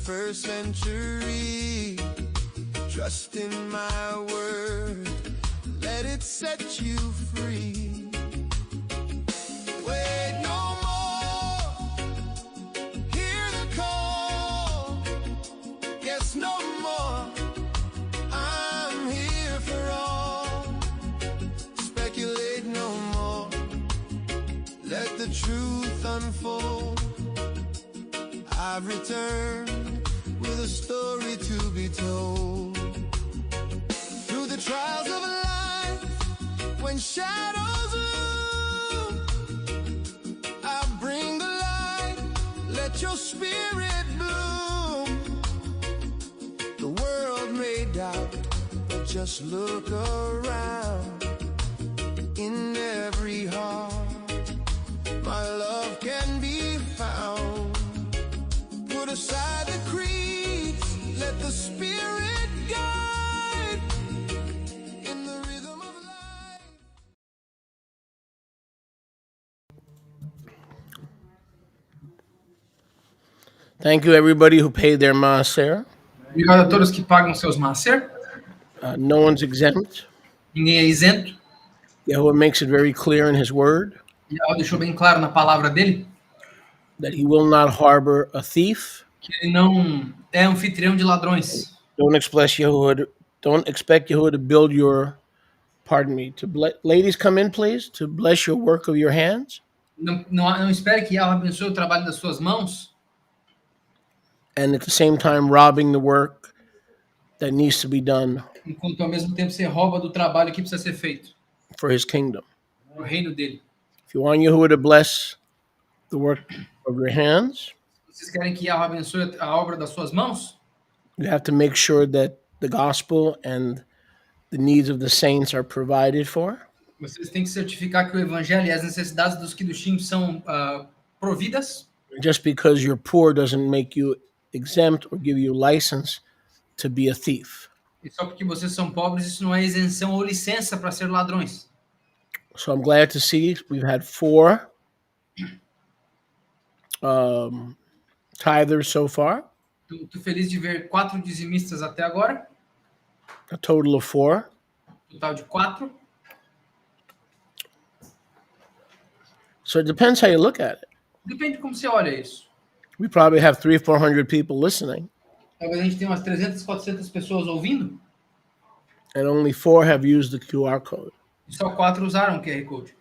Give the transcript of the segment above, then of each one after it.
21st century. Trust in my word, let it set you free. Wait no more, hear the call. Yes, no more, I'm here for all. Speculate no more, let the truth unfold. I've returned with a story to be told. Through the trials of life, when shadows loom, I bring the light, let your spirit bloom. The world may doubt, but just look around. In every heart, my love can be found. Put aside the creeds, let the spirit guide in the rhythm of life. Thank you, everybody who paid their maaser. Obrigado a todos que pagam seus maaser. No one's exempt. Ninguém é isento. Yahuwah makes it very clear in his word Yahweh deixou bem claro na palavra dele that he will not harbor a thief. que ele não é anfitrião de ladrões. Don't expect Yahuwah to build your, ladies, come in, please, to bless your work of your hands. Não espere que Yahweh abençoe o trabalho das suas mãos. And at the same time, robbing the work that needs to be done Enquanto ao mesmo tempo você rouba do trabalho que precisa ser feito for his kingdom. no reino dele. If you want Yahuwah to bless the work of your hands, Vocês querem que Yahweh abençoe a obra das suas mãos? you have to make sure that the gospel and the needs of the saints are provided for. Vocês têm que certificar que o evangelho e as necessidades dos Kiddushim são providas. Just because you're poor doesn't make you exempt or give you license to be a thief. E só porque vocês são pobres, isso não é isenção ou licença para ser ladrões. So I'm glad to see we've had 4 tithers so far, Estou feliz de ver 4 dizimistas até agora, a total of 4. total de 4. So it depends how you look at it. Depende de como você olha isso. We probably have 300-400 people listening, Talvez a gente tenha umas 300, 400 pessoas ouvindo, and only 4 have used the QR code. e só 4 usaram o QR Code.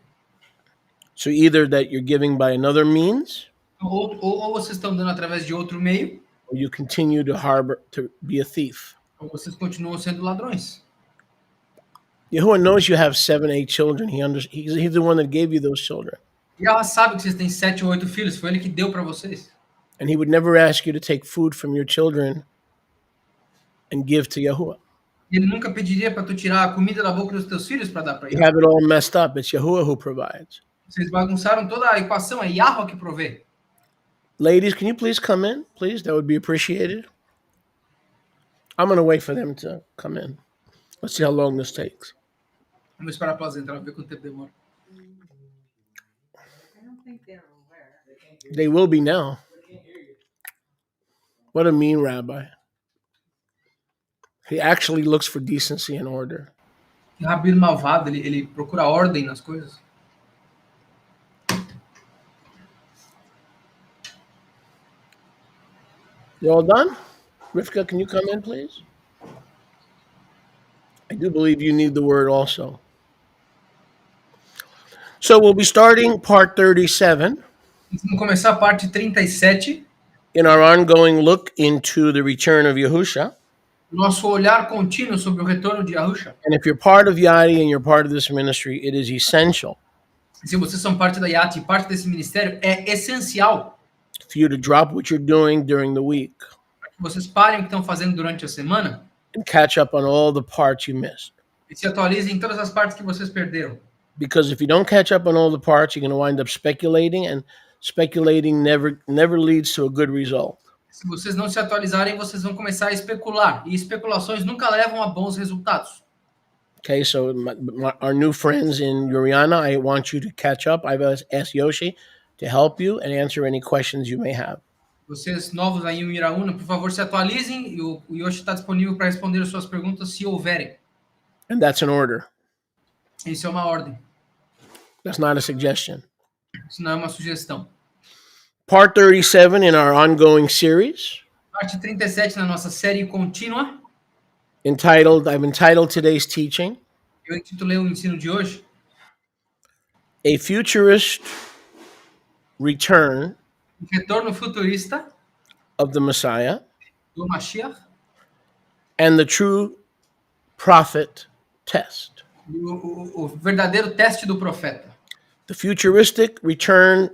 So either that you're giving by another means, Ou vocês estão dando através de outro meio, or you continue to be a thief. ou vocês continuam sendo ladrões. Yahuwah knows you have 7, 8 children. He's the one that gave you those children. E ela sabe que vocês têm 7 ou 8 filhos, foi ele que deu para vocês. And he would never ask you to take food from your children and give to Yahuwah. Ele nunca pediria para tu tirar a comida da boca dos teus filhos para dar para You ele. have it all messed up. It's Yahuwah who provides. Vocês bagunçaram toda a equação, é Yahweh que provê. Ladies, can you please come in? Please, that would be appreciated. I'm going to wait for them to come in. Let's see how long this takes. Vamos esperar para elas entrar, ver quanto tempo demora. They will be now. What a mean rabbi. He actually looks for decency and order. Que rabino malvado, ele procura ordem nas coisas. You all done? Rivka, can you come in, please? I do believe you need the word also. So we'll be starting part 37 Vamos começar a parte 37, in our ongoing look into the return of Yahusha. nosso olhar contínuo sobre o retorno de Yahusha. And if you're part of Yadi and you're part of this ministry, it is essential Se vocês são parte da Yati e parte desse ministério, é essencial for you to drop what you're doing during the week que vocês parem o que estão fazendo durante a semana and catch up on all the parts you missed. e se atualizem em todas as partes que vocês perderam. Because if you don't catch up on all the parts, you're going to wind up speculating, and speculating never leads to a good result. Se vocês não se atualizarem, vocês vão começar a especular. E especulações nunca levam a bons resultados. Okay, so our new friends in Uriana, I want you to catch up. I've asked Yoshi to help you and answer any questions you may have. Vocês novos aí em Miraúna, por favor, se atualizem e o Yoshi está disponível para responder as suas perguntas se houverem. And that's an order. Isso é uma ordem, That's not a suggestion. isso não é uma sugestão. Part 37 in our ongoing series, Parte 37 na nossa série contínua, I've entitled today's teaching, eu intitulei o ensino de hoje, A Futurist Return o retorno futurista of the Messiah do Mashiach and the True Prophet Test. e o verdadeiro teste do profeta. The futuristic return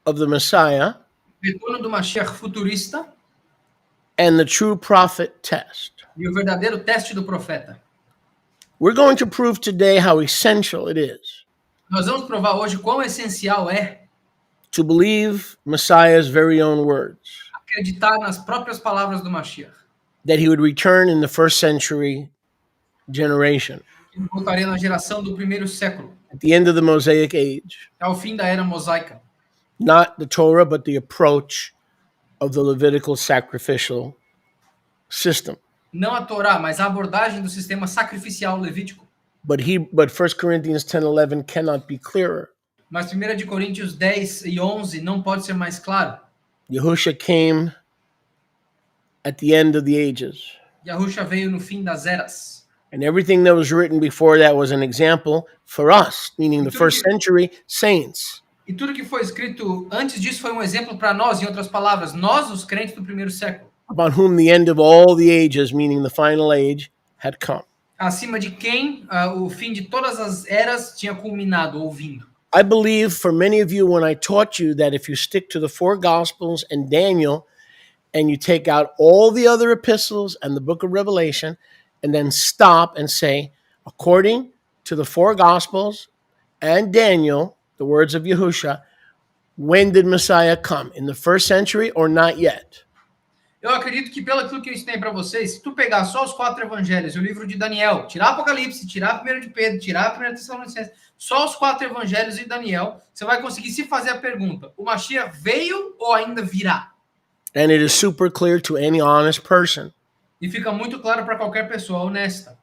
of the Messiah O retorno do Mashiach futurista and the True Prophet Test. e o verdadeiro teste do profeta. We're going to prove today how essential it is Nós vamos provar hoje quão essencial é to believe Messiah's very own words, acreditar nas próprias palavras do Mashiach. that he would return in the first century generation, Ele voltaria na geração do primeiro século, at the end of the Mosaic age. ao fim da era mosaica. Not the Torah, but the approach of the Levitical sacrificial system. Não a Torá, mas a abordagem do sistema sacrificial levítico. But 1 Corinthians 10:11 cannot be clearer. Mas 1 de Coríntios 10 e 11 não pode ser mais claro. Yahushua came at the end of the ages. Yahusha veio no fim das eras. And everything that was written before that was an example for us, meaning the first century saints. E tudo que foi escrito antes disso foi um exemplo para nós, em outras palavras, nós, os crentes do primeiro século. About whom the end of all the ages, meaning the final age, had come. Acima de quem o fim de todas as eras tinha culminado ou vindo. I believe for many of you, when I taught you that if you stick to the four Gospels and Daniel, and you take out all the other epistles and the book of Revelation, and then stop and say, according to the four Gospels and Daniel, the words of Yahushua, when did Messiah come? In the first century or not yet? Eu acredito que pelo aquilo que eu ensinei para vocês, se tu pegar só os 4 evangelhos, o livro de Daniel, tirar Apocalipse, tirar 1 de Pedro, tirar 1 Tessalonicenses, só os 4 evangelhos e Daniel, você vai conseguir se fazer a pergunta, o Mashiach veio ou ainda virá? And it is super clear to any honest person E fica muito claro para qualquer pessoa honesta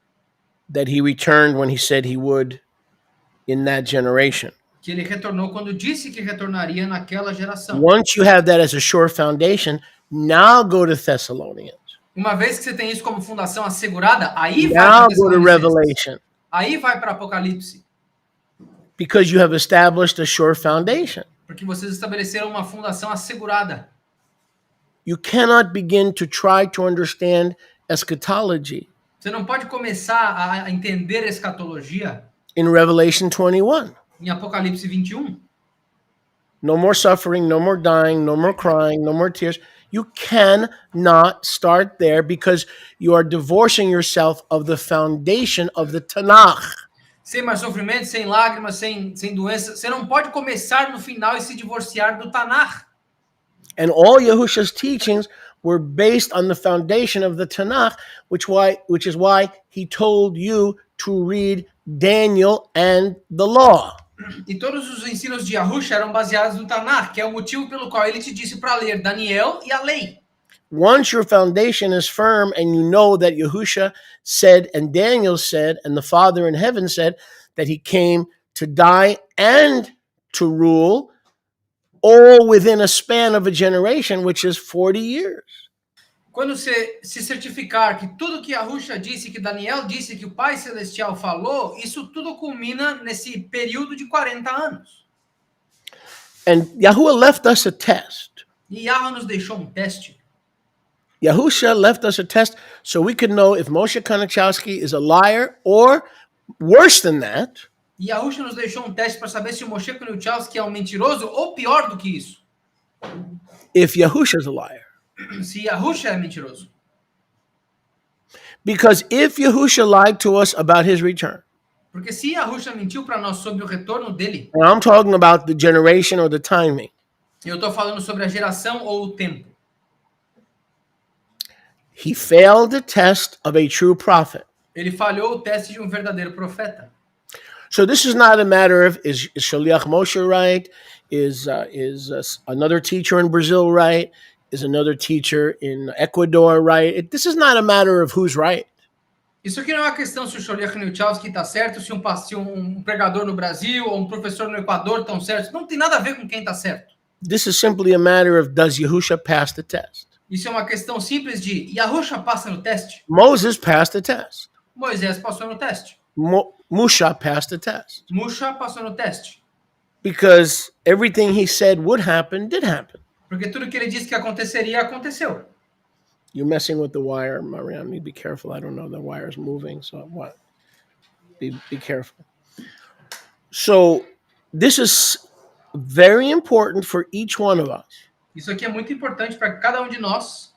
that he returned when he said he would in that generation. que ele retornou quando disse que retornaria naquela geração. Once you have that as a sure foundation, now go to Thessalonians. Uma vez que você tem isso como fundação assegurada, aí vai Now para go to Revelation, Aí vai para Apocalipse, because you have established a sure foundation. porque vocês estabeleceram uma fundação assegurada. You cannot begin to try to understand eschatology Você não pode começar a entender a escatologia in Revelation 21. em Apocalipse 21. No more suffering, no more dying, no more crying, no more tears. You cannot start there because you are divorcing yourself of the foundation of the Tanakh. Sem mais sofrimento, sem lágrimas, sem doença. Você não pode começar no final e se divorciar do Tanakh. And all Yahusha's teachings were based on the foundation of the Tanakh, which is why he told you to read Daniel and the law. E todos os ensinos de Yahusha eram baseados no Tanakh, que é o motivo pelo qual ele te disse para ler Daniel e a lei. Once your foundation is firm and you know that Yahusha said and Daniel said and the Father in heaven said that he came to die and to rule, all within a span of a generation, which is 40 years. Quando você se certificar que tudo que Yahusha disse, que Daniel disse, que o Pai Celestial falou, isso tudo culmina nesse período de 40 anos. And Yahuwah left us a test. E Yahweh nos deixou um teste. Yahusha left us a test so we could know if Moshe Konachowski is a liar or, worse than that, E Yahusha nos deixou um teste para saber se o Moshe Koniuchalski é um mentiroso ou pior do que isso. if Yahusha is a liar. Se Yahusha é mentiroso. Because if Yahusha lied to us about his return, Porque se Yahusha mentiu para nós sobre o retorno dele, and I'm talking about the generation or the timing, eu estou falando sobre a geração ou o tempo. he failed the test of a true prophet. Ele falhou o teste de um verdadeiro profeta. So this is not a matter of is Shaliach Moshe right? Is another teacher in Brazil right? is another teacher in Ecuador right? This is not a matter of who's right. Isso aqui não é uma questão se o Sholiach Niuchavsky está certo, se um pregador no Brasil ou um professor no Equador estão certos. Não tem nada a ver com quem está certo. This is simply a matter of does Yahusha pass the test? Isso é uma questão simples de Yahusha passa no teste? Moses passed the test. Moisés passou no teste. Musha passed the test. Musha passou no teste. Because everything he said would happen did happen. Porque tudo que ele disse que aconteceria, aconteceu. You're messing with the wire, Mariam. Be careful. I don't know. The wire's moving. So what? Be careful. So this is very important for each one of us. Isso aqui é muito importante para cada um de nós.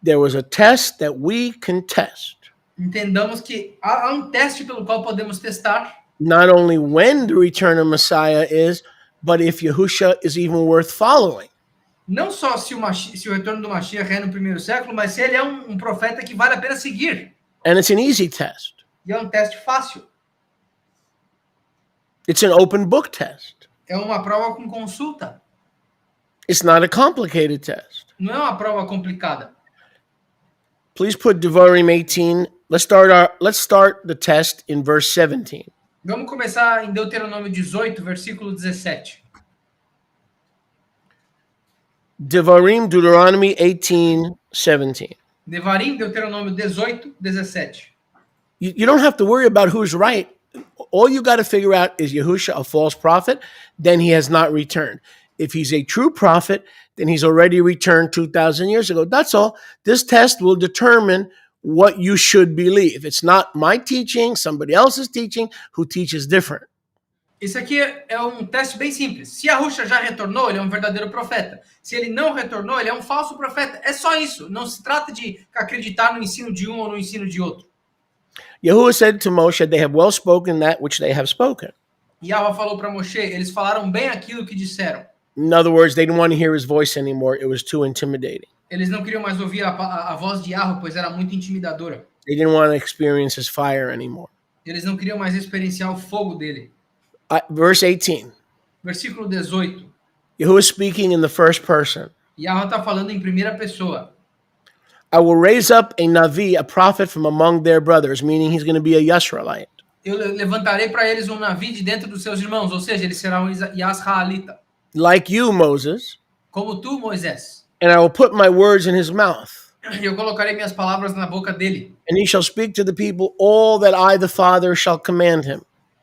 There was a test that we can test. Entendamos que há um teste pelo qual podemos testar. Not only when the return of Messiah is, but if Yahusha is even worth following. Não só se o retorno do Mashiach é no primeiro século, mas se ele é um profeta que vale a pena seguir. And it's an easy test. E é um teste fácil. It's an open book test. É uma prova com consulta. It's not a complicated test. Não é uma prova complicada. Please put Devarim 18. Let's start the test in verse 17. Vamos começar em Deuteronômio 18, versículo 17. Devarim, Deuteronomy 18, 17. Devarim, Deuteronômio 18, 17. You don't have to worry about who's right. All you got to figure out is Yahusha a false prophet? Then he has not returned. If he's a true prophet, then he's already returned 2,000 years ago. That's all. This test will determine what you should believe. It's not my teaching, somebody else's teaching, who teaches different. Isso aqui é um teste bem simples. Se Yahusha já retornou, ele é um verdadeiro profeta. Se ele não retornou, ele é um falso profeta. É só isso. Não se trata de acreditar no ensino de um ou no ensino de outro. Yahuwah said to Moshe, they have well spoken that which they have spoken. Yahweh falou para Moshe, eles falaram bem aquilo que disseram. In other words, they didn't want to hear his voice anymore. It was too intimidating. Eles não queriam mais ouvir a voz de Yahweh, pois era muito intimidadora. They didn't want to experience his fire anymore. Eles não queriam mais experienciar o fogo dele. Verse 18. Versículo 18. Yahuwah speaking in the first person. Yahweh está falando em primeira pessoa. I will raise up a Navi, a prophet from among their brothers, meaning he's going to be a Yisraelite. Eu levantarei para eles um Navi de dentro dos seus irmãos, ou seja, ele será um Yasraalita. Like you, Moses. Como tu, Moisés. And I will put my words in his mouth. Eu colocarei minhas palavras na boca dele. And he shall speak to the people all that I, the Father, shall command him.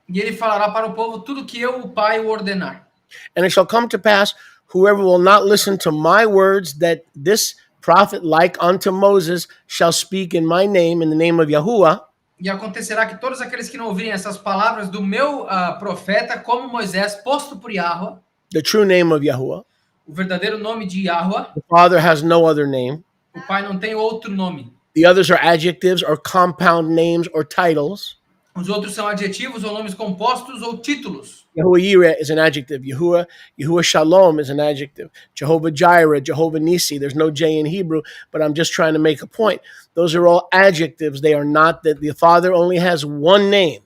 E ele falará para o povo tudo que eu, o Pai, o ordenar. And it shall come to pass, whoever will not listen to my words, that this prophet, like unto Moses, shall speak in my name, in the name of Yahuwah. E acontecerá que todos aqueles que não ouvirem essas palavras do meu profeta, como Moisés, posto por Yahweh, The true name of Yahuwah. o verdadeiro nome de Yahweh, The Father has no other name. o Pai não tem outro nome. The others are adjectives or compound names or titles. Os outros são adjetivos ou nomes compostos ou títulos. Yahuwah Yireh is an adjective. Yahuwah Shalom is an adjective. Jehovah Jireh, Jehovah Nisi. There's no J in Hebrew, but I'm just trying to make a point. Those are all adjectives. They are not that the Father only has one name.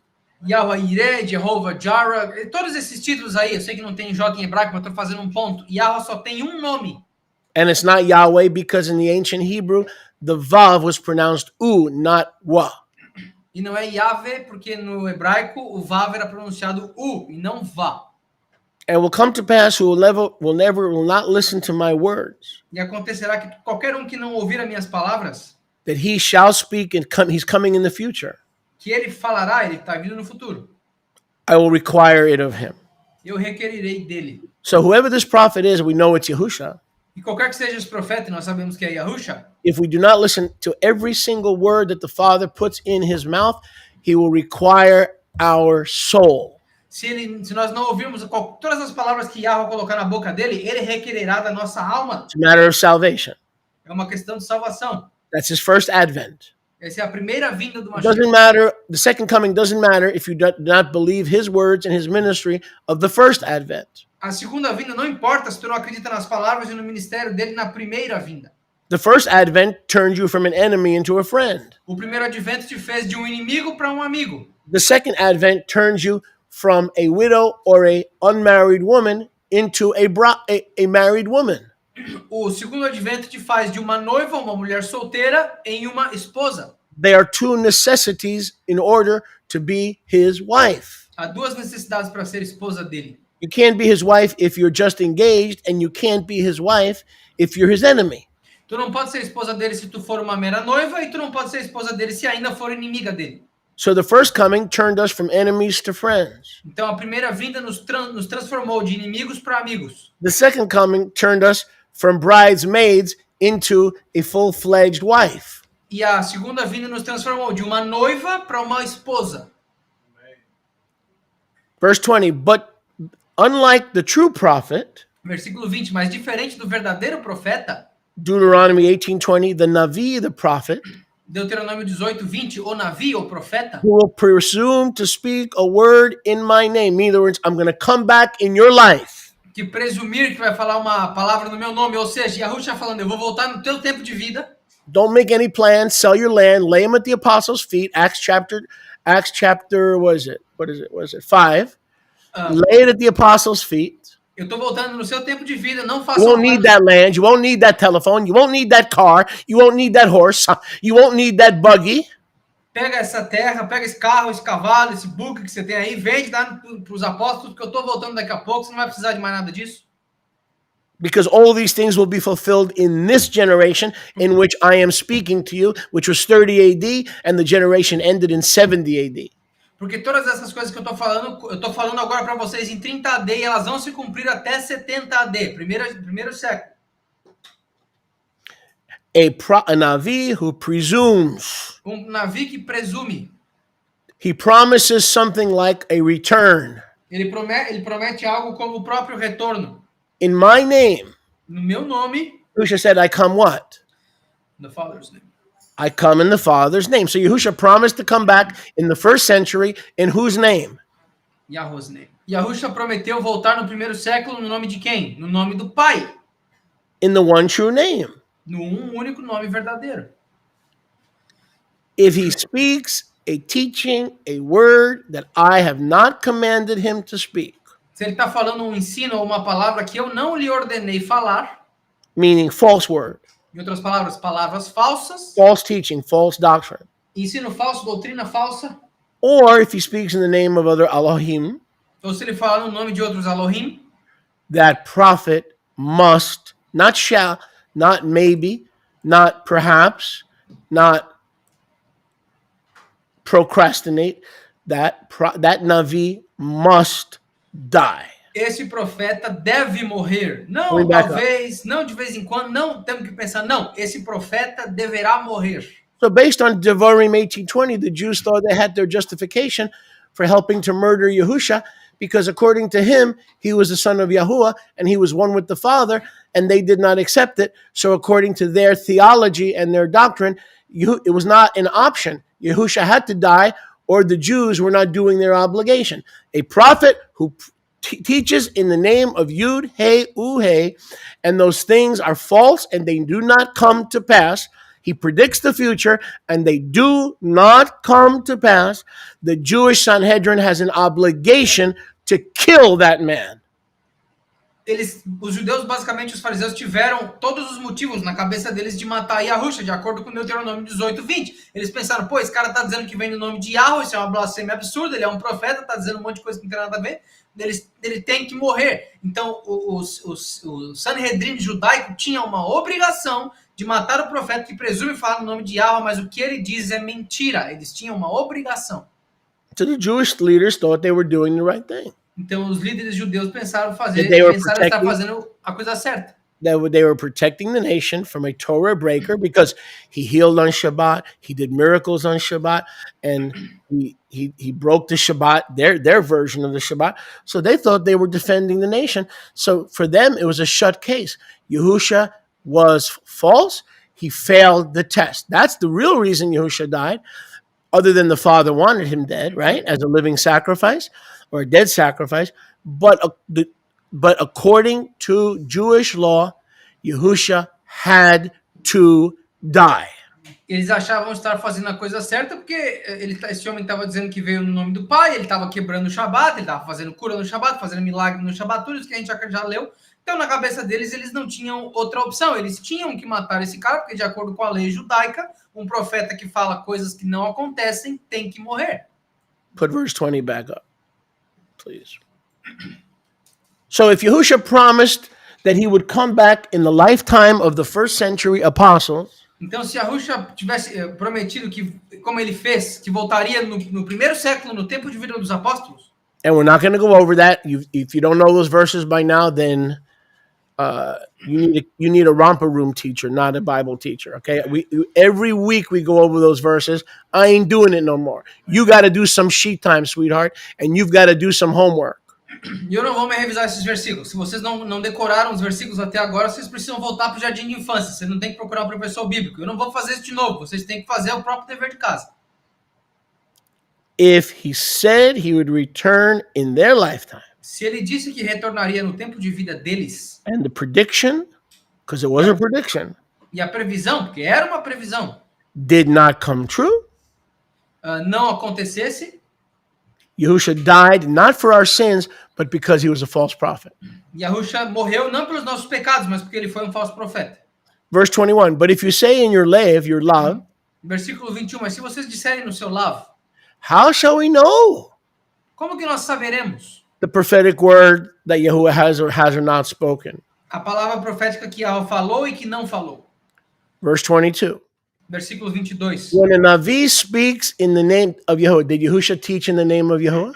Yahweh Yireh, Jehovah Jireh, todos esses títulos aí, eu sei que não tem J em hebraico, mas estou fazendo um ponto. Yahweh só tem um nome. And it's not Yahweh because in the ancient Hebrew, the Vav was pronounced U, not Wa. E não é Yahvé, porque no hebraico o Vav era pronunciado U e não Vá. And will come to pass who will not listen to my words. E acontecerá que qualquer um que não ouvir as minhas palavras, That he shall speak and he's coming in the future. que ele falará, ele está vindo no futuro. I will require it of him. Eu requerirei dele. So whoever this prophet is, we know it's Yahusha. E qualquer que seja esse profeta, e nós sabemos que é Yahusha, If we do not listen to every single word that the Father puts in his mouth, he will require our soul. se nós não ouvirmos todas as palavras que Yahweh colocar na boca dele, ele requererá da nossa alma. It's a matter of salvation. É uma questão de salvação. That's his first advent. Essa é a primeira vinda do It doesn't Mashiach. matter, the second coming doesn't matter if you do not believe his words and his ministry of the first advent. A segunda vinda não importa se tu não acredita nas palavras e no ministério dele na primeira vinda. The first advent turned you from an enemy into a friend. O primeiro advento te fez de um inimigo para um amigo. The second advent turns you from a widow or a unmarried woman into a married woman. O segundo advento te faz de uma noiva, uma mulher solteira, em uma esposa. They are two necessities in order to be his wife. Há duas necessidades para ser esposa dele. You can't be his wife if you're just engaged, and you can't be his wife if you're his enemy. Tu não pode ser esposa dele se tu for uma mera noiva, e tu não pode ser esposa dele se ainda for inimiga dele. So the first coming turned us from enemies to friends. Então a primeira vinda nos transformou de inimigos para amigos. The second coming turned us from bridesmaids into a full-fledged wife. E a segunda vinda nos transformou de uma noiva para uma esposa. Verse 20, but unlike the true prophet, Versículo 20, mas diferente do verdadeiro profeta, Deuteronomy 18:20, the Navi, the prophet, Deuteronômio 18, 20, o Navi, o profeta, who will presume to speak a word in my name. In other words, I'm going to come back in your life. que presumir que vai falar uma palavra no meu nome, ou seja, Yahushua falando, eu vou voltar no teu tempo de vida. Don't make any plans, sell your land, lay them at the apostles' feet. Acts chapter, what is it? 5. Lay it at the apostles' feet. Eu estou voltando no seu tempo de vida, não You faça won't need that land. You won't need that telephone. You won't need that car. You won't need that horse. You won't need that buggy. Pega essa terra, pega esse carro, esse cavalo, esse buggy que você tem aí, vende, dá para os apóstolos, porque eu estou voltando daqui a pouco, você não vai precisar de mais nada disso. Because all these things will be fulfilled in this generation in which I am speaking to you, which was 30 AD, and the generation ended in 70 AD. Porque todas essas coisas que eu estou falando agora para vocês em 30 AD, e elas vão se cumprir até 70 AD, primeiro século. A Navi who presumes. Navi que presume. He promises something like a return. Ele promete algo como o próprio retorno. In my name. No meu nome. Yahushua said, I come what? In the Father's name. I come in the Father's name. So Yahushua promised to come back in the first century in whose name? Yahuwah's name. Yahushua prometeu voltar no primeiro século no nome de quem? No nome do Pai. In the one true name. No único nome verdadeiro. If he speaks a teaching, a word that I have not commanded him to speak. Se ele está falando um ensino ou uma palavra que eu não lhe ordenei falar. Meaning false word. Em outras palavras, palavras falsas. False teaching, false doctrine. Ensino falso, doutrina falsa. Or if he speaks in the name of other Elohim. Ou se ele fala no nome de outros Elohim. That prophet must, not shall, not maybe, not perhaps, not procrastinate. That Navi must die. Esse profeta deve morrer. Não talvez, não de vez em quando, não temos que pensar, não, esse profeta deverá morrer. So based on Devarim 18:20, the Jews thought they had their justification for helping to murder Yahushua, because according to him, he was the son of Yahuwah, and he was one with the Father, and they did not accept it. So according to their theology and their doctrine, it was not an option. Yahushua had to die, or the Jews were not doing their obligation. A prophet who teaches in the name of Yud, Hey, Uhe, and those things are false and they do not come to pass. He predicts the future and they do not come to pass. The Jewish Sanhedrin has an obligation to kill that man. Os judeus, basicamente, os fariseus tiveram todos os motivos na cabeça deles de matar Yahushua, de acordo com Deuteronômio 18, 20. Eles pensaram, pô, esse cara tá dizendo que vem no nome de Yahuwah, isso é uma blasfêmia absurda, ele é um profeta, tá dizendo um monte de coisa que não tem nada a ver, ele tem que morrer. Então, o Sanhedrin judaico tinha uma obrigação de matar o profeta que presume falar no nome de Yahuwah, mas o que ele diz é mentira. Eles tinham uma obrigação. So the Jewish leaders thought they were doing the right thing. Então, os líderes judeus pensaram estar fazendo a coisa certa. They were protecting the nation from a Torah breaker because he healed on Shabbat, he did miracles on Shabbat, and he broke the Shabbat, their version of the Shabbat. So they thought they were defending the nation. So for them, it was a shut case. Yahushua was false. He failed the test. That's the real reason Yahushua died, other than the Father wanted him dead, right, as a living sacrifice or a dead sacrifice. But according to Jewish law, Yahushua had to die. Eles achavam estar fazendo a coisa certa porque esse homem estava dizendo que veio no nome do Pai, ele estava quebrando o Shabat, ele estava fazendo cura no Shabat, fazendo milagre no Shabat, tudo isso que a gente já leu. Então, na cabeça deles, eles não tinham outra opção. Eles tinham que matar esse cara, porque de acordo com a lei judaica, um profeta que fala coisas que não acontecem tem que morrer. Put verse 20 back up, please. So if Yahusha promised that he would come back in the lifetime of the first century apostles, então, se Yahusha tivesse prometido que, como ele fez, que voltaria no primeiro século, no tempo de vida dos apóstolos, and we're not going to go over that. If you don't know those verses by now, then you need a romper room teacher, not a Bible teacher. Okay, every week we go over those verses. I ain't doing it no more. You got to do some sheet time, sweetheart, and you've got to do some homework. E eu não vou mais revisar esses versículos. Se vocês não decoraram os versículos até agora, vocês precisam voltar para o jardim de infância. Você não tem que procurar um professor bíblico. Eu não vou fazer isso de novo. Vocês têm que fazer o próprio dever de casa. If he said he would return in their lifetime, se ele disse que retornaria no tempo de vida deles, and the prediction, because it was a prediction, e a previsão, porque era uma previsão, did not come true, não acontecesse, Yahusha died not for our sins, but because he was a false prophet. Yahusha morreu não pelos nossos pecados, mas porque ele foi um falso profeta. Verse 21, but if you say in your lav, versículo 21, mas se vocês disserem no seu lav, how shall we know? Como que nós saberemos? The prophetic word that Yahuwah has or not spoken. A palavra profética que Yahweh falou e que não falou. Verse 22. Versículo 22. When a Navi speaks in the name of Yahuwah, did Yahusha teach in the name of Yahuwah?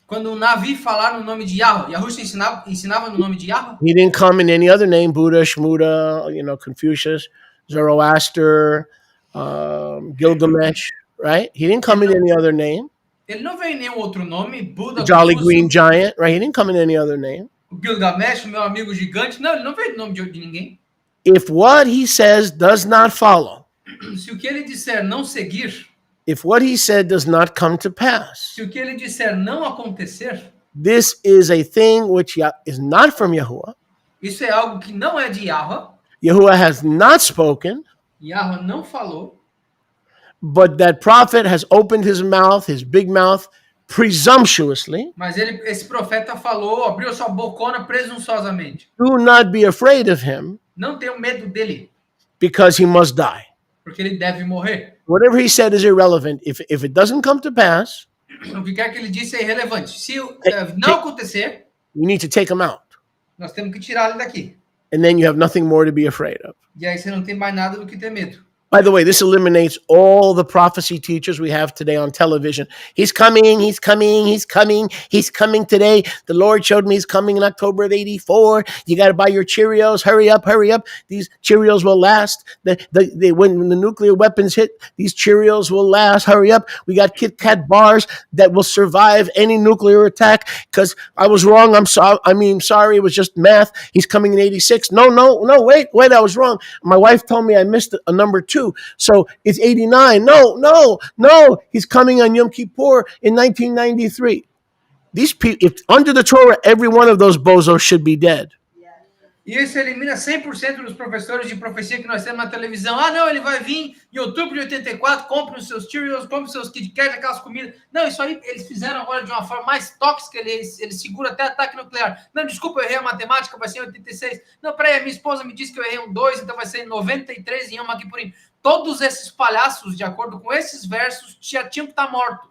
Quando o Navi falar no nome de Yahweh, Yahusha ensinava no nome de Yahweh? He didn't come in any other name, Buddha, Shmuda, Confucius, Zoroaster, Gilgamesh, right? He didn't come in any other name. Ele não veio em nenhum outro nome, Buda, Jolly Green Giant, right? He didn't come in any other name. O Gilgamesh, meu amigo gigante. Não, ele não veio em nome de ninguém. If what he says does not follow, se o que ele disser não seguir, if what he said does not come to pass, se o que ele disser não acontecer, this is a thing which is not from Yahuwah. Isso é algo que não é de Yahweh. Yahuwah has not spoken. Yahweh não falou. But that prophet has opened his mouth, his big mouth, presumptuously. Mas esse profeta falou, abriu sua bocona presunçosamente. Do not be afraid of him. Não tenham medo dele. Because he must die. Porque ele deve morrer. Whatever he said is irrelevant. If it doesn't come to pass, o que quer que ele disse é irrelevante. Se não acontecer, we need to take him out. Nós temos que tirar ele daqui. And then you have nothing more to be afraid of. E aí você não tem mais nada do que ter medo. By the way, this eliminates all the prophecy teachers we have today on television. He's coming, he's coming, he's coming, he's coming today. The Lord showed me he's coming in October of 84. You got to buy your Cheerios. Hurry up, hurry up. These Cheerios will last. When the nuclear weapons hit, these Cheerios will last. Hurry up. We got Kit Kat bars that will survive any nuclear attack because I was wrong. Sorry. It was just math. He's coming in 86. No, wait, I was wrong. My wife told me I missed a number 2. So it's 89. No. He's coming on Yom Kippur in 1993. These people, if under the Torah, every one of those bozos should be dead. E isso elimina 100% dos professores de profecia que nós temos na televisão. Ah, não, ele vai vir em outubro de 84, compre os seus Cheerios, compre os seus Kit Kat, aquelas comidas. Não, isso aí eles fizeram agora de uma forma mais tóxica, eles seguram até ataque nuclear. Não, desculpa, eu errei a matemática, vai ser em 86. Não, peraí, a minha esposa me disse que eu errei um 2, então vai ser em 93 em Yom Kippurim. Todos esses palhaços, de acordo com esses versos, já tinham que estar mortos.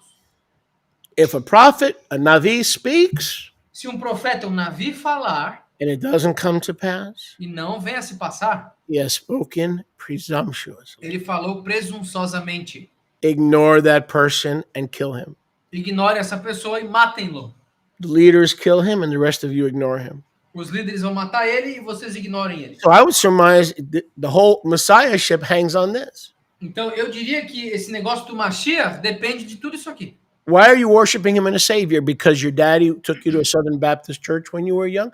If a prophet, a Navi speaks, se um profeta, um Navi falar, and it doesn't come to pass, e não venha se passar, he has spoken presumptuously. Ele falou presunçosamente. Ignore that person and kill him. Ignore essa pessoa e matem-lo. The leaders kill him and the rest of you ignore him. Os líderes vão matar ele e vocês ignorem ele. So I would surmise the whole messiahship hangs on this. Então eu diria que esse negócio do Mashiach depende de tudo isso aqui. Why are you worshiping him as a savior? Because your daddy took you to a Southern Baptist church when you were young?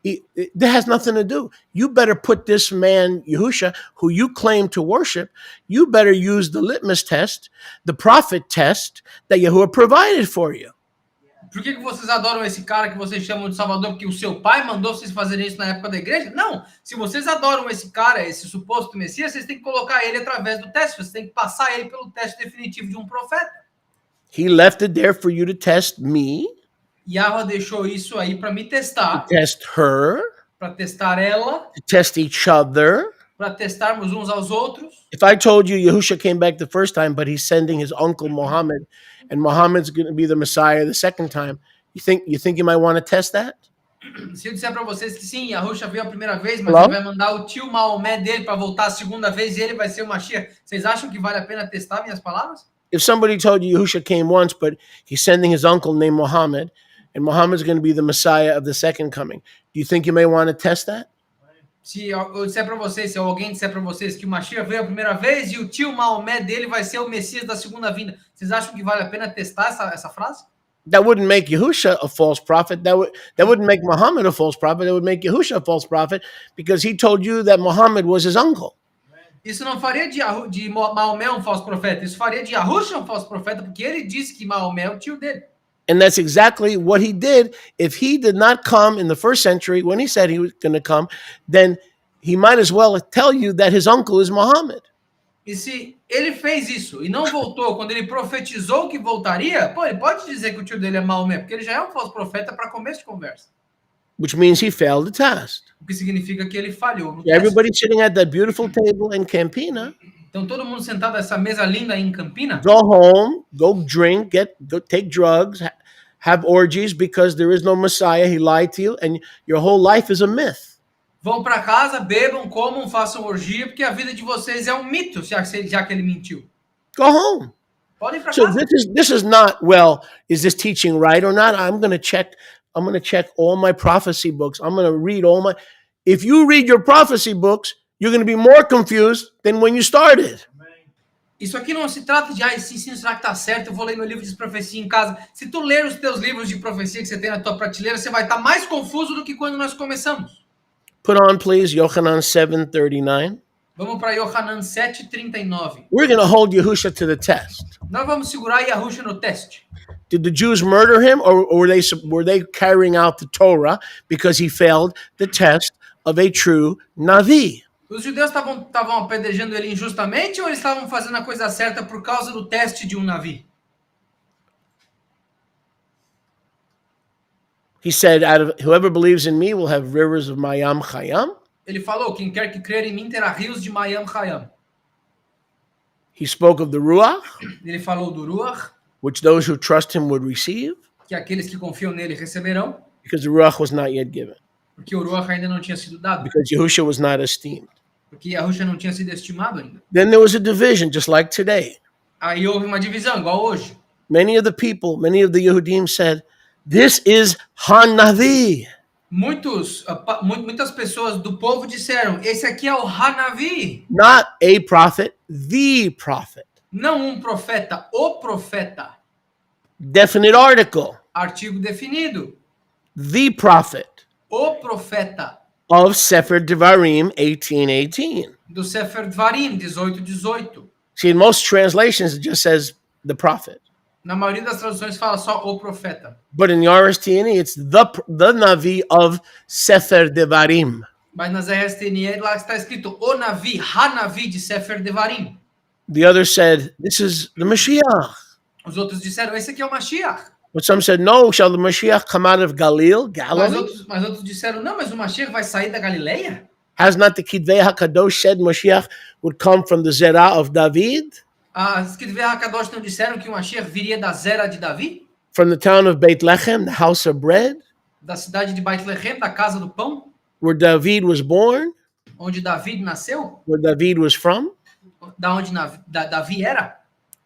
That has nothing to do. You better put this man, Yahusha, who you claim to worship, you better use the litmus test, the prophet test that Yahuwah provided for you. Por que vocês adoram esse cara que vocês chamam de Salvador? Porque o seu pai mandou vocês fazerem isso na época da igreja? Não. Se vocês adoram esse cara, esse suposto Messias, vocês têm que colocar ele através do teste. Vocês têm que passar ele pelo teste definitivo de um profeta. He left it there for you to test me, Yahweh deixou isso aí para me testar, test her, para testar ela, to test each other. para testarmos uns aos outros. If I told you Yahusha came back the first time, but he's sending his uncle Muhammad, and Muhammad's going to be the Messiah the second time, you think you might want to test that? Se eu disser para vocês que sim, Yahusha veio a primeira vez, mas Hello? ele vai mandar o tio Maomé dele para voltar a segunda vez e ele vai ser o Mashiach, vocês acham que vale a pena testar minhas palavras? If somebody told you Yahusha came once, but he's sending his uncle named Muhammad, and Muhammad's going to be the Messiah of the second coming, do you think you may want to test that? Se eu disser para vocês, se alguém disser para vocês que o Mashiach veio a primeira vez e o tio Maomé dele vai ser o Messias da segunda vinda, vocês acham que vale a pena testar essa frase? That wouldn't make Yahusha a false prophet. That wouldn't make Muhammad a false prophet. That would make Yahusha a false prophet because he told you that Muhammad was his uncle. Isso não faria de Maomé um falso profeta, isso faria de Yahusha um falso profeta, porque ele disse que Maomé é o tio dele. And that's exactly what he did. If he did not come in the first century when he said he was going to come, then he might as well tell you that his uncle is Muhammad. E se ele fez isso e não voltou quando ele profetizou que voltaria, pô, ele pode dizer que o tio dele é Maomé, porque ele já é um falso profeta para começo de conversa. Which means he failed the test. O que significa que ele falhou no teste. Everybody sitting at that beautiful table in Campina, Então todo mundo sentado nessa mesa linda aí em Campina, go home, go drink, go take drugs, have orgies because there is no Messiah. He lied to you, and your whole life is a myth. vão para casa, bebam, comam, façam orgia, porque a vida de vocês é um mito, já que ele mentiu. Go home. Podem ir para So casa. this is not, well, is this teaching right or not? I'm going to check all my prophecy books. I'm going to read if you read your prophecy books, you're going to be more confused than when you started. Isso aqui não se trata de, esse ensino será que tá certo? Eu vou ler meu livro de profecia em casa. Se tu ler os teus livros de profecia que você tem na tua prateleira, você vai estar mais confuso do que quando nós começamos. Put on, please, Yochanan 7:39. Vamos para Yohanan 7:39. We're going to hold Yahusha to the test. Nós vamos segurar Yahusha no teste. Did the Jews murder him, or were they carrying out the Torah because he failed the test of a true Navi? Os judeus estavam apedrejando ele injustamente ou eles estavam fazendo a coisa certa por causa do teste de um Navi? He said, whoever believes in me will have rivers of Mayam Chayam. Ele falou, quem quer que crer em mim terá rios de Mayam Chayam. He spoke of the Ruach, Ele falou do Ruach, which those who trust him would receive, que aqueles que confiam nele receberão, because the Ruach was not yet given, porque o Ruach ainda não tinha sido dado, because Yahusha was not esteemed. porque Yahusha não tinha sido estimado ainda. Then there was a division, just like today. Aí houve uma divisão, igual hoje. Many of the the Yehudim said, this is Hanavi. Muitas pessoas do povo disseram, esse aqui é o Hanavi. Not a prophet, the prophet. Não profeta, o profeta. Definite article. Artigo definido. The prophet O profeta. of Sefer Devarim 18:18. Do Sefer Dvarim, 18:18. See, in most translations, it just says the prophet. Na maioria das traduções fala só o profeta. But in the RSTNE, it's the Navi of Sefer Devarim. Mas nas RSTNE lá está escrito o Navi, Hanavi de Sefer Devarim. The others said, this is the Mashiach. Os outros disseram, esse aqui é o Mashiach. But some said, no, shall the Mashiach come out of Galilee? Mas outros disseram, não, mas o Mashiach vai sair da Galileia? Has not the Kidvei HaKadosh said Mashiach would come from the Zerah of David? As Kidvei HaKadosh não disseram que o Mashiach viria da Zera de Davi? From the town of Beit Lechem, the house of bread, Da cidade de Beit Lehem, da casa do pão? where David was born, Onde David nasceu? where David was from? Da onde Davi era?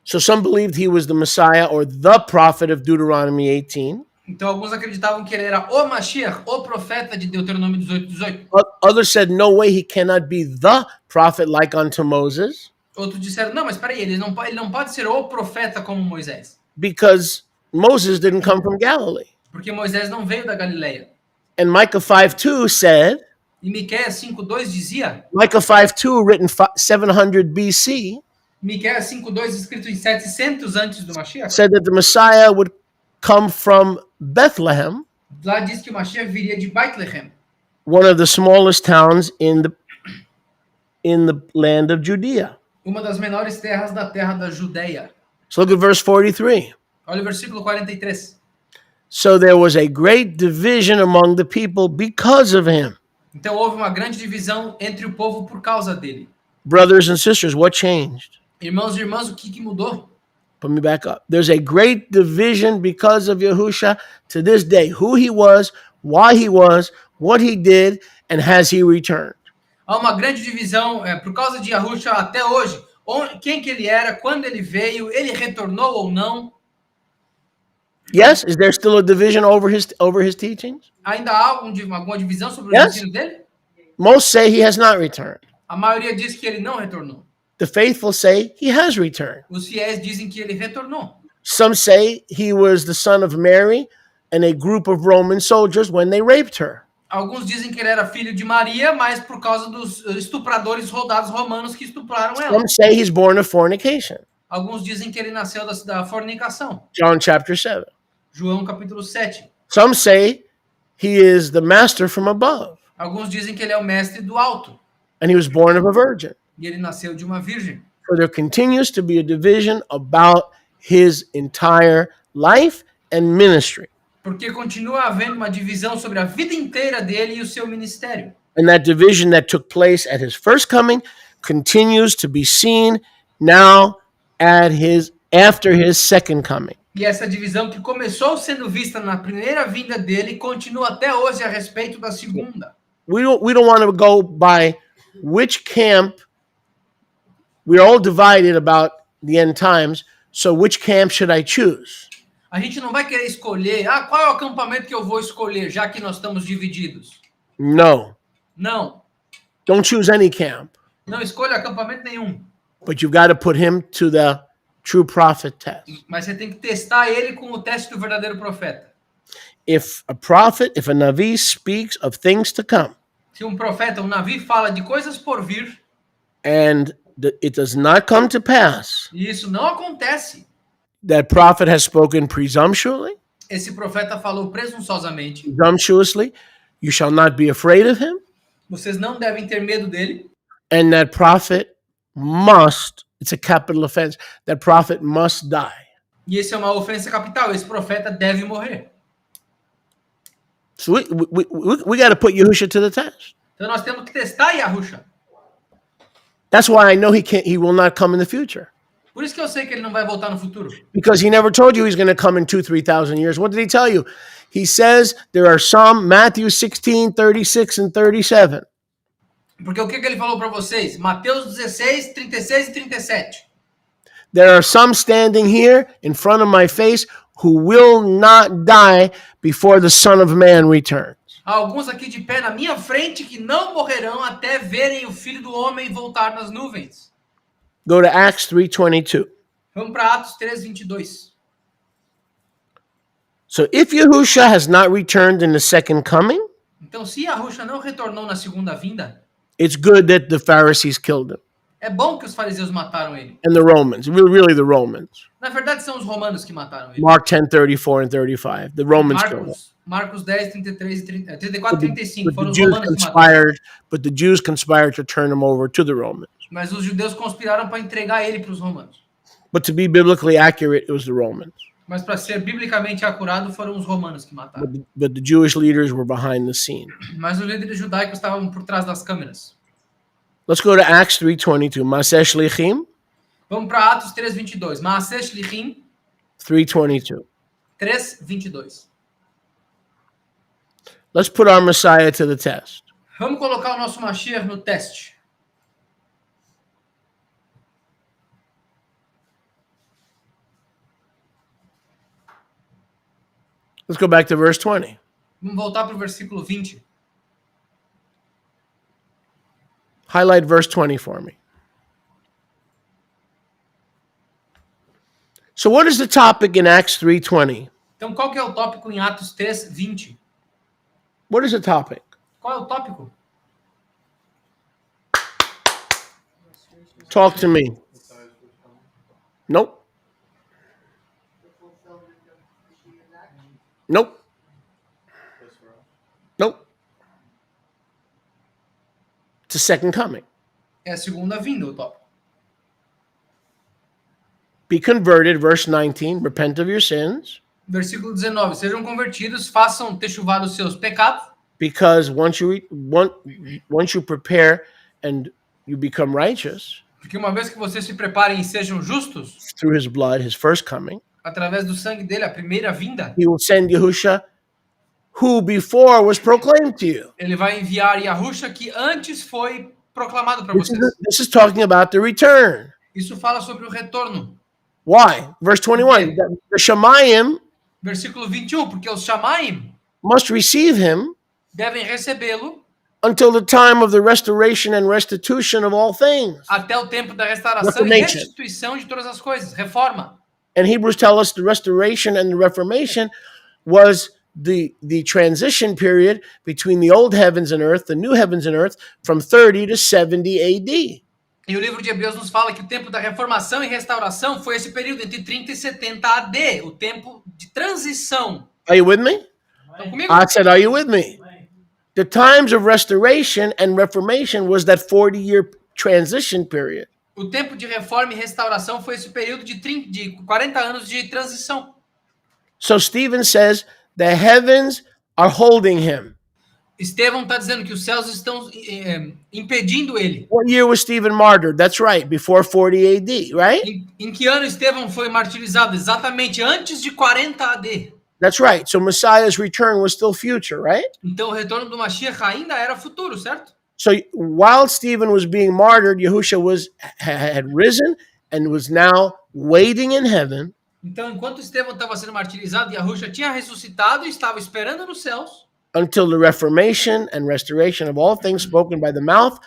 So some believed he was the Messiah or the prophet of Deuteronomy 18. Então alguns acreditavam que ele era o Mashiach, o profeta de Deuteronômio 18:18. Others said, no way, he cannot be the prophet like unto Moses, Outros disseram, não, mas peraí, ele não pode ser o profeta como Moisés. because Moses didn't come from Galilee. Porque Moisés não veio da Galileia. And Micah 5:2 said, E Miqueias 5:2 dizia, Micah 5:2, written 700 BC, Miqueias 5:2 escrito em 700 antes do Mashiach, said that the Messiah would come from Bethlehem, Lá diz que o Mashiach viria de Bethlehem, one of the smallest towns in the land of Judea. uma das menores terras da terra da Judeia. So look at verse 43. Olha o versículo 43. So there was a great division among the people because of him. Então houve uma grande divisão entre o povo por causa dele. Brothers and sisters, what changed? Irmãos e irmãs, o que mudou? Put me back up. There's a great division because of Yahusha to this day. Who he was, why he was, what he did, and has he returned? Há uma grande divisão por causa de Yahusha até hoje. Quem que ele era, quando ele veio, ele retornou ou não? Yes, is there still a division over his teachings? Ainda há alguma divisão sobre Yes. o ensino dele? Most say he has not returned. A maioria diz que ele não retornou. The faithful say he has returned. Os fiéis dizem que ele retornou. Some say he was the son of Mary and a group of Roman soldiers when they raped her. Alguns dizem que ele era filho de Maria, mas por causa dos estupradores rodados romanos que estupraram ela. Some say he's born of fornication. Alguns dizem que ele nasceu da fornicação. John chapter 7. João capítulo 7. Some say he is the master from above Alguns dizem que ele é o mestre do alto. and he was born of a virgin. E ele nasceu de uma virgem. For there continues to be a division about his entire life and ministry. Porque continua havendo uma divisão sobre a vida inteira dele e o seu ministério. And that division that took place at his first coming continues to be seen now after his second coming. E essa divisão que começou sendo vista na primeira vinda dele continua até hoje a respeito da segunda. We don't want to go by which camp. We're all divided about the end times. So which camp should I choose? A gente não vai querer escolher, qual é o acampamento que eu vou escolher, já que nós estamos divididos. No. Não. Don't choose any camp. Não escolha acampamento nenhum. But you've got to put him to the true prophet test. Mas você tem que testar ele com o teste do verdadeiro profeta. If a Navi speaks of things to come, Se um profeta, um Navi, fala de coisas por vir, and it does not come to pass, e isso não acontece, that prophet has spoken presumptuously, esse profeta falou presunçosamente, you shall not be afraid of him, vocês não devem ter medo dele, and that prophet must, it's a capital offense, that prophet must die. e esse é uma ofensa capital, esse profeta deve morrer. So we got to put Yahusha to the test. Então nós temos que testar Yahusha. That's why I know he will not come in the future. Por isso que eu sei que ele não vai voltar no futuro. Because he never told you he's going to come in 2,000-3,000 years. What did he tell you? He says there are some, Matthew 16, 36 and 37. Porque o que ele falou para vocês? Mateus 16, 36 e 37. There are some standing here in front of my face who will not die before the Son of Man returns. Há alguns aqui de pé na minha frente que não morrerão até verem o Filho do Homem voltar nas nuvens. Go to Acts 3:22. Vamos para Atos 3, 22. So if Yahusha has not returned in the second coming, Então, se Yahusha não retornou na segunda vinda, it's good that the Pharisees killed him. é bom que os fariseus mataram ele. And the Romans, really the Romans. Na verdade, são os romanos que mataram ele. Mark 10:34 and 35. The Romans killed him. Marcos 10, 33 e 34 e 35. But Foram the os Jews romanos que mataram. but the Jews conspired to turn him over to the Romans. Mas os judeus conspiraram para entregar ele para os romanos. But to be biblically accurate, it was the Romans. Mas para ser biblicamente acurado, foram os romanos que mataram. But the Jewish leaders were behind the scene. Mas os líderes judaicos estavam por trás das câmeras. Let's go to Acts 3:22. Masesh Lichim Vamos para Atos 3, 22. Maasesh Lichim 3:22. 3, 22. Let's put our Messiah to the test. Vamos colocar o nosso Mashiach no teste. Let's go back to verse 20. Vamos voltar para o versículo 20. Highlight verse 20 for me. So what is the topic in Acts 3:20? Então, qual que é o tópico em Atos 3, 20? What is the topic? Qual é o tópico? Talk to me. Nope. Nope. It's a second coming. É a segunda vinda, o tópico. Be converted, verse 19, repent of your sins, Versículo 19. Sejam convertidos, façam ter chuvado os seus pecados, because once you prepare and you become righteous porque uma vez que vocês se preparem e sejam justos, through his blood, his first coming, através do sangue dele, a primeira vinda, he will send Yahusha, who before was proclaimed to you. ele vai enviar Yahusha que antes foi proclamado para vocês. This is talking about the return. Isso fala sobre o retorno. Why? Verse 21, the Shemayim Versículo 21, porque os Shamaim must receive him devem recebê-lo until the time of the restoration and restitution of all things. até o tempo da restauração e Reformation. restituição de todas as coisas, reforma. And Hebrews tell us the restoration and the reformation was the transition period between the old heavens and earth, the new heavens and earth, from 30 to 70 AD. E o livro de Hebreus nos fala que o tempo da reformação e restauração foi esse período entre 30 e 70 AD, o tempo de transição. Are you with me? Estão comigo? I said, are you with me? The times of restoration and reformation was that 40-year transition period. O tempo de reforma e restauração foi esse período de 40 anos de transição. So Stephen says the heavens are holding him. Estevão está dizendo que os céus estão impedindo ele. What year was Stephen martyred? That's right, before 40 AD, right? Em que ano Estevão foi martirizado? Exatamente antes de 40 AD. That's right. So Messiah's return was still future, right? Então o retorno do Mashiach ainda era futuro, certo? So while Stephen was being martyred, Yahusha had risen and was now waiting in heaven. Então, enquanto Estevão estava sendo martirizado, Yahusha tinha ressuscitado e estava esperando nos céus. Until the reformation and restoration of all things spoken by the mouth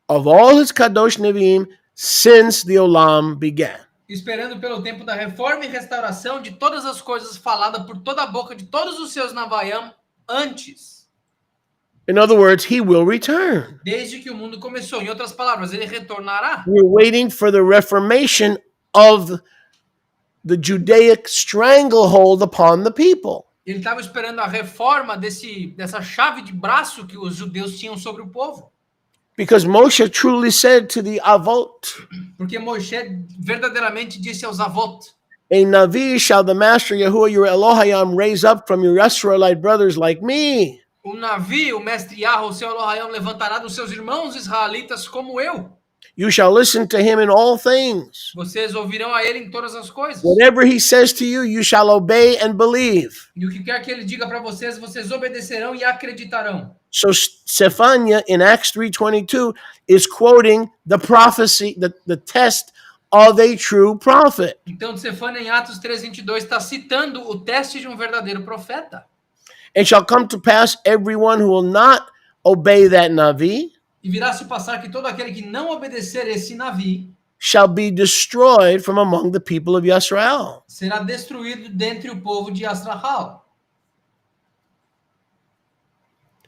of all his Kadosh Nevi'im since the Olam began. Esperando pelo tempo da reforma e restauração de todas as coisas faladas por toda a boca de todos os seus Navayam antes. In other words, he will return. Desde que o mundo começou. Em outras palavras, ele retornará. We're waiting for the reformation of the Judaic stranglehold upon the people. Ele estava esperando a reforma dessa chave de braço que os judeus tinham sobre o povo. Because Moshe truly said to the Avot, Porque Moshe verdadeiramente disse aos Avot: a Navi shall the Master Yahuwah your Elohayim raise up from your Israelite brothers like me. O Navi, o mestre Yahweh, o seu Elohayim, levantará dos seus irmãos israelitas como eu. You shall listen to him in all things. Vocês ouvirão a ele em todas as coisas. Whatever he says to you, you shall obey and believe. E o que quer que ele diga para vocês, vocês obedecerão e acreditarão. So Zephaniah in Acts 3:22 is quoting the prophecy, the test of a true prophet. Então, Sefânia em Atos 3:22 está citando o teste de um verdadeiro profeta. It shall come to pass everyone who will not obey that Navi E virá se passar que todo aquele que não obedecer esse Navi shall be destroyed from among the people of Yisrael. será destruído dentre o povo de Yisrael.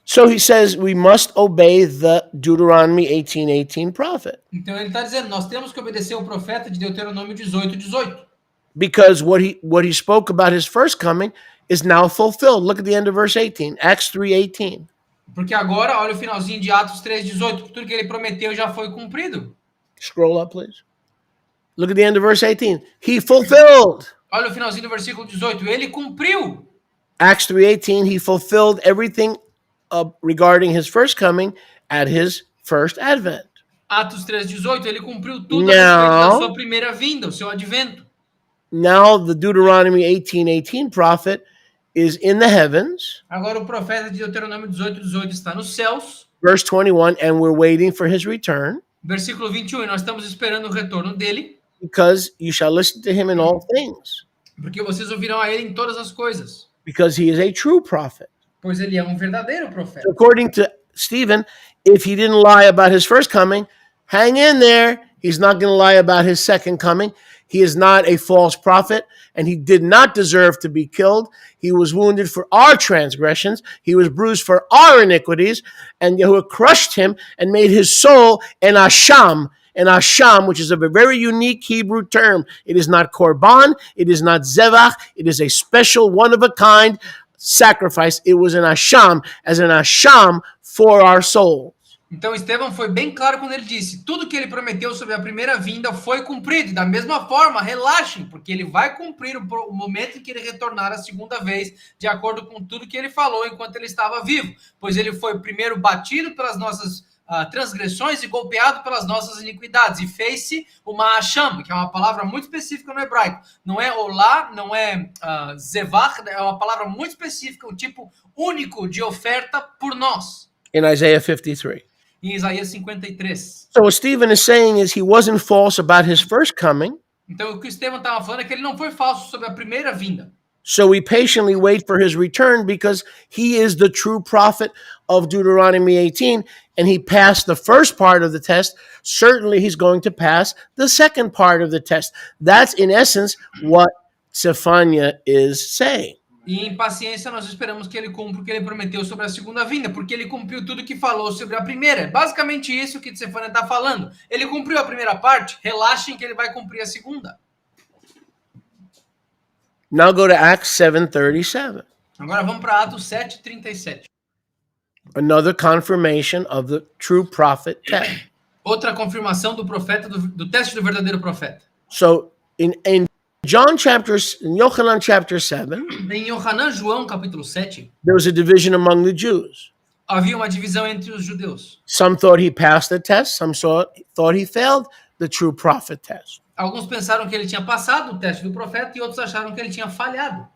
So he says we must obey the Deuteronomy 18:18 prophet. Então ele está dizendo, nós temos que obedecer o profeta de Deuteronômio 18:18. Because what he spoke about his first coming is now fulfilled. Look at the end of verse 18, Acts 3:18. Porque agora, olha o finalzinho de Atos 3:18, tudo que ele prometeu já foi cumprido. Scroll up, please. Look at the end of verse 18. He fulfilled. Olha o finalzinho do versículo 18, ele cumpriu. Acts 3:18, he fulfilled everything regarding his first coming at his first advent. Atos 3:18, ele cumpriu tudo a respeito da sua primeira vinda, o seu advento. Now the Deuteronomy 18:18 prophet is in the heavens. Agora o profeta de Deuteronômio 18:18 está nos céus. Verse 21, and we're waiting for his return. Versículo 21, e nós estamos esperando o retorno dele. Because you shall listen to him in all things. Porque vocês ouvirão a ele em todas as coisas. Because he is a true prophet. Pois ele é um verdadeiro profeta. According to Stephen, if he didn't lie about his first coming, hang in there. He's not going to lie about his second coming. He is not a false prophet, and he did not deserve to be killed. He was wounded for our transgressions. He was bruised for our iniquities, and Yahuwah crushed him and made his soul an asham, which is a very unique Hebrew term. It is not korban, it is not zevach, it is a special one-of-a-kind sacrifice. It was an asham, as an asham for our soul. Então Estevão foi bem claro quando ele disse: tudo que ele prometeu sobre a primeira vinda foi cumprido. E da mesma forma, relaxem, porque ele vai cumprir o momento em que ele retornar a segunda vez, de acordo com tudo que ele falou enquanto ele estava vivo. Pois ele foi primeiro batido pelas nossas transgressões e golpeado pelas nossas iniquidades. E fez-se uma asham, que é uma palavra muito específica no hebraico. Não é olá, não é zevach, é uma palavra muito específica, um tipo único de oferta por nós. In Isaiah 53. Em Isaías 53. So what Stephen is saying is he wasn't false about his first coming. Então o que o Estevão estava falando é que ele não foi falso sobre a primeira vinda. So we patiently wait for his return because he is the true prophet of Deuteronomy 18 and he passed the first part of the test. Certainly he's going to pass the second part of the test. That's in essence what Zephaniah is saying. E em paciência nós esperamos que ele cumpra o que ele prometeu sobre a segunda vinda, porque ele cumpriu tudo que falou sobre a primeira. É basicamente isso que Zephaniah está falando. Ele cumpriu a primeira parte, relaxem que ele vai cumprir a segunda. Now go to Acts 7:37. Agora vamos para Atos 7:37. Another confirmation of the true prophet test. Outra confirmação do profeta, do teste do verdadeiro profeta. So in Yochanan chapter 7, Em Yohanan João capítulo 7, there was a division among the Jews. havia uma divisão entre os judeus. Some thought he passed the test, some thought he failed the true prophet test. Alguns pensaram que ele tinha passado o teste do profeta e outros acharam que ele tinha falhado.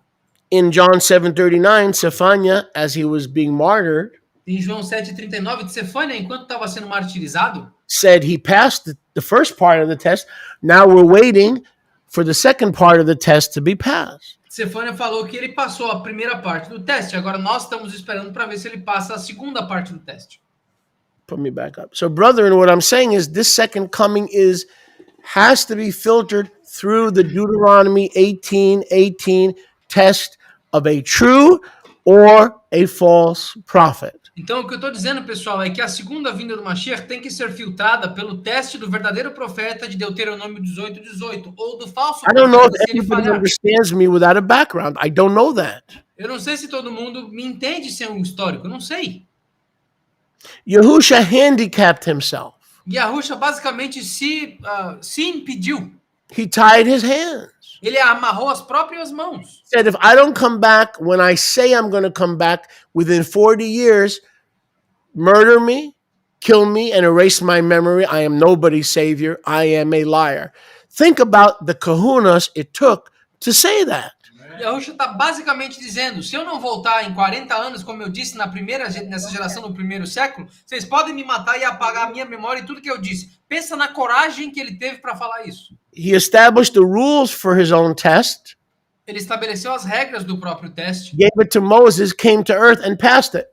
In John 7:39, Zephaniah, as he was being martyred, Em João 7:39, de Zephaniah, enquanto estava sendo martirizado, said he passed the first part of the test. Now we're waiting for the second part of the test to be passed. Zephaniah falou que ele passou a primeira parte do teste. Agora nós estamos esperando para ver se ele passa a segunda parte do teste. Put me back up. So, brethren, what I'm saying is this second coming has to be filtered through the Deuteronomy 18:18 test of a true or a false prophet. Então, o que eu estou dizendo, pessoal, é que a segunda vinda do Mashiach tem que ser filtrada pelo teste do verdadeiro profeta de Deuteronômio 18:18 ou do falso I don't know if profeta se ele everybody falhar. understands me without a background. I don't know that. Eu não sei se todo mundo me entende sem um histórico, eu não sei. Yahusha handicapped himself. Yahusha basicamente se impediu. He tied his hands. Ele amarrou as próprias mãos. Said, if I don't come back when I say I'm going to come back within 40 years, murder me, kill me, and erase my memory. I am nobody's savior. I am a liar. Think about the kahunas it took to say that. Yahusha está basicamente dizendo, se eu não voltar em 40 anos, como eu disse nessa geração do primeiro século, vocês podem me matar e apagar a minha memória e tudo que eu disse. Pensa na coragem que ele teve para falar isso. He established the rules for his own test, Ele estabeleceu as regras do próprio teste, gave it to Moses, came to earth, and passed it.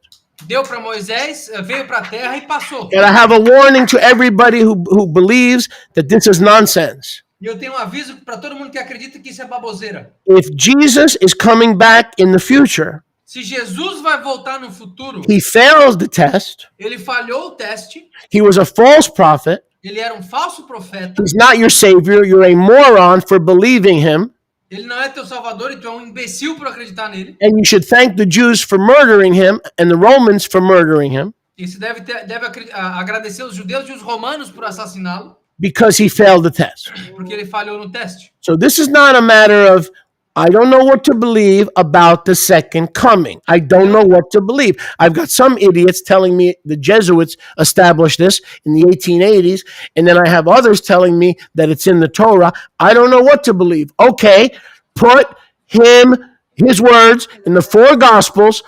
deu para Moisés, veio para a terra e passou. And I have a warning to everybody who believes that this is nonsense. E eu tenho um aviso para todo mundo que acredita que isso é baboseira. If Jesus is coming back in the future, Se Jesus vai voltar no futuro, he fails the test. ele falhou o teste, He was a false prophet. ele era um falso profeta, He's not your savior. You're a moron for believing him. ele não é teu salvador e tu é um imbecil por acreditar nele. And you should thank the Jews for murdering him and the Romans for murdering him E você deve agradecer os judeus e os romanos por assassiná-lo, because he failed the test. porque ele falhou no teste. So this is not a matter of, I don't know what to believe about the second coming. I don't know what to believe. I've got some idiots telling me the Jesuits established this in the 1880s, and then I have others telling me that it's in the Torah. I don't know what to believe. Okay, put his words in the four Gospels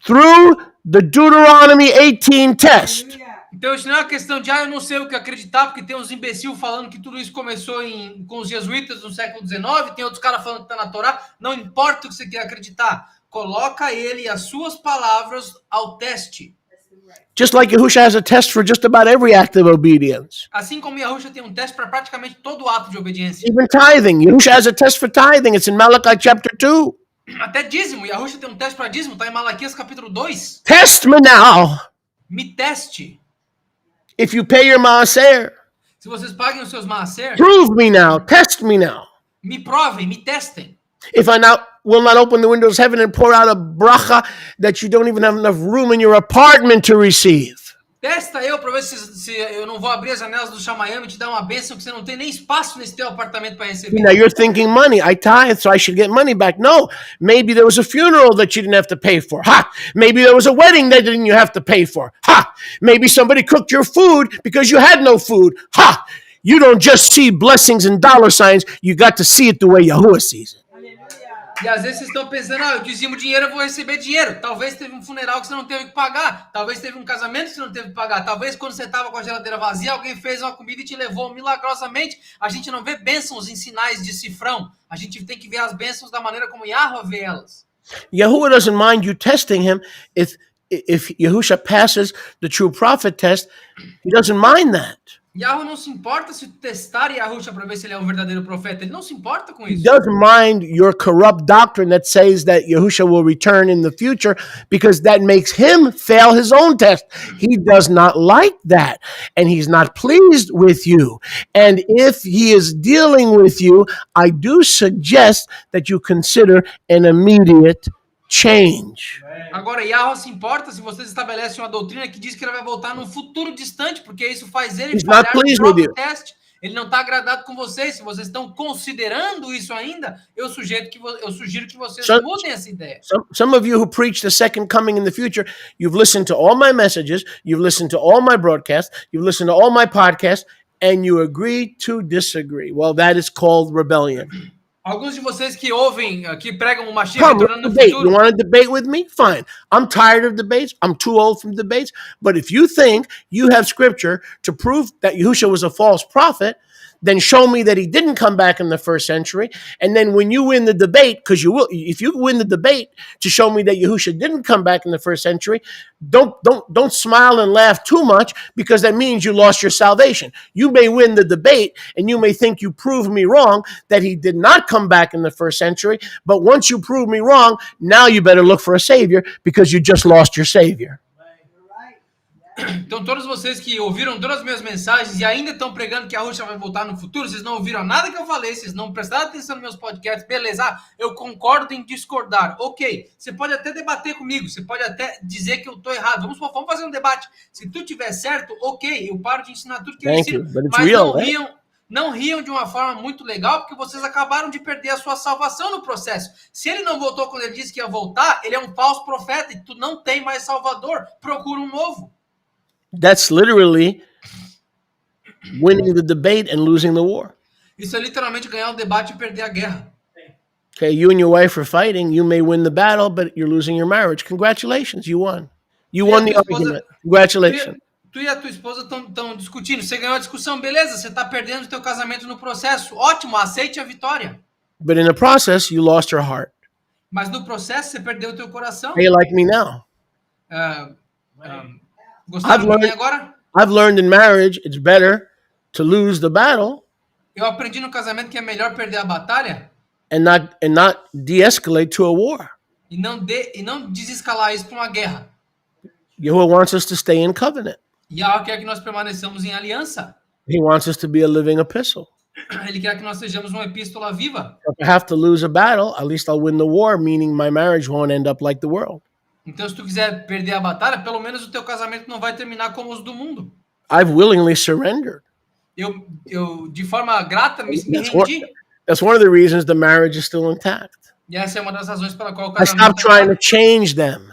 through the Deuteronomy 18 test. Então isso não é uma questão de, eu não sei o que acreditar, porque tem uns imbecil falando que tudo isso começou com os jesuítas no século XIX, tem outros caras falando que está na Torá. Não importa o que você quer acreditar, coloca ele e as suas palavras ao teste. Just like Yahusha has a test for just about every act of obedience. Assim como Yahusha tem um teste para praticamente todo ato de obediência. Even tithing. Yahusha has a test for tithing. It's in Malachi chapter 2. Até dízimo. Yahusha tem um teste para dízimo, está em Malaquias capítulo 2. Test me now. Me teste. If you pay your maaser. Se vocês paguem os seus maaser, Prove me now. Test me now. me provem, me testem. If I now, will not open the windows of heaven and pour out a bracha that you don't even have enough room in your apartment to receive. Testa eu para ver se eu não vou abrir as janelas do Shamayam e te dar uma bênção que você não tem nem espaço nesse teu apartamento para receber. Now you're thinking money. I tithe, so I should get money back. No, maybe there was a funeral that you didn't have to pay for. Ha! Maybe there was a wedding that didn't you have to pay for. Ha! Maybe somebody cooked your food because you had no food. Ha! You don't just see blessings and dollar signs. You got to see it the way Yahuwah sees it. E às vezes vocês estão pensando, eu dizimo dinheiro, eu vou receber dinheiro. Talvez teve um funeral que você não teve que pagar. Talvez teve um casamento que você não teve que pagar. Talvez quando você estava com a geladeira vazia, alguém fez uma comida e te levou milagrosamente. A gente não vê bênçãos em sinais de cifrão. A gente tem que ver as bênçãos da maneira como Yahweh vê elas. Yahuwah doesn't mind you testing him. If Yahusha passes the true prophet test, he doesn't mind that. Yahweh não se importa se testar Yahusha para ver se ele é um verdadeiro profeta. Ele não se importa com He isso. doesn't mind your corrupt doctrine that says that Yahusha will return in the future because that makes him fail his own test. He does not like that. And he's not pleased with you. And if he is dealing with you, I do suggest that you consider an immediate change. Agora, Yahweh se importa se vocês estabelecem uma doutrina que diz que ele vai voltar num futuro distante, porque isso faz ele He's falhar not no pleased próprio with you. teste. Ele não está agradado com vocês. Se vocês estão considerando isso ainda, eu sugiro que vocês mudem essa ideia. Some of you who preach the second coming in the future, you've listened to all my messages, you've listened to all my broadcasts, you've listened to all my podcasts, and you agree to disagree. Well, that is called rebellion. Alguns de vocês que ouvem, que pregam o Mashiach Come, retornando let's no debate. You futuro. want to debate with me? Fine. I'm tired of debates. I'm too old from debates. But if you think you have scripture to prove that Yahushua was a false prophet, then show me that he didn't come back in the first century. And then when you win the debate, because you will, if you win the debate to show me that Yahushua didn't come back in the first century, don't smile and laugh too much, because that means you lost your salvation. You may win the debate and you may think you proved me wrong that he did not come back in the first century. But once you prove me wrong, now you better look for a savior, because you just lost your savior. Então, todos vocês que ouviram todas as minhas mensagens e ainda estão pregando que a Yahushua vai voltar no futuro, vocês não ouviram nada que eu falei, vocês não prestaram atenção nos meus podcasts, beleza? Eu concordo em discordar. Ok, você pode até debater comigo, você pode até dizer que eu estou errado. Vamos fazer um debate. Se tu tiver certo, ok, eu paro de ensinar tudo que eu ensino. Mas real, não riam de uma forma muito legal, porque vocês acabaram de perder a sua salvação no processo. Se ele não voltou quando ele disse que ia voltar, ele é um falso profeta e tu não tem mais salvador. Procura um novo. That's literally winning the debate and losing the war. Isso é literalmente ganhar o debate e perder a guerra. Okay, you and your wife are fighting. You may win the battle, but you're losing your marriage. Congratulations, you won. You won the argument. Congratulations. Tu e a tua esposa estão discutindo. Você ganhou a discussão, beleza. Você está perdendo o teu casamento no processo. Ótimo, aceite a vitória. But in the process, you lost your heart. Mas no processo, você perdeu o teu coração. How you like me now? Gostaram de mim agora? I've learned in marriage it's better to lose the battle. Eu aprendi no casamento que é melhor perder a batalha and not de-escalate to a war. E não desescalar isso para uma guerra. Yahuwah wants us to stay in covenant. Yahweh quer que nós permaneçamos em aliança. He wants us to be a living epistle. Ele quer que nós sejamos uma epístola viva. If I have to lose a battle, at least I'll win the war, meaning my marriage won't end up like the world. Então, se tu quiser perder a batalha, pelo menos o teu casamento não vai terminar como os do mundo. I've willingly surrendered. Eu de forma grata me rendi. That's one of the reasons the marriage is still intact. E essa é uma das razões pela qual o I casamento stopped trying to change them.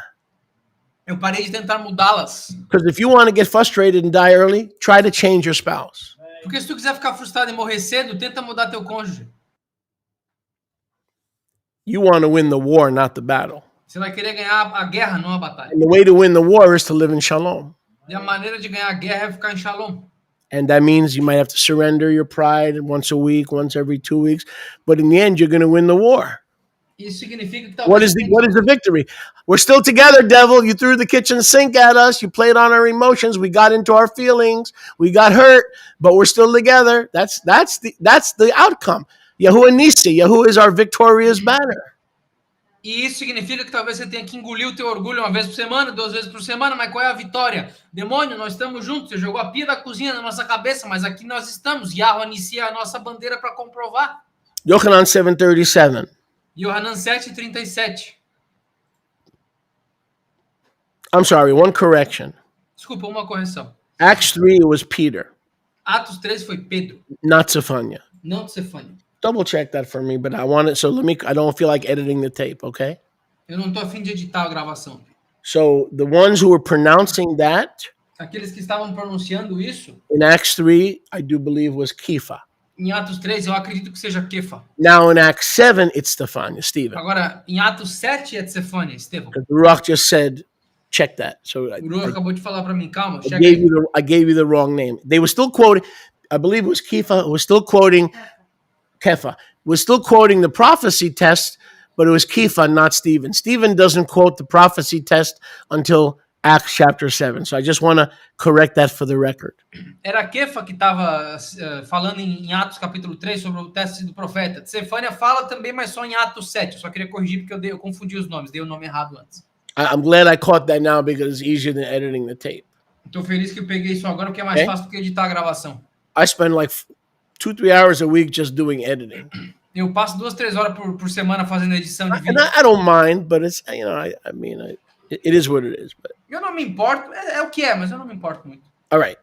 Eu parei de tentar mudá-las. Because if you want to get frustrated and die early, try to change your spouse. Porque se tu quiser ficar frustrado e morrer cedo, tenta mudar teu cônjuge. You want to win the war, not the battle. Você vai querer ganhar a guerra, não a batalha. And the way to win the war is to live in shalom. E a maneira de ganhar a guerra é ficar em shalom. And that means you might have to surrender your pride once a week, once every 2 weeks. But in the end, you're going to win the war. Isso significa que What is the victory? We're still together, devil. You threw the kitchen sink at us. You played on our emotions. We got into our feelings. We got hurt, but we're still together. That's the outcome. Yahuwah Nisi. Yahuwah is our victorious banner. E isso significa que talvez você tenha que engolir o teu orgulho uma vez por semana, 2 vezes por semana, mas qual é a vitória? Demônio, nós estamos juntos. Você jogou a pia da cozinha na nossa cabeça, mas aqui nós estamos. Yahweh inicia a nossa bandeira para comprovar. Yochanan 7:37. Yohanan 7:37. I'm sorry, one correction. Desculpa, uma correção. Acts 3, it was Peter, Atos 13 foi Pedro, not Zephaniah. não Cefânia. Double check that for me, but I want it. So I don't feel like editing the tape, okay? Eu não tô afim de editar a gravação. So the ones who were pronouncing that Aqueles que estavam pronunciando isso, in Acts 3, I do believe was Kepha. em Atos 3, eu acredito que seja Kefa. Now in Acts 7, it's Stephania, Stephen. Agora, em Atos 7 é de Cefânia, Estevão. Because the Ruach just said, check that. So O Uru acabou de falar para mim, calma, I checa gave aí. I gave you the wrong name. They were still quoting, I believe it was Kepha, was still quoting Kepha, was still quoting the prophecy test, but it was Kepha, not Stephen. Stephen doesn't quote the prophecy test until Acts chapter 7. So I just want to correct that for the record. Era Kefa que estava falando em Atos capítulo 3 sobre o teste do profeta. Cefânia fala também, mas só em Atos 7. Eu só queria corrigir porque eu confundi os nomes, dei o nome errado antes. I'm glad I caught that now because it's easier than editing the tape. Estou feliz que eu peguei isso agora porque é mais fácil do que editar a gravação. I spend like 2-3 hours a week just doing editing. Eu passo 2-3 horas por semana fazendo edição de vídeo. And I don't mind, but it's, you know, I mean, it is what it is. But Eu não me importo, é o que é, mas eu não me importo muito. all right.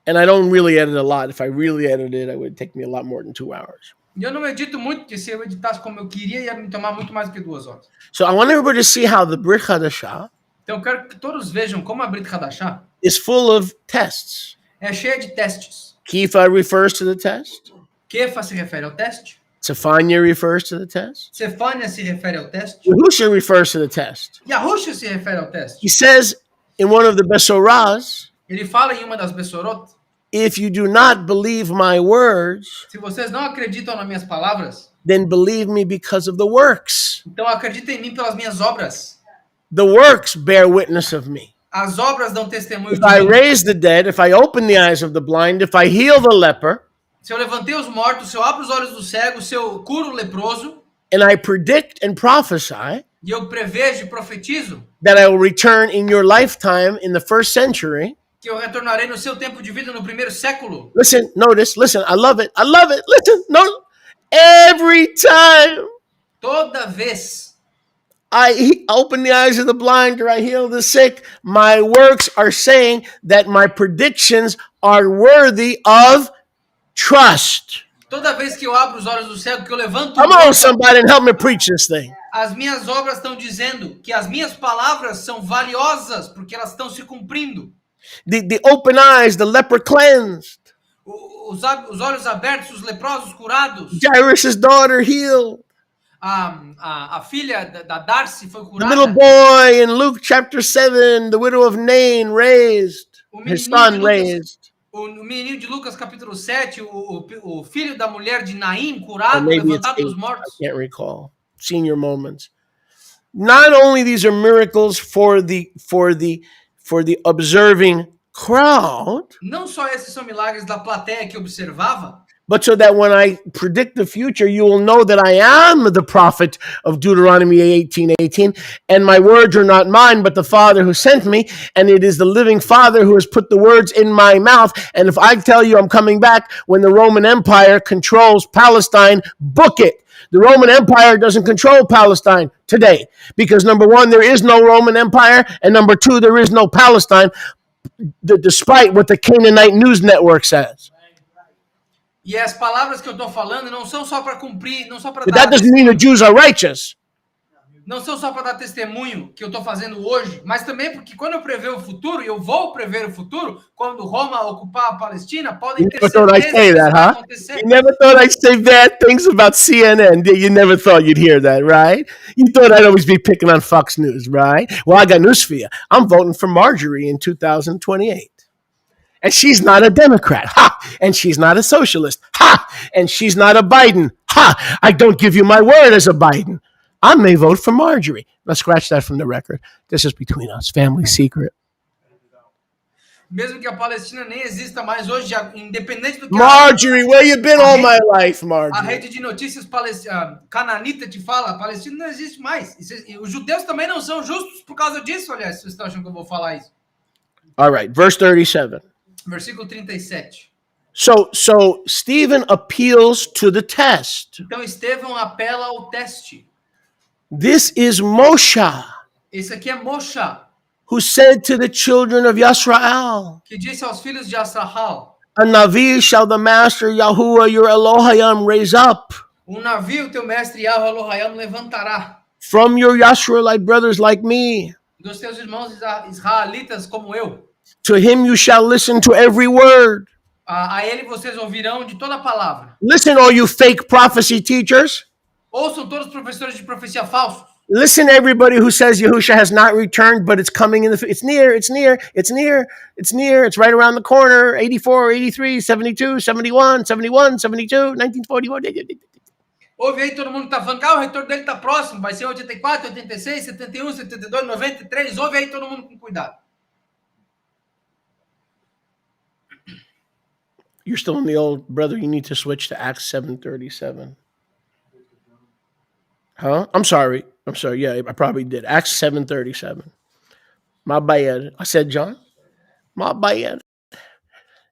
And I don't really edit a lot. If I really edited, it would take me a lot more than 2 hours. E eu não edito muito, porque se eu editasse como eu queria, ia me tomar muito mais do que 2 horas. So I want everybody to see how the Brit Hadashah Então eu quero que todos vejam como a Brit Hadashah is full of tests. é cheia de testes. Kepha refers to the test. Kefa se refere ao teste. Zephaniah refers to the test. Cefânia se refere ao teste. Yahusha refers to the test. Yahusha se refere ao teste. He says in one of the Besorahs, Ele fala em uma das Bessorot, if you do not believe my words, se vocês não acreditam nas minhas palavras, then believe me because of the works. então acreditem em mim pelas minhas obras. The works bear witness of me. As obras dão testemunho If de I mim. raise the dead, if I open the eyes of the blind, if I heal the leper, Se eu levantei os mortos, se eu abro os olhos do cego, se eu curo o leproso, and I predict and prophesy e eu prevejo e profetizo that I will return in your lifetime in the first century. que eu retornarei no seu tempo de vida no primeiro século. Listen, notice, listen, I love it. I love it. Listen, no, every time Toda vez I open the eyes of the blind or I heal the sick, my works are saying that my predictions are worthy of trust. Toda vez que eu abro os olhos do cego, que eu levanto o Come on, morto, somebody, and help me preach this thing. as minhas obras estão dizendo que as minhas palavras são valiosas porque elas estão se cumprindo. The open eyes, the leper cleansed, Os olhos abertos, os leprosos curados. Jairus' daughter healed, A filha da Darcy foi the little curada. boy in Luke chapter 7, the widow of Nain raised, his son raised. O menino de Lucas capítulo 7, o filho da mulher de Naim, Or curado, maybe it's levantado 8, dos I mortos. can't recall. Senior moments. Not only these are miracles for the observing crowd, Não só esses são milagres da plateia que observava, but so that when I predict the future, you will know that I am the prophet of Deuteronomy 18:18, and my words are not mine, but the Father who sent me, and it is the living Father who has put the words in my mouth. And if I tell you I'm coming back when the Roman Empire controls Palestine, book it. The Roman Empire doesn't control Palestine today because number one, there is no Roman Empire, and number two, there is no Palestine, despite what the Canaanite News Network says. e as palavras que eu estou falando não são só para cumprir, não só para But that doesn't mean the Jews are righteous. não são só para dar testemunho que eu estou fazendo hoje, mas também porque quando eu prever o futuro, e eu vou prever o futuro, quando Roma ocupar a Palestina, podem You ter never thought I'd certeza say que isso that, vai huh? acontecer. You never thought I'd say bad things about CNN. You never thought you'd hear that, right? You thought I'd always be picking on Fox News, right? Well, I got news for you. I'm voting for Marjorie in 2028. And she's not a Democrat. Ha! And she's not a socialist. Ha! And she's not a Biden. Ha! I don't give you my word as a Biden. I may vote for Marjorie. Let's scratch that from the record. This is between us. Family secret. Mesmo que a Palestina nem exista mais hoje, independente do que Marjorie, where you been all my life, a Marjorie? rede de notícias cananita te fala, a Palestina não existe mais. E os judeus também não são justos por causa disso, aliás, vocês estão achando que eu vou falar isso. All right, verse 37. Versículo 37. So Stephen appeals to the test. Então Estevão apela ao teste. This is Moshe, Esse aqui é Moshe, who said to the children of Yisrael, que disse aos filhos de Astrahal: a Navi shall the master Yahuwah your Elohim raise up um navio teu mestre Yahweh Elohim levantará from your Yisraelite brothers like me. dos teus irmãos israelitas como eu. To him you shall listen to every word. A ele vocês ouvirão de toda a palavra. Listen, all you fake prophecy teachers. Ouçam todos os professores de profecia falsos. Listen, everybody who says Yahusha has not returned, but it's coming in it's near, it's near, it's near, it's near, it's right around the corner, 84, 83, 72, 71, 71, 72, 1941. Ouve aí todo mundo que tá falando que o retorno dele tá próximo, vai ser 84, 86, 71, 72, 93. Ouve aí todo mundo com cuidado. You're still in the old, brother, you need to switch to Acts 7:37. Huh? I'm sorry. Yeah, I probably did. Acts 7:37. My bad. I said John? My bad.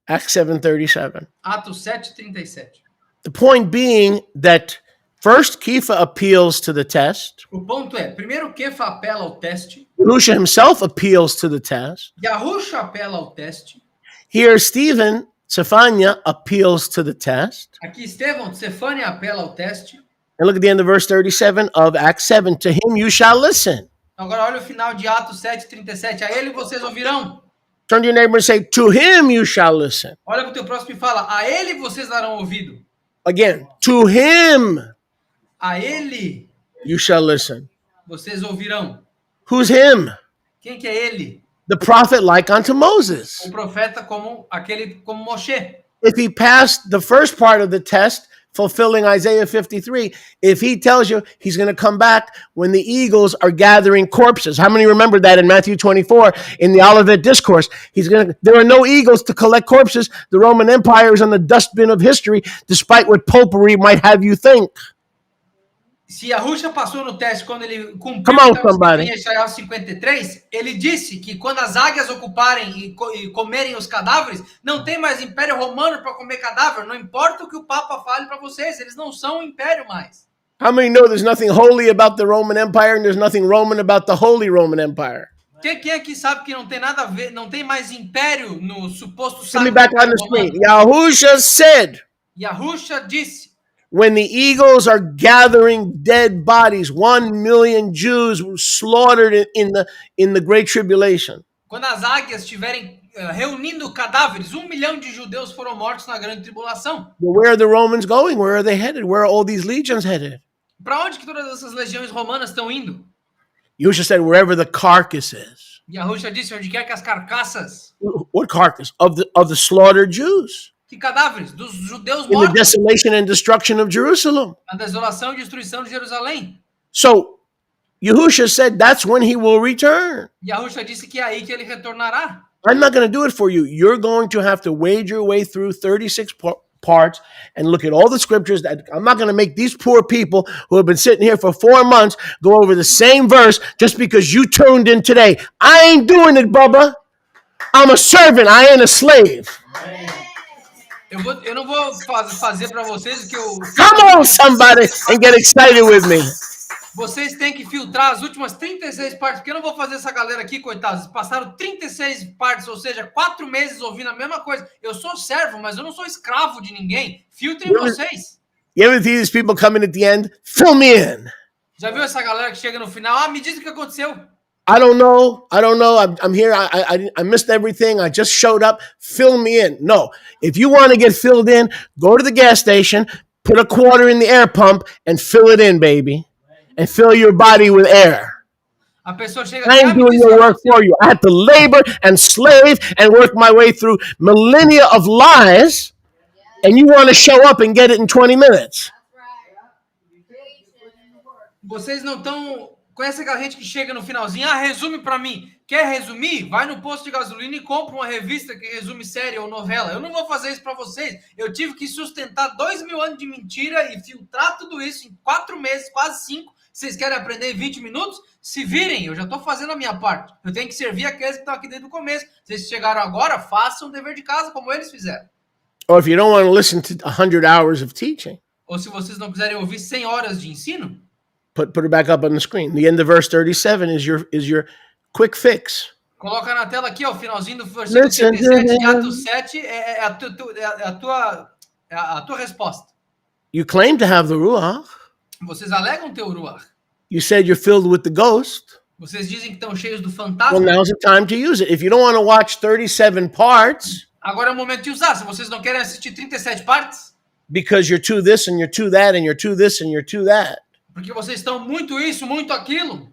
Acts 7:37. Atos 7:37. The point being that first Kepha appeals to the test. O ponto é, primeiro Kefa apela ao teste. Yahusha himself appeals to the test. Yahusha apela ao teste. Here, Stephen, Cephania appeals to the test. Aqui Estevão, Cefânia apela ao teste. And look at the end of verse 37 of Acts 7. To him you shall listen. Agora olha o final de Atos 7:37. A ele vocês ouvirão. Turn to your neighbor and say, to him you shall listen. Olha para o teu próximo e fala, a ele vocês darão ouvido. Again, to him A ele you shall listen. vocês ouvirão. Who's him? Quem que é ele? The prophet like unto Moses. O profeta como Moshe. If he passed the first part of the test, fulfilling Isaiah 53, if he tells you he's going to come back when the eagles are gathering corpses. How many remember that in Matthew 24 in the Olivet Discourse? There are no eagles to collect corpses. The Roman Empire is on the dustbin of history, despite what popery might have you think. Se Yahusha passou no teste quando ele cumpriu Come on, somebody. em Isaías 53, ele disse que quando as águias ocuparem e comerem os cadáveres, não tem mais império romano para comer cadáver. Não importa o que o Papa fale para vocês, eles não são um império mais. How many know there's nothing holy about the Roman Empire and there's nothing Roman about the Holy Roman Empire? Quem aqui sabe que não tem nada a ver, não tem mais império no suposto Give Sacro me back on the Romano? screen. Yahusha said, Yahusha disse, when the eagles are gathering dead bodies, 1 million Jews were slaughtered in the Great Tribulation. quando as águias estiverem reunindo cadáveres, 1 milhão de judeus foram mortos na grande tribulação. Well, where are the Romans going? Where are they headed? Where are all these legions headed? Para onde que todas essas legiões romanas estão indo? Yahusha said, wherever the carcass is. Yahusha disse, onde quer que as carcaças, What carcass? Of the slaughtered Jews. que cadáveres? Dos judeus In the mortos, desolation and destruction of Jerusalem. na desolação e destruição de Jerusalém. So, Yahusha said that's when he will return. Yahusha disse que é aí que ele retornará. I'm not going to do it for you. You're going to have to wade your way through 36 parts and look at all the scriptures. That I'm not going to make these poor people who have been sitting here for 4 months go over the same verse just because you tuned in today. I ain't doing it, Bubba. I'm a servant. I ain't a slave. Eu não vou fazer para vocês o que eu... Come on, somebody, and get excited with me. Vocês têm que filtrar as últimas 36 partes, porque eu não vou fazer essa galera aqui, coitados. Eles passaram 36 partes, ou seja, 4 meses ouvindo a mesma coisa. Eu sou servo, mas eu não sou escravo de ninguém. Filtrem vocês. You ever see these people coming at the end? Fill me in. Já viu essa galera que chega no final? Ah, me diz o que aconteceu. I don't know. I'm here. I missed everything. I just showed up. Fill me in. No. If you want to get filled in, go to the gas station, put a quarter in the air pump, and fill it in, baby. And fill your body with air. A pessoa chega I ain't doing your work for you. I had to labor and slave and work my way through millennia of lies, and you want to show up and get it in 20 minutes. Vocês não estão... Conhece aquela gente que chega no finalzinho? Ah, resume pra mim. Quer resumir? Vai no posto de gasolina e compra uma revista que resume série ou novela. Eu não vou fazer isso pra vocês. Eu tive que sustentar 2.000 anos de mentira e filtrar tudo isso em 4 meses, quase 5. Vocês querem aprender em 20 minutos? Se virem, eu já tô fazendo a minha parte. Eu tenho que servir aqueles que estão aqui desde o começo. Vocês chegaram agora, façam o dever de casa como eles fizeram. Or if you don't want to listen to 100 hours of teaching, Ou se vocês não quiserem ouvir 100 horas de ensino, Put it back up on the screen. The end of verse 37 is your quick fix. Coloca na tela aqui, ó, o finalzinho do versículo Listen 37 de to Atos 7 é a tua resposta. You claim to have the Ruach. Vocês alegam ter o Ruach. You said you're filled with the ghost. Vocês dizem que estão cheios do Well, fantasma. now's the time to use it. If you don't want to watch 37 parts Agora é o momento de usar. Se vocês não querem assistir 37 partes, because you're too this and you're too that and you're too this and you're too that. porque vocês estão muito isso, muito aquilo.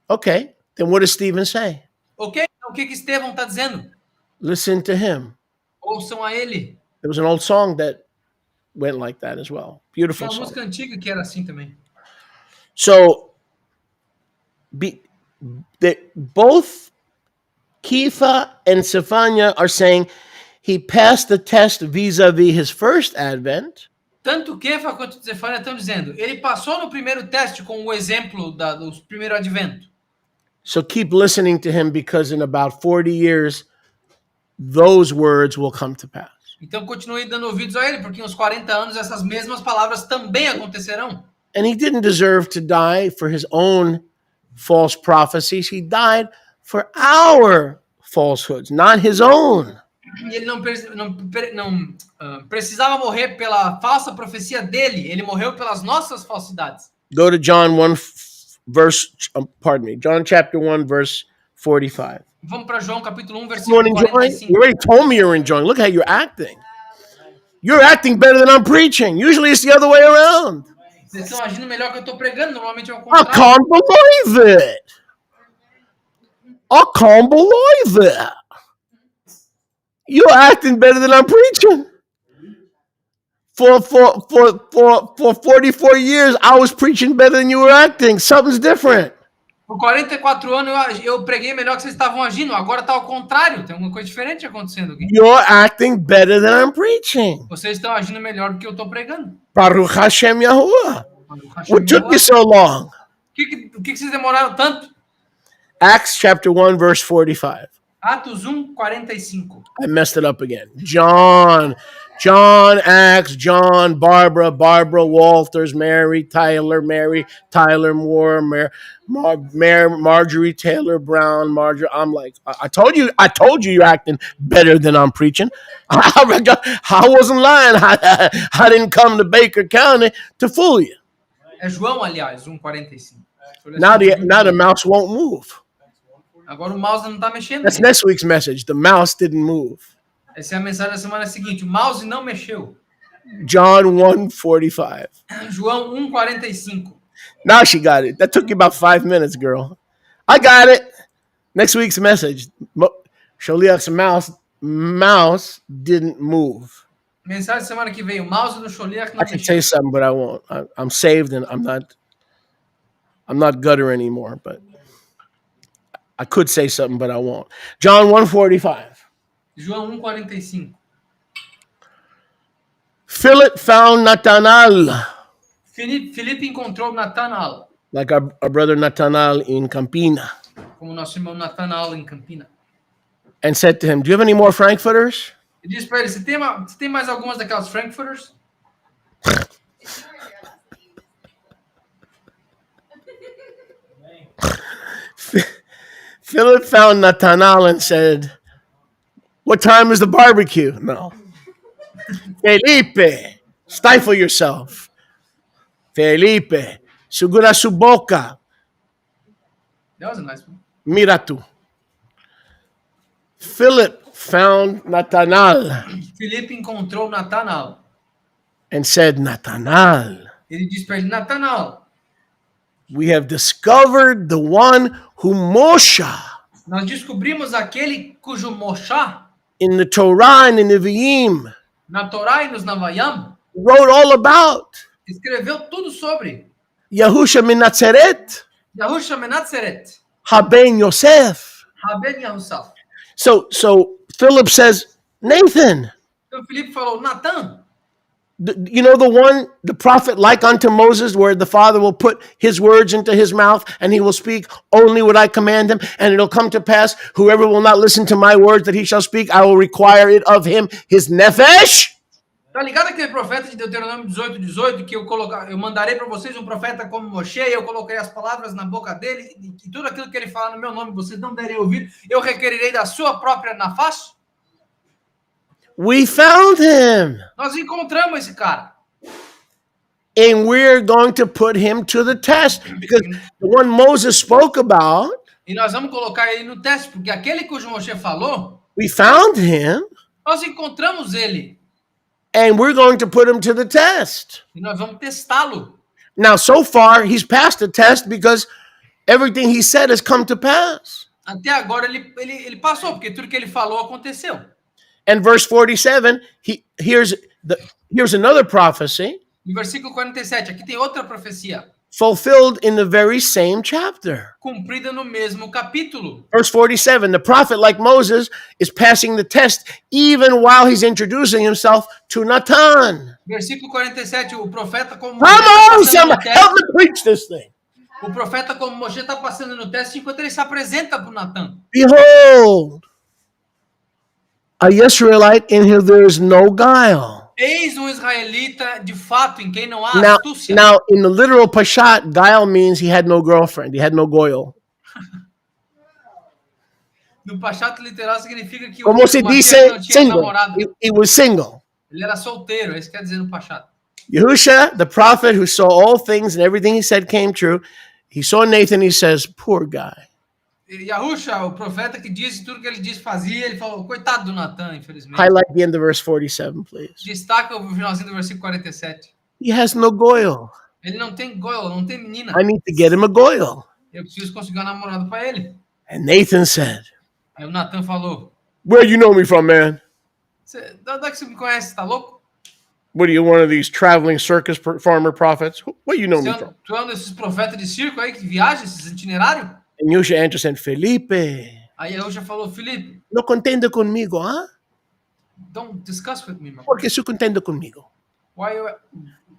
Okay, then what does Stephen say? Ok? Então, o que Estevão está dizendo? Listen to him. Ouçam a ele. There was an old song that went like that as well. Tinha Beautiful uma song. música antiga que era assim também. So, both Kepha and Zephaniah are saying he passed the test vis-a-vis his first advent. Tanto Kefa quanto Zefania estão dizendo, ele passou no primeiro teste com o exemplo do primeiro advento. So keep listening to him because in about 40 years, those words will come to pass. Então continue dando ouvidos a ele, porque em uns 40 anos essas mesmas palavras também acontecerão. And he didn't deserve to die for his own false prophecies. He died for our falsehoods, not his own. E ele não precisava morrer pela falsa profecia dele, ele morreu pelas nossas falsidades. Go to John 1 John chapter 1 verse 45. Vamos para João capítulo 1, You versículo want enjoying? 45. You already told me you're enjoying. Look how you're acting. You're acting better than I'm preaching. Usually it's the other way around. Vocês estão agindo melhor que eu estou pregando, normalmente é o I contrário. can't believe it. I can't believe it. You're acting better than I'm preaching. For 44 years, I was preaching better than you were acting. Something's different. Por 44 anos eu preguei melhor que vocês estavam agindo. Agora está ao contrário. Tem alguma coisa diferente acontecendo aqui. You're acting better than I'm preaching. Vocês estão agindo melhor do que eu estou pregando. Baruch Hashem Yahuwah. What took you so long? O que vocês demoraram tanto? Acts chapter 1 verse 45. Atos 1, 45. I messed it up again. John, Acts, John, Barbara, Walters, Mary, Tyler, Moore, Marjorie, Taylor, Brown, Marjorie. I'm like, I told you you're acting better than I'm preaching. I wasn't lying. I didn't come to Baker County to fool you. É João, aliás, 1:45. Now the mouse won't move. Agora o mouse não está mexendo. That's next week's message. The mouse didn't move. Essa é a mensagem da semana seguinte. O mouse não mexeu. John 1:45. João 1:45. Now she got it. That took you about 5 minutes, girl. I got it. Next week's message. Sholiach's mouse didn't move. Mensagem da semana que vem. O mouse do Sholiach não I can mexeu. say something, but I won't. I'm saved and I'm not gutter anymore, but I could say something, but I won't. John 1:45. João 1:45. Philip found Nathanael, Filipe encontrou Natanael, like our brother Nathanael in Campina, como nosso irmão Natanael em Campina. and said to him, "Do you have any more Frankfurters?" E disse para ele, você tem mais algumas daquelas Frankfurters? Philip found Nathanael and said, "What time is the barbecue?" No. Felipe, stifle yourself. Felipe, segura su boca. That was a nice one. Mira tú. Philip found Nathanael Filipe encontrou Natanael. and said, "Nathanael, Ele disse para ele, Natanael, we have discovered the one whom Moshe nós descobrimos aquele cujo Moshe, in the Torah and in the Nevi'im na Torá e nos Navayam, wrote all about. escreveu tudo sobre. Yahusha min Nazaret, Yahusha Menatzeret, Haben Yosef." Haben Yahusaf. So Philip says, "Nathan, Então Filipe falou, Natan, you know the prophet like unto Moses, where the Father will put his words into his mouth and he will speak only what I command him, and it'll come to pass, whoever will not listen to my words that he shall speak, I will require it of him, his nefesh." Tá ligado aquele profeta de Deuteronômio 18, que eu mandarei para vocês um profeta como Moshe, e eu coloquei as palavras na boca dele, e tudo aquilo que ele fala no meu nome, vocês não derem ouvir, eu requerirei da sua própria nafas? We found him. Nós encontramos esse cara. And we're going to put him to the test. Because the one Moses spoke about, E nós vamos colocar ele no teste, porque aquele cujo Moshe falou, we found him. nós encontramos ele. And we're going to put him to the test. E nós vamos testá-lo. Now, so far, he's passed the test because everything he said has come to pass. Até agora ele passou, porque tudo que ele falou aconteceu. And verse 47, here's another prophecy No versículo 47, aqui tem outra profecia, fulfilled in the very same chapter. cumprida no mesmo capítulo. Verse 47, the prophet, like Moses, is passing the test even while he's introducing himself to Natan. Versículo 47, o profeta como Come on, Moshe está passando no somebody, help teste. me preach this thing. O profeta como Moshe está passando no teste enquanto ele se apresenta para o Natan. Behold, a Israelite in whom there is no guile. Eis um israelita de fato em quem não há Now, astúcia. now, in the literal Pashat, guile means he had no girlfriend. He had no goyle. No Pachat literal significa que Como se Mashiach dice, não tinha single. namorado. He was single. Ele era solteiro, é isso que quer dizer no Pachat. Yahusha, the prophet who saw all things and everything he said came true, he saw Nathan, he says, poor guy. Yahusha, o profeta que disse tudo que ele disse fazia, ele falou, coitado do Natan, infelizmente. Highlight the end of verse 47, please. Destaca o finalzinho do versículo 47. He has no goyle. Ele não tem goel, não tem menina. I need to get him a goyle. Eu preciso conseguir uma namorada para ele. And Nathan said, Aí o Natan falou, where you know me from, man? Da onde é que você me conhece, tá louco? What are you, one of these traveling circus farmer prophets? Where you know me from? Tu é um desses profetas de circo aí que viaja, esses itinerários? And Yahusha answered, said, Felipe, Aí Yahusha falou, Felipe, no contenda conmigo, ¿ah? don't discuss with me, man. Porque su contenda conmigo. Why are you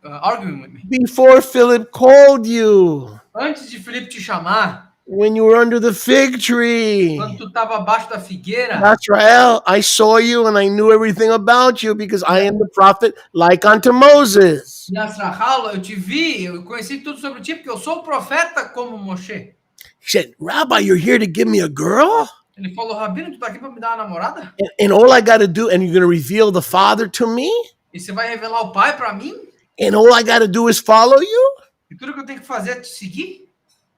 arguing with me? Before Philip called you, Antes de Felipe te chamar, when you were under the fig tree, quando tu estava abaixo da figueira, Israel, I saw you and I knew everything about you because I am the prophet like unto Moses. Yasrahal, eu te vi, eu conheci tudo sobre ti, porque eu sou o profeta como Moshe. He said, Rabbi, you're here to give me a girl? Ele falou, Rabino, tu tá aqui para me dar uma namorada? And all I got to do, and you're going to reveal the Father to me? E você vai revelar o Pai para mim? And all I got to do is follow you? E tudo que eu tenho que fazer é te seguir?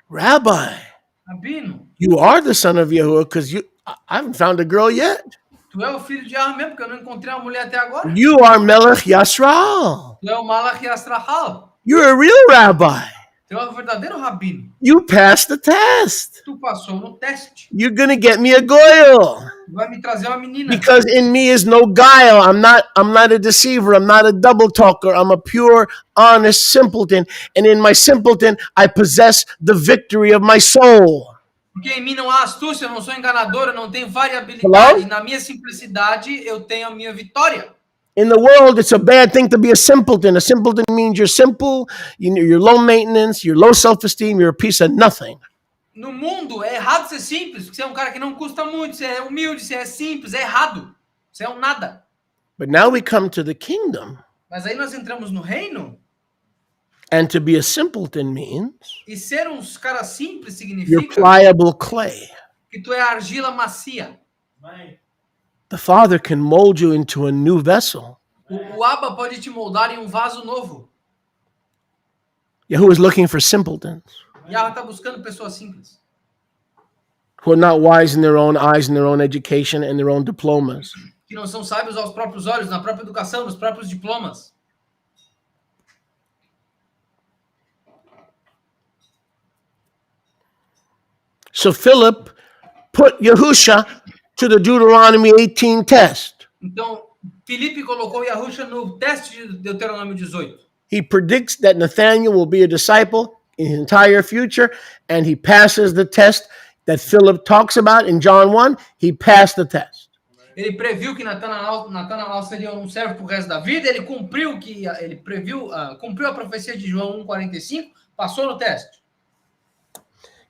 Rabbi, Rabino, you are the son of Yahuwah because I haven't found a girl yet. tu é o filho de Yahweh mesmo, porque eu não encontrei uma mulher até agora. You are Melech Yasrael. Tu é o Malach Yasrahal. You're a real rabbi. Tu é o verdadeiro Rabino. You passed the test. Tu passou no teste. You're going to get me a goyle. Tu vai me trazer uma menina. Because in me is no guile. I'm not a deceiver. I'm not a double talker. I'm a pure, honest simpleton. And in my simpleton, I possess the victory of my soul. Porque em mim não há astúcia, eu não sou enganadora, eu não tenho variabilidade. Hello? Na minha simplicidade, eu tenho a minha vitória. In the world, it's a bad thing to be a simpleton. A simpleton means you're simple, you're low maintenance, you're low self-esteem, you're a piece of nothing. No mundo, é errado ser simples, porque você é um cara que não custa muito, você é humilde, você é simples, é errado. Você é um nada. But now we come to the kingdom. Mas aí nós entramos no reino, And to be a simpleton means e ser uns caras simples you're significa pliable clay. que tu é argila macia. The Father can mold you into a new vessel. O Abba pode te moldar em um vaso novo. Yahuwah is looking for simpletons Yahweh está buscando pessoas simples, who are not wise in their own eyes, in their own education, and their own diplomas. que não são sábios aos próprios olhos, na própria educação, nos próprios diplomas. So Philip put Yahusha to the Deuteronomy 18 test. Então, Filipe colocou Yahusha no teste de Deuteronômio 18. He predicts that Nathanael will be a disciple in his entire future, and he passes the test that Philip talks about in John 1. He passed the test. Ele previu que Natanael seria um servo pro resto da vida. Ele cumpriu o que ele previu, cumpriu a profecia de João 1:45, passou no teste.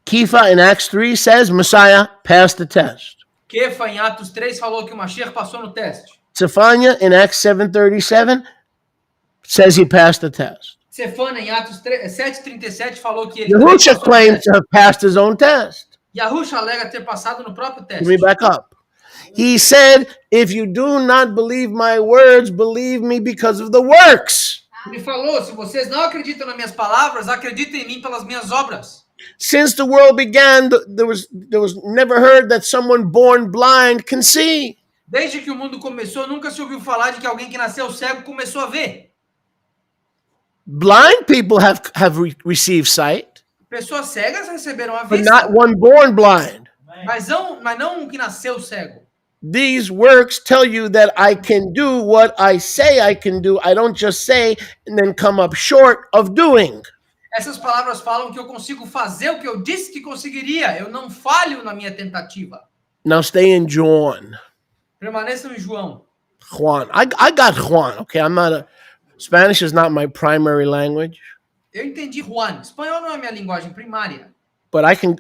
Kepha in Acts 3 says Messiah passed the test. Kefa em Atos 3 falou que o Mashiach passou no teste. Zephaniah in Acts 7:37 says he passed the test. Stefano, em Atos 7:37, falou que ele Yahusha passou no claims teste. to have passed his own test. Yahusha alega ter passado no próprio Give me teste. back up. He said, if you do not believe my words, believe me because of the works. Ele falou, se vocês não acreditam nas minhas palavras, acreditem em mim pelas minhas obras. Since the world began, there was never heard that someone born blind can see. Desde que o mundo começou, nunca se ouviu falar de que alguém que nasceu cego começou a ver. Blind people have received sight, Pessoas cegas receberam a but vista, not one born blind. mas não um que nasceu cego. These works tell you that I can do what I say I can do. I don't just say and then come up short of doing. Essas palavras falam que eu consigo fazer o que eu disse que conseguiria. Eu não falho na minha tentativa. Now stay in John. Permaneçam em João. Juan. I got Juan. Okay, Spanish is not my primary language, Eu entendi Juan. Espanhol não é minha linguagem primária. but I can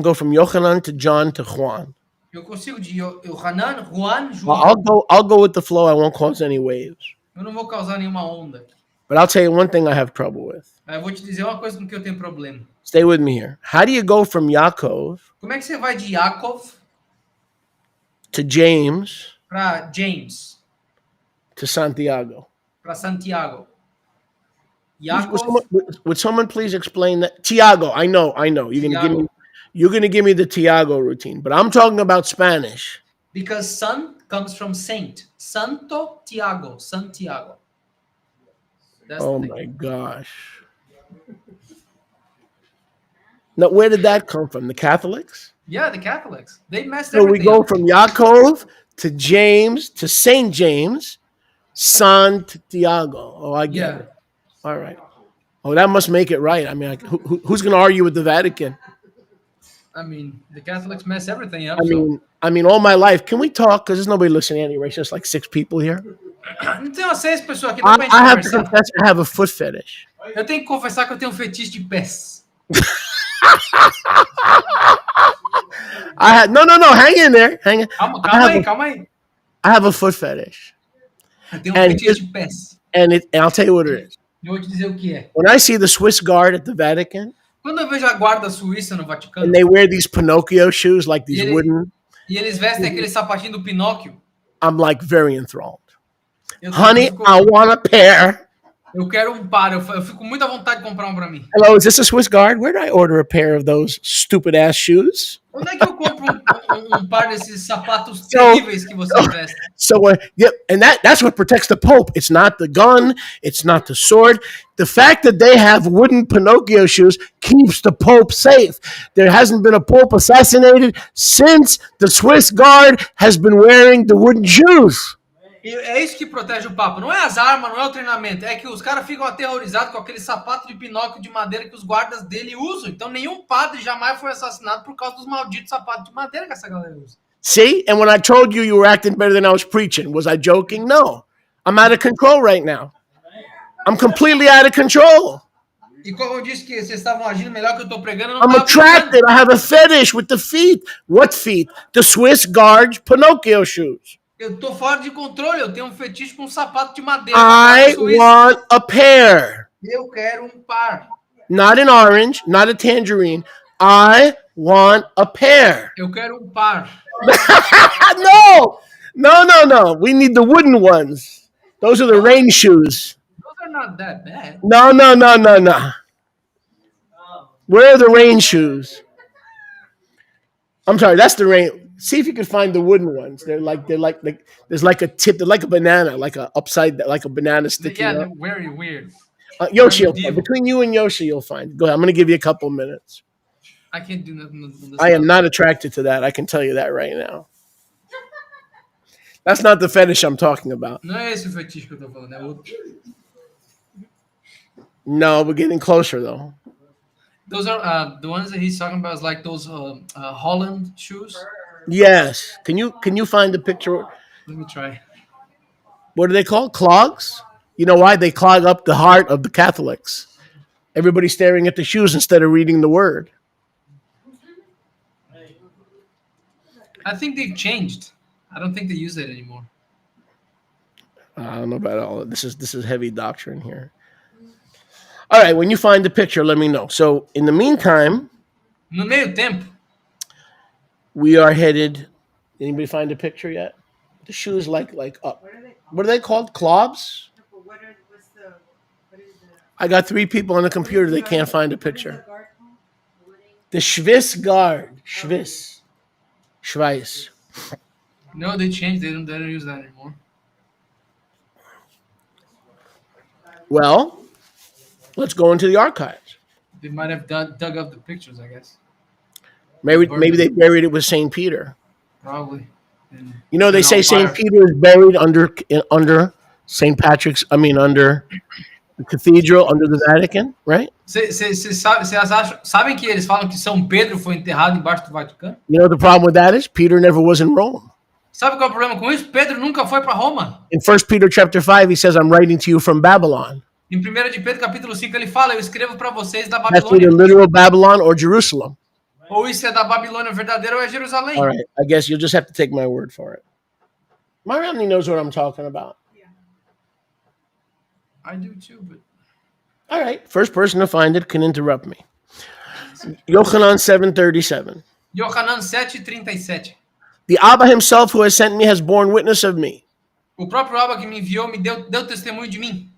go from Yochanan to John to Juan. Eu consigo de Yohanan, Juan, João. I'll go with the flow. I won't cause any waves. Eu não vou causar nenhuma onda. But I'll tell you one thing I have trouble with. Eu vou te dizer uma coisa com que eu tenho problema. Stay with me here. How do you go from Yaakov Como é que você vai de Yaakov to James para James, to Santiago? para Santiago? Would someone please explain that? Tiago, I know. You're gonna give me the Tiago routine, but I'm talking about Spanish. Because San comes from saint. Santo Tiago, Santiago. That's Oh the thing. my gosh. Now, where did that come from? The Catholics? Yeah, the Catholics. They messed So we everything go up. from Yaakov to James to Saint James, Santiago. Oh, I get Yeah. it. All right. Oh, that must make it right. I mean, who's going to argue with the Vatican? I mean, the Catholics mess everything up. I mean, all my life. Can we talk? Because there's nobody listening anyway. It's just like 6 people here. Não tem umas 6 pessoas aqui, dá pra gente I have to conversar. confess, I have a foot fetish. Eu tenho que confessar que eu tenho um fetiche de pés. No. Hang in there. Hang in. Calma aí. I have a foot fetish, Eu tenho um And fetiche de pés. and I'll tell you what it is. Eu vou te dizer o que é. When I see the Swiss Guard at the Vatican, Quando eu vejo a guarda suíça no Vaticano, and they wear these Pinocchio shoes, like these Ele- wooden, e eles vestem aquele sapatinho do Pinóquio, I'm like very enthralled. eu Honey, fico- I want a pair. eu quero um par, eu fico muito à vontade de comprar um pra mim. Hello, is this a Swiss Guard? Where do I order a pair of those stupid ass shoes? Onde é que eu compro um par desses sapatos terríveis que você veste? So, yep, and that's what protects the Pope. It's not the gun, it's not the sword. The fact that they have wooden Pinocchio shoes keeps the Pope safe. There hasn't been a Pope assassinated since the Swiss Guard has been wearing the wooden shoes. E é isso que protege o Papa. Não é as armas, não é o treinamento. É que os caras ficam aterrorizados com aquele sapato de Pinóquio de madeira que os guardas dele usam. Então nenhum padre jamais foi assassinado por causa dos malditos sapatos de madeira que essa galera usa. See? And when I told you were acting better than I was preaching, was I joking? No. I'm out of control right now. I'm completely out of control. E como eu disse que vocês estavam agindo melhor que eu tô pregando, eu não I'm tava attracted. I have a fetish with the feet. What feet? The Swiss Guard Pinocchio shoes. Eu tô fora de controle, eu tenho um fetiche com um sapato de madeira. I want a pair. Eu quero um par. Not an orange, not a tangerine. I want a pair. Eu quero um par. No. We need the wooden ones. Those are the rain shoes. Those are not that bad. No. Where are the rain shoes? I'm sorry, that's the rain. See if you can find the wooden ones. They're like there's like a tip. They're like a banana, like a upside, like a banana sticking Yeah, up. they're very weird. Yoshi, medieval. between you and Yoshi, you'll find. Go ahead. I'm going to give you a couple minutes. I can't do nothing on this. I am not attracted to that. I can tell you that right now. That's not the fetish I'm talking about. Não é esse o fetiche que eu tô falando, é outro. No, we're getting closer though. Those are the ones that he's talking about is like those Holland shoes. Yes. Can you find the picture? Let me try. What are they called? Clogs? You know why? They clog up the heart of the Catholics. Everybody's staring at the shoes instead of reading the word. I think they've changed. I don't think they use it anymore. I don't know about all of this. This is heavy doctrine here. All right, when you find the picture, let me know. So in the meantime, No meio tempo, we are headed. Anybody find a picture yet? The shoes like up. What are they called? Clogs? I got 3 people on the computer. They can't find a picture. The Schwiss guard. Schwiss. Schweiss. no, they changed. They don't use that anymore. Well, let's go into the archives. They might have dug up the pictures, I guess. Maybe they buried it with St. Peter. Probably. And You know, they and say on St. fire. Peter is buried under St. Patrick's. I mean, under the cathedral, under the Vatican, right? Vocês sabem que eles falam que São Pedro foi enterrado embaixo do Vaticano? You know what the problem with that is? Peter never was in Rome. Sabe qual é o problema com isso? Pedro nunca foi para Roma. In 1 Peter chapter 5, he says, I'm writing to you from Babylon. Em 1 de Pedro, capítulo 5, ele fala, eu escrevo para vocês da That's Babilônia. either literal Babylon or Jerusalem. Ou isso é da Babilônia verdadeira ou é Jerusalém. All right. I guess you'll just have to take my word for it. My Romney knows what I'm talking about. I do too, but... All right. First person to find it can interrupt me. Yochanan 7:37. Yohanan 7:37. The Abba himself who has sent me has borne witness of me. O próprio Abba que me enviou me deu testemunho de mim.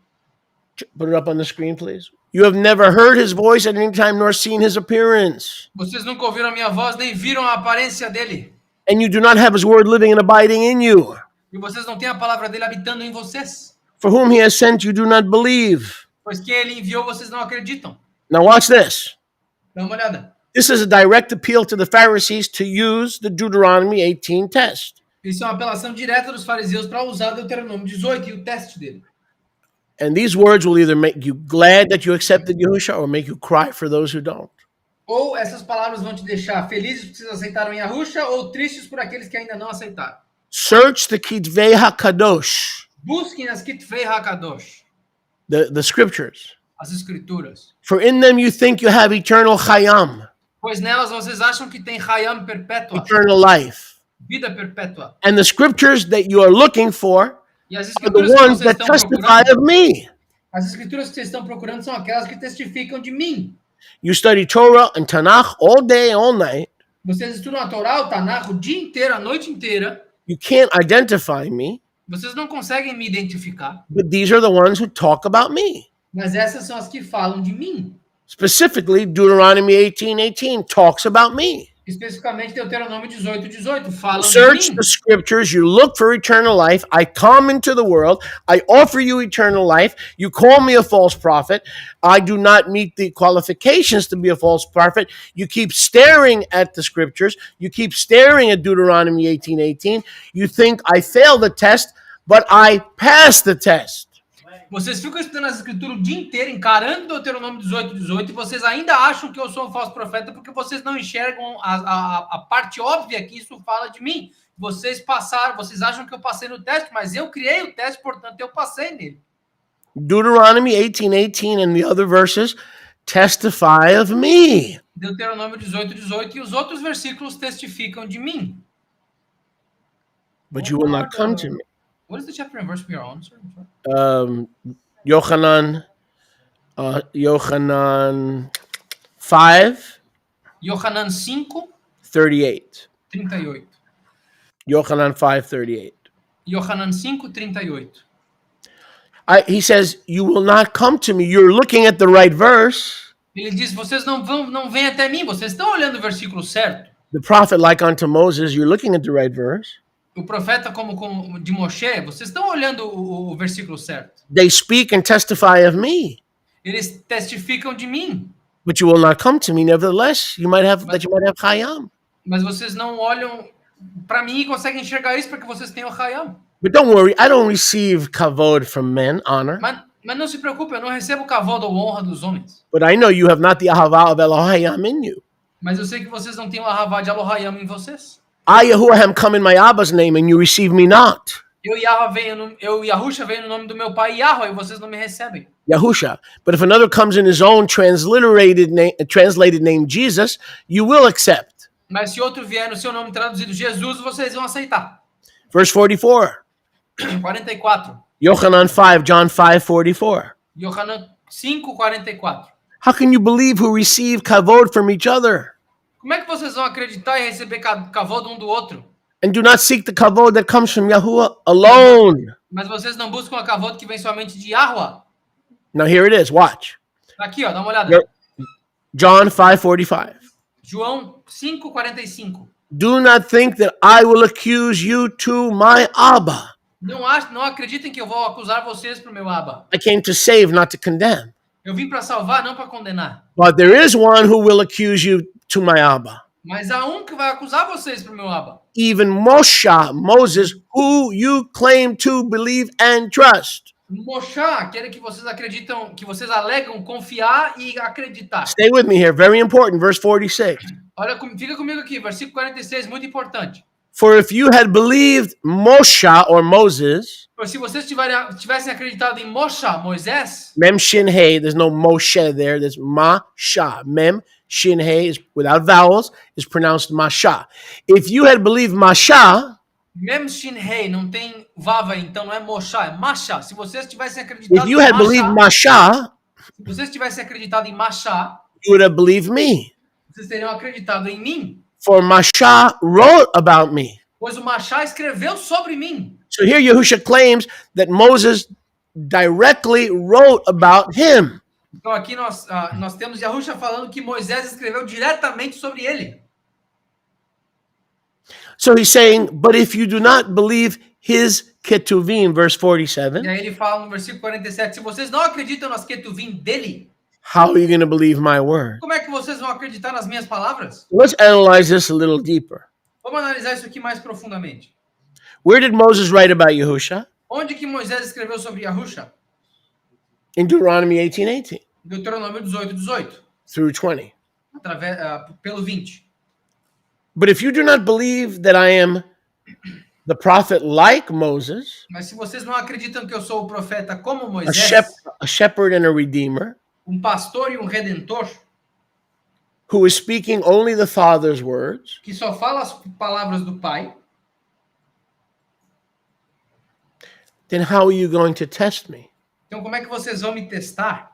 Put it up on the screen, please. You have never heard his voice at any time nor seen his appearance. Vocês nunca ouviram a minha voz, nem viram a aparência dele. And you do not have his word living and abiding in you. E vocês não têm a palavra dele habitando em vocês. For whom he has sent you do not believe. Pois quem ele enviou, vocês não acreditam. Now watch this. Dá uma olhada. This is a direct appeal to the Pharisees to use the Deuteronomy 18 test. Isso é uma apelação direta dos fariseus para usar Deuteronômio 18 e o teste dele. And these words will either make you glad that you accepted Yahushua or make you cry for those who don't. Ou essas palavras vão te deixar felizes porque vocês aceitaram Yahusha ou tristes por aqueles que ainda não aceitaram. Search the Kitvei HaKadosh, Busquem as Kitvei HaKadosh, the scriptures. as escrituras. For in them you think you have eternal chayam, Pois nelas vocês acham que tem Hayam perpétua, eternal life. vida perpétua. And the scriptures that you are looking for E as are the escrituras que ones vocês that estão testify procurando, of me. as escrituras que vocês estão procurando são aquelas que testificam de mim. You study Torah and Tanakh all day, all night. Vocês estudam a Torá, o Tanakh, o dia inteiro, a noite inteira. You can't identify me, Vocês não conseguem me identificar. but these are the ones who talk about me. Mas essas são as que falam de mim. Specifically, Deuteronomy 18:18 talks about me. Especificamente Deuteronômio 18:18 falam Search de mim. the scriptures, you look for eternal life. I come into the world, I offer you eternal life. You call me a false prophet. I do not meet the qualifications to be a false prophet. You keep staring at the scriptures, you keep staring at Deuteronomy 18:18. You think I failed the test, but I passed the test. Vocês ficam estudando as escrituras o dia inteiro, encarando Deuteronômio 18:18 e vocês ainda acham que eu sou um falso profeta porque vocês não enxergam a parte óbvia que isso fala de mim. Vocês passaram, vocês acham que eu passei no teste, mas eu criei o teste, portanto eu passei nele. Deuteronomy 18:18 and the other verses testify of me. Deuteronômio 18:18 e os outros versículos testificam de mim. But you will not come to me. What is the chapter and verse we are on, sir? Yochanan 5:38. Yohanan 5:38. Yochanan 5:38. Yohanan 5:38. He says, you will not come to me. You're looking at the right verse. Ele diz, vocês não vêm até mim, vocês estão olhando o versículo certo. The prophet, like unto Moses, you're looking at the right verse. O profeta como de Moshe, vocês estão olhando o versículo certo. They speak and testify of me, Eles testificam de mim, but you will not come to me. Nevertheless, you might have chayam. mas vocês não olham para mim e conseguem enxergar isso porque vocês têm o Hayam. But don't worry, I don't receive kavod from men, honor. Mas não se preocupe, eu não recebo kavod ou honra dos homens. But I know you have not the ahava of Elohim in you. Mas eu sei que vocês não têm o Ahavá de Elohayam em vocês. I, Yahuwah, come in my Abba's name, and you receive me not. Yahusha venho no nome do meu pai Yahweh e vocês não me recebem. Yahusha. But if another comes in his own translated name Jesus, you will accept. Mas se outro vier no seu nome traduzido Jesus, vocês vão aceitar. Verse 44. 44. Yochanan 5, John 5:44. Yohanan 5:44. How can you believe who receive kavod from each other Como é que vocês vão acreditar e receber kavod um do outro? and do not seek the kavod that comes from Yahuwah alone? Mas vocês não buscam a kavod que vem somente de Yahuwah. Now here it is. Watch. Tá aqui, ó, dá uma olhada. Yep. John 5:45. João 5:45. Do not think that I will accuse you to my Abba. Não acreditem que eu vou acusar vocês pro meu Abba. I came to save, not to condemn. Eu vim para salvar, não para condenar. But there is one who will accuse you to my Abba. Mas há um que vai acusar vocês pro meu Abba. Even Moses, who you claim to believe and trust. Moshe, aquele que vocês acreditam, que vocês alegam confiar e acreditar. Stay with me here. Very important. Verse 46. Olha, fica comigo aqui, versículo 46, muito importante. For if you had believed Moshe or Moses, Pois se vocês tivessem acreditado em Moshe, Moisés, Mem Shin Hey, there's no Moshe there, there's Masha. Mem Shin Hey is without vowels, is pronounced Masha. If you had believed Masha, Mem Shin Rei, não tem vava, então não é Moshe, é Masha. Se vocês tivessem acreditado if you had believed Masha, se vocês tivessem acreditado em Masha, you would have believed me. vocês teriam acreditado em mim. For Masha wrote about me. Pois o Masha escreveu sobre mim. So here Yahusha claims that Moses directly wrote about him. Então aqui nós temos Yahusha falando que Moisés escreveu diretamente sobre ele. So he's saying, but if you do not believe his ketuvim, verse 47, E aí ele fala no versículo 47, se vocês não acreditam nas ketuvim dele, how are you going to believe my word? como é que vocês vão acreditar nas minhas palavras? Let's analyze this a little deeper. Vamos analisar isso aqui mais profundamente. Where did Moses write about Yahusha? Onde que Moisés escreveu sobre Yahusha? In Deuteronomy 18:18 Deuteronômio 18:18, through 20. pelo 20. But if you do not believe that I am the prophet like Moses, Mas se vocês não acreditam que eu sou o profeta como a, Moisés, a shepherd and a redeemer, pastor e redentor, who is speaking only the Father's words, que só fala as palavras do Pai, then how are you going to test me? então como é que vocês vão me testar?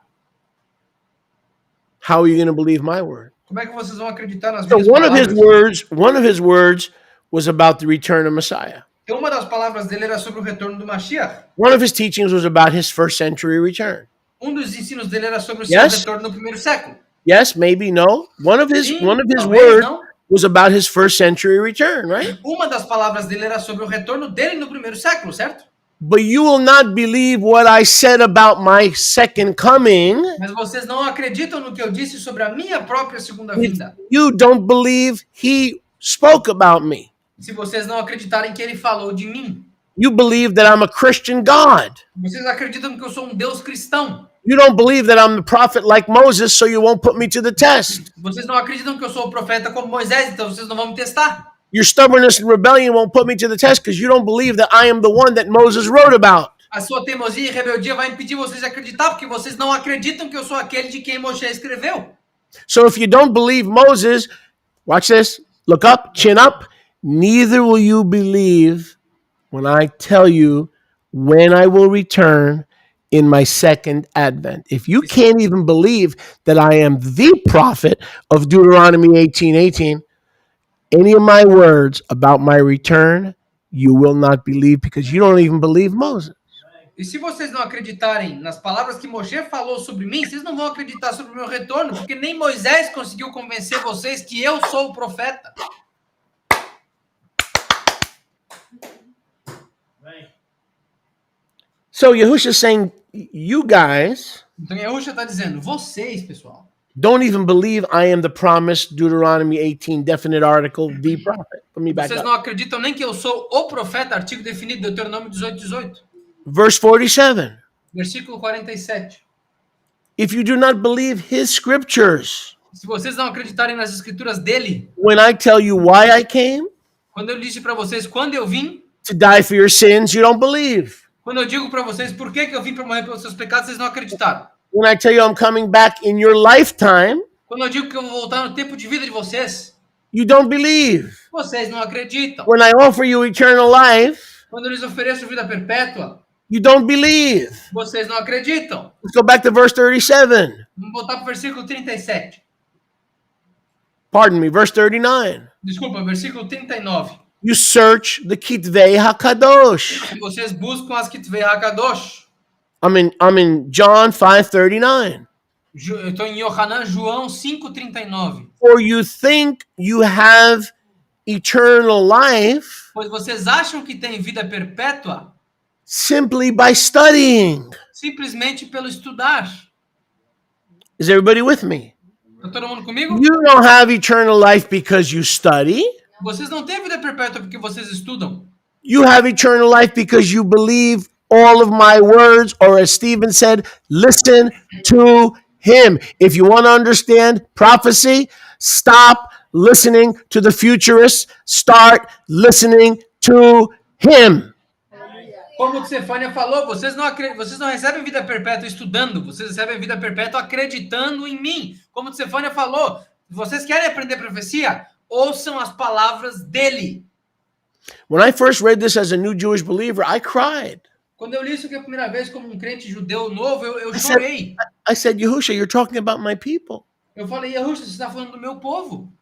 How are you going to believe my word? Como é que vocês vão acreditar nas So minhas one of palavras? his words was about the return of Messiah. Então uma das palavras dele era sobre o retorno do Mashiach. One of his teachings was about his first century return. Um dos ensinos dele era sobre o seu Yes. retorno no primeiro século. Yes, maybe no. One of his Sim, talvez words não. was about his first century return, right? Uma das palavras dele era sobre o retorno dele no primeiro século, certo? But you will not believe what I said about my second coming. Mas vocês não acreditam no que eu disse sobre a minha própria segunda If vinda. you don't believe he spoke about me. Se vocês não acreditarem que ele falou de mim. You believe that I'm a Christian God. Vocês acreditam que eu sou um Deus cristão. You don't believe that I'm the prophet like Moses, so you won't put me to the test. Vocês não acreditam que eu sou o profeta como Moisés, então vocês não vão me testar. Your stubbornness and rebellion won't put me to the test because you don't believe that I am the one that Moses wrote about. A sua teimosia e rebeldia vai impedir vocês de acreditar, porque vocês não acreditam que eu sou aquele de quem Moshe escreveu. So if you don't believe Moses, watch this, look up, chin up, neither will you believe when I tell you when I will return in my second advent. If you can't even believe that I am the prophet of Deuteronomy 18:18, any of my words about my return, you will not believe because you don't even believe Moses. E se vocês não acreditarem nas palavras que Moshe falou sobre mim, vocês não vão acreditar sobre o meu retorno, porque nem Moisés conseguiu convencer vocês que eu sou o profeta. So Yahushua is saying, you guys Então Yahusha está dizendo, vocês, pessoal, don't even believe I am the promised Deuteronomy 18 definite article, the prophet. Let me back vocês up. não acreditam nem que eu sou o profeta, artigo definido, Deuteronômio 18:18. Verse 47. Versículo 47. If you do not believe his scriptures, Se vocês não acreditarem nas escrituras dele, when I tell you why I came quando eu disse para vocês quando eu vim, to die for your sins, you don't believe. quando eu digo para vocês por que eu vim para morrer pelos seus pecados, vocês não acreditaram. When I tell you I'm coming back in your lifetime, Quando eu digo que eu vou voltar no tempo de vida de vocês, you don't believe. vocês não acreditam. When I offer you eternal life, Quando eu lhes ofereço vida perpétua, You don't believe. Vocês não acreditam. Let's go back to verse 37. Vamos voltar para o versículo 37. Pardon me, verse 39. Desculpa, versículo 39. You search the Kitvei HaKadosh. E vocês buscam as Kitvei HaKadosh. I'm in John 5:39. Eu estou em Yohanan, João 5,39. For you think you have eternal life Pois vocês acham que têm vida perpétua simply by studying. simplesmente pelo estudar. Is everybody with me? Está todo mundo comigo? You don't have eternal life because you study. Vocês não têm vida perpétua porque vocês estudam. You have eternal life because you believe all of my words, or as Stephen said, listen to him. If you want to understand prophecy, stop listening to the futurists, start listening to him. Como o Tsefania falou, vocês não recebem vida perpétua estudando, vocês recebem vida perpétua acreditando em mim. Como o Tsefania falou, vocês querem aprender profecia? Ouçam as palavras dele. When I first read this as a new Jewish believer, I cried. Quando eu li isso a primeira vez como um crente judeu novo, eu chorei. I said, Yehusha, you're talking about my people. Eu falei, Yehusha, você está falando do meu povo.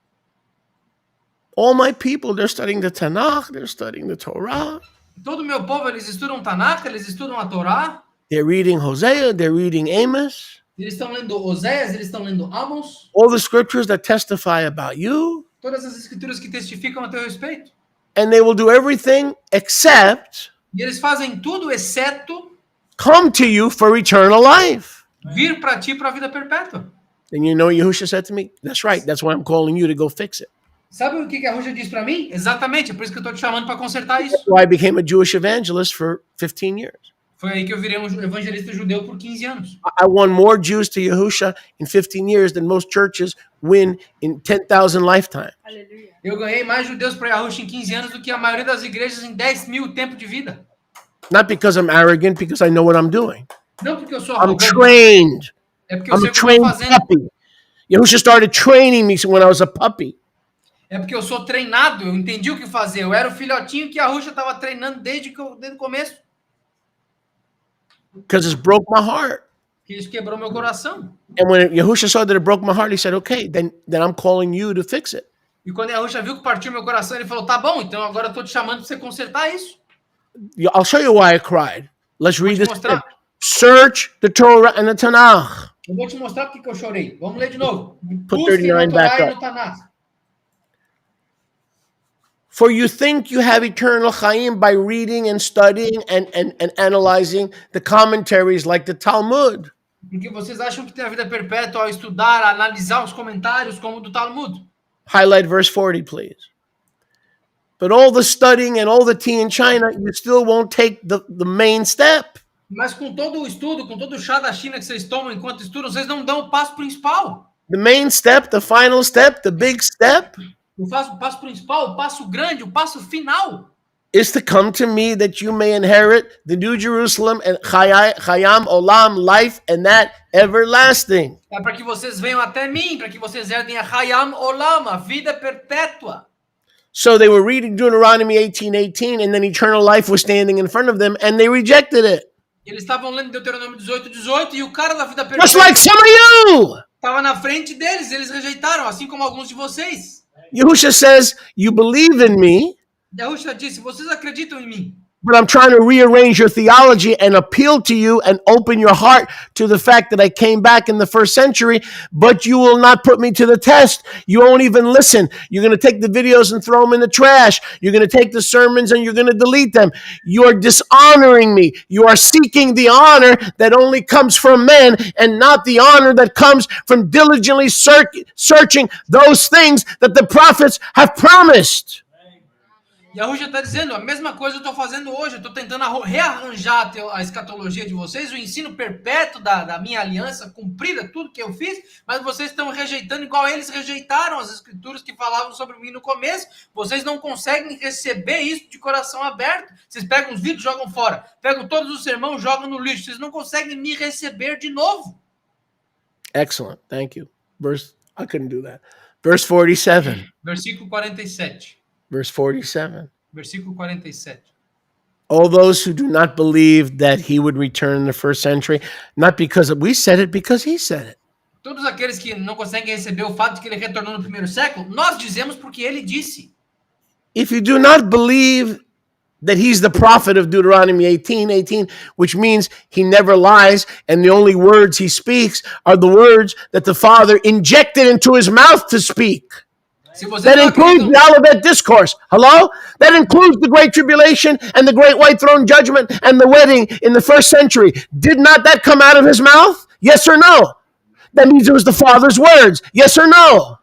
All my people, they're studying the Tanakh, they're studying the Torah. Todo o meu povo, eles estudam Tanakh, eles estudam a Torá. They're reading Hosea, they're reading Amos. Eles estão lendo Oséias, eles estão lendo Amos. All the scriptures that testify about you. Todas as escrituras que testificam a teu respeito. And they will do everything except E eles fazem tudo exceto come to you for eternal life. vir para ti para a vida perpétua. And you know what Yehusha said to me? That's right. That's why I'm calling you to go fix it. Sabe o que a Ruja disse para mim? Exatamente, é por isso que eu estou te chamando para consertar isso. That's why I became a Jewish evangelist for 15 years. Foi aí que eu virei um evangelista judeu por 15 anos. I won more Jews to Yehusha in 15 years than most churches win in 10,000 lifetimes. Eu ganhei mais judeus para Yahusha em 15 anos do que a maioria das igrejas em 10 mil tempo de vida. Not because I'm arrogant, because I know what I'm doing. Não porque eu sou I'm arrogante, trained. é porque eu I'm sei a o que eu trained estou fazendo. puppy. Yehusha started training me when I was a puppy. É porque eu sou treinado, eu entendi o que fazer. Eu era o filhotinho que a Ruxa estava treinando desde o começo. Because it broke my heart. Isso quebrou meu coração. And when Yehusha saw that it broke my heart, he said, okay, then I'm calling you to fix it. E quando a Ruxa viu que partiu meu coração, ele falou, tá bom, então agora eu tô te chamando para você consertar isso. I'll show you why I cried. Let's read Vou te this. mostrar. Search the Torah and the Tanakh. Eu vou te mostrar porque que eu chorei. Vamos ler de novo. Put Busquem na 39 back Torá e up. no Tanakh. For you think you have eternal chayim by reading and studying and analyzing the commentaries like the Talmud. Porque vocês acham que tem a vida perpétua ao estudar, analisar os comentários como o do Talmud. Highlight verse 40, please. But all the studying and all the tea in China, you still won't take the main step. Mas com todo o estudo, com todo o chá da China que vocês tomam enquanto estudam, vocês não dão o passo principal. The main step, the final step, the big step O passo principal, o passo grande, o passo final is to come to me that you may inherit the New Jerusalem and Chayam Olam life and that everlasting. é para que vocês venham até mim, para que vocês herdem a Hayam Olam, a vida perpétua. So they were reading Deuteronomy 18:18, and then eternal life was standing in front of them, and they rejected it. Eles estavam lendo Deuteronômio 18:18 e o cara da vida Just perpétua like some of you. estava na frente deles, eles rejeitaram, assim como alguns de vocês. Yehusha says, you believe in me, Yahusha disse, vocês acreditam em mim, but I'm trying to rearrange your theology and appeal to you and open your heart to the fact that I came back in the first century, but you will not put me to the test. You won't even listen. You're going to take the videos and throw them in the trash. You're going to take the sermons and you're going to delete them. You are dishonoring me. You are seeking the honor that only comes from men and not the honor that comes from diligently searching those things that the prophets have promised. Yahusha está dizendo, a mesma coisa eu estou fazendo hoje, eu estou tentando rearranjar a escatologia de vocês, o ensino perpétuo da minha aliança, cumprida, tudo que eu fiz, mas vocês estão rejeitando igual eles rejeitaram as escrituras que falavam sobre mim no começo. Vocês não conseguem receber isso de coração aberto. Vocês pegam os vídeos, jogam fora. Pegam todos os sermões, jogam no lixo. Vocês não conseguem me receber de novo. Excellent. Thank you. I couldn't do that. Verse 47. Versículo 47. Verse 47. Versículo 47. All those who do not believe that he would return in the first century, not because we said it, because he said it. Todos aqueles que não conseguem receber o fato de que ele retornou no primeiro século, nós dizemos porque ele disse. If you do not believe that he's the prophet of Deuteronomy 18:18, which means he never lies, and the only words he speaks are the words that the Father injected into his mouth to speak. Se vocês That não includes acreditam, the Olivet Discourse. Hello? That includes the Great Tribulation and the Great White Throne Judgment and the wedding in the first century. Did not that come out of his mouth? Yes or no? That means it was the Father's words. Yes or no?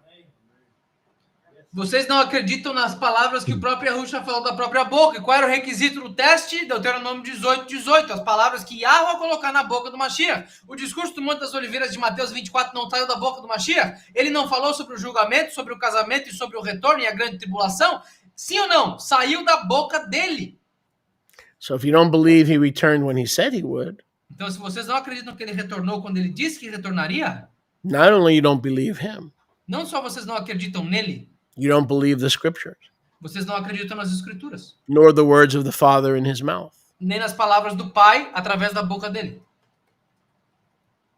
vocês não acreditam nas palavras que o próprio Yahushua falou da própria boca. E qual era o requisito do teste? Deuteronômio 18:18. As palavras que Yahweh colocar na boca do Mashiach. O discurso do Monte das Oliveiras de Mateus 24 não saiu da boca do Mashiach? Ele não falou sobre o julgamento, sobre o casamento e sobre o retorno e a grande tribulação? Sim ou não? Saiu da boca dele. So if you don't believe he returned when he said he would, Então, se vocês não acreditam que ele retornou quando ele disse que retornaria, not only you don't believe him, não só vocês não acreditam nele, you don't believe the scriptures, vocês não acreditam nas escrituras, nor the words of the Father in his mouth. nem nas palavras do Pai através da boca dele.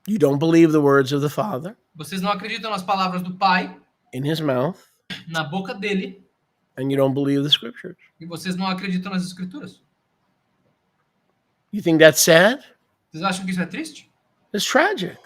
You don't believe the words of the Father Vocês não acreditam nas palavras do Pai in his mouth, na boca dele, and you don't believe the scriptures. e vocês não acreditam nas escrituras. You think that's sad? Vocês acham que isso é triste? It's tragic.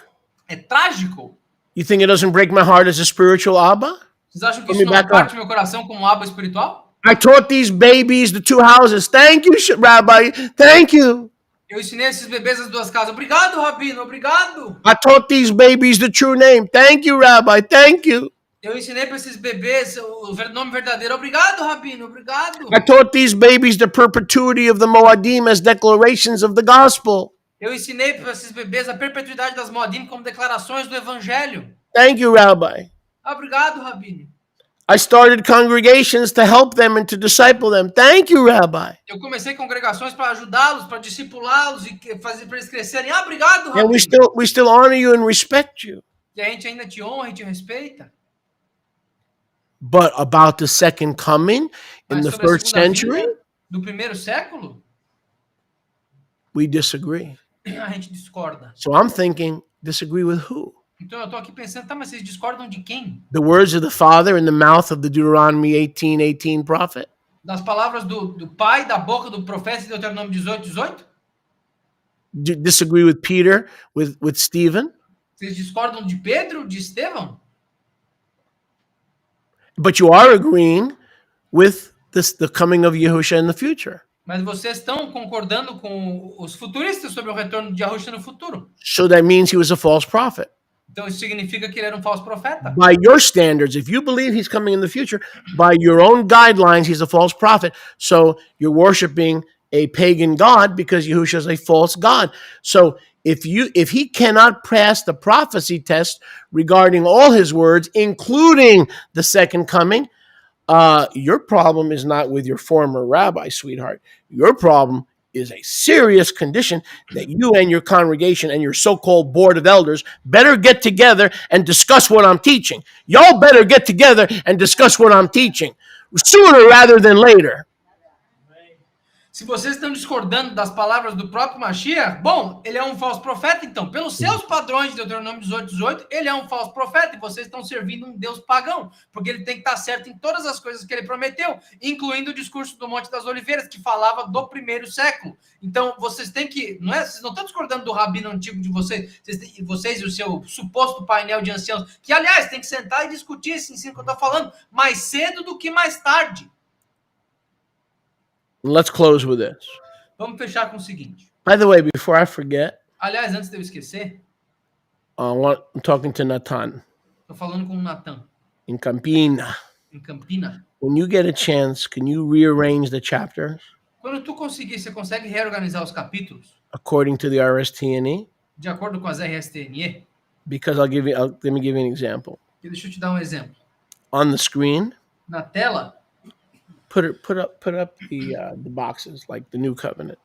É trágico? You think it doesn't break my heart as a spiritual Abba? Vocês acham que Let isso me não back parte up. meu coração como aba espiritual? I taught these babies the two houses. Thank you, Rabbi. Thank you. Eu ensinei esses bebês as duas casas. Obrigado, Rabino, obrigado. I taught these babies the true name. Thank you, Rabbi. Thank you. Eu ensinei para esses bebês o nome verdadeiro. Obrigado, Rabino, obrigado. I taught these babies the perpetuity of the Moadim as declarations of the gospel. Eu ensinei para esses bebês a perpetuidade das Moadim como declarações do Evangelho. Thank you, Rabbi. Obrigado, Rabino. I started congregations to help them and to disciple them. Thank you, Rabbi. Eu comecei congregações para ajudá-los, para discipulá-los e fazer para eles crescerem. Obrigado, And Rabino. we still honor you and respect you. E a gente ainda te honra e te respeita. But about the second coming in Mas the sobre a first segunda century, vinda do primeiro século, we disagree. a gente discorda. So I'm thinking, disagree with who? Então eu tô aqui pensando, tá, mas vocês discordam de quem? The words of the Father in the mouth of the Deuteronomy 18:18 prophet? Das palavras do pai, da boca do profeta de Deuteronômio 18:18? Disagree with Peter, with Stephen? Vocês discordam de Pedro, de Estevão? But you are agreeing with the coming of Yahushua in the future. Mas vocês estão concordando com os futuristas sobre o retorno de Yahushua no futuro. So that means he was a false prophet. Então isso significa que ele era um falso profeta. By your standards, if you believe he's coming in the future, by your own guidelines, he's a false prophet. So you're worshiping a pagan god because Yahushua is a false god. So if he cannot pass the prophecy test regarding all his words, including the second coming, your problem is not with your former rabbi, sweetheart. Your problem is a serious condition that you and your congregation and your so-called board of elders better get together and discuss what I'm teaching. Y'all better get together and discuss what I'm teaching sooner rather than later. Se vocês estão discordando das palavras do próprio Mashiach, bom, ele é um falso profeta, então, pelos seus padrões de Deuteronômio 18:18, ele é um falso profeta e vocês estão servindo um Deus pagão, porque ele tem que estar certo em todas as coisas que ele prometeu, incluindo o discurso do Monte das Oliveiras, que falava do primeiro século. Então, vocês têm que, vocês não estão discordando do rabino antigo de vocês, vocês e o seu suposto painel de anciãos, que, aliás, tem que sentar e discutir esse ensino que eu estou falando, mais cedo do que mais tarde. Let's close with this. Vamos fechar com o seguinte. By the way, before I forget, Aliás, antes de eu esquecer, I'm talking to Natan estou falando com o Natan, in Campina. em Campina. When you get a chance, can you rearrange the chapters Quando tu conseguir, você consegue reorganizar os capítulos according to the RSTNE? de acordo com as RSTNE? Because let me give you an example. E deixa eu te dar um exemplo. On the screen, Na tela, put up the boxes like the new covenant.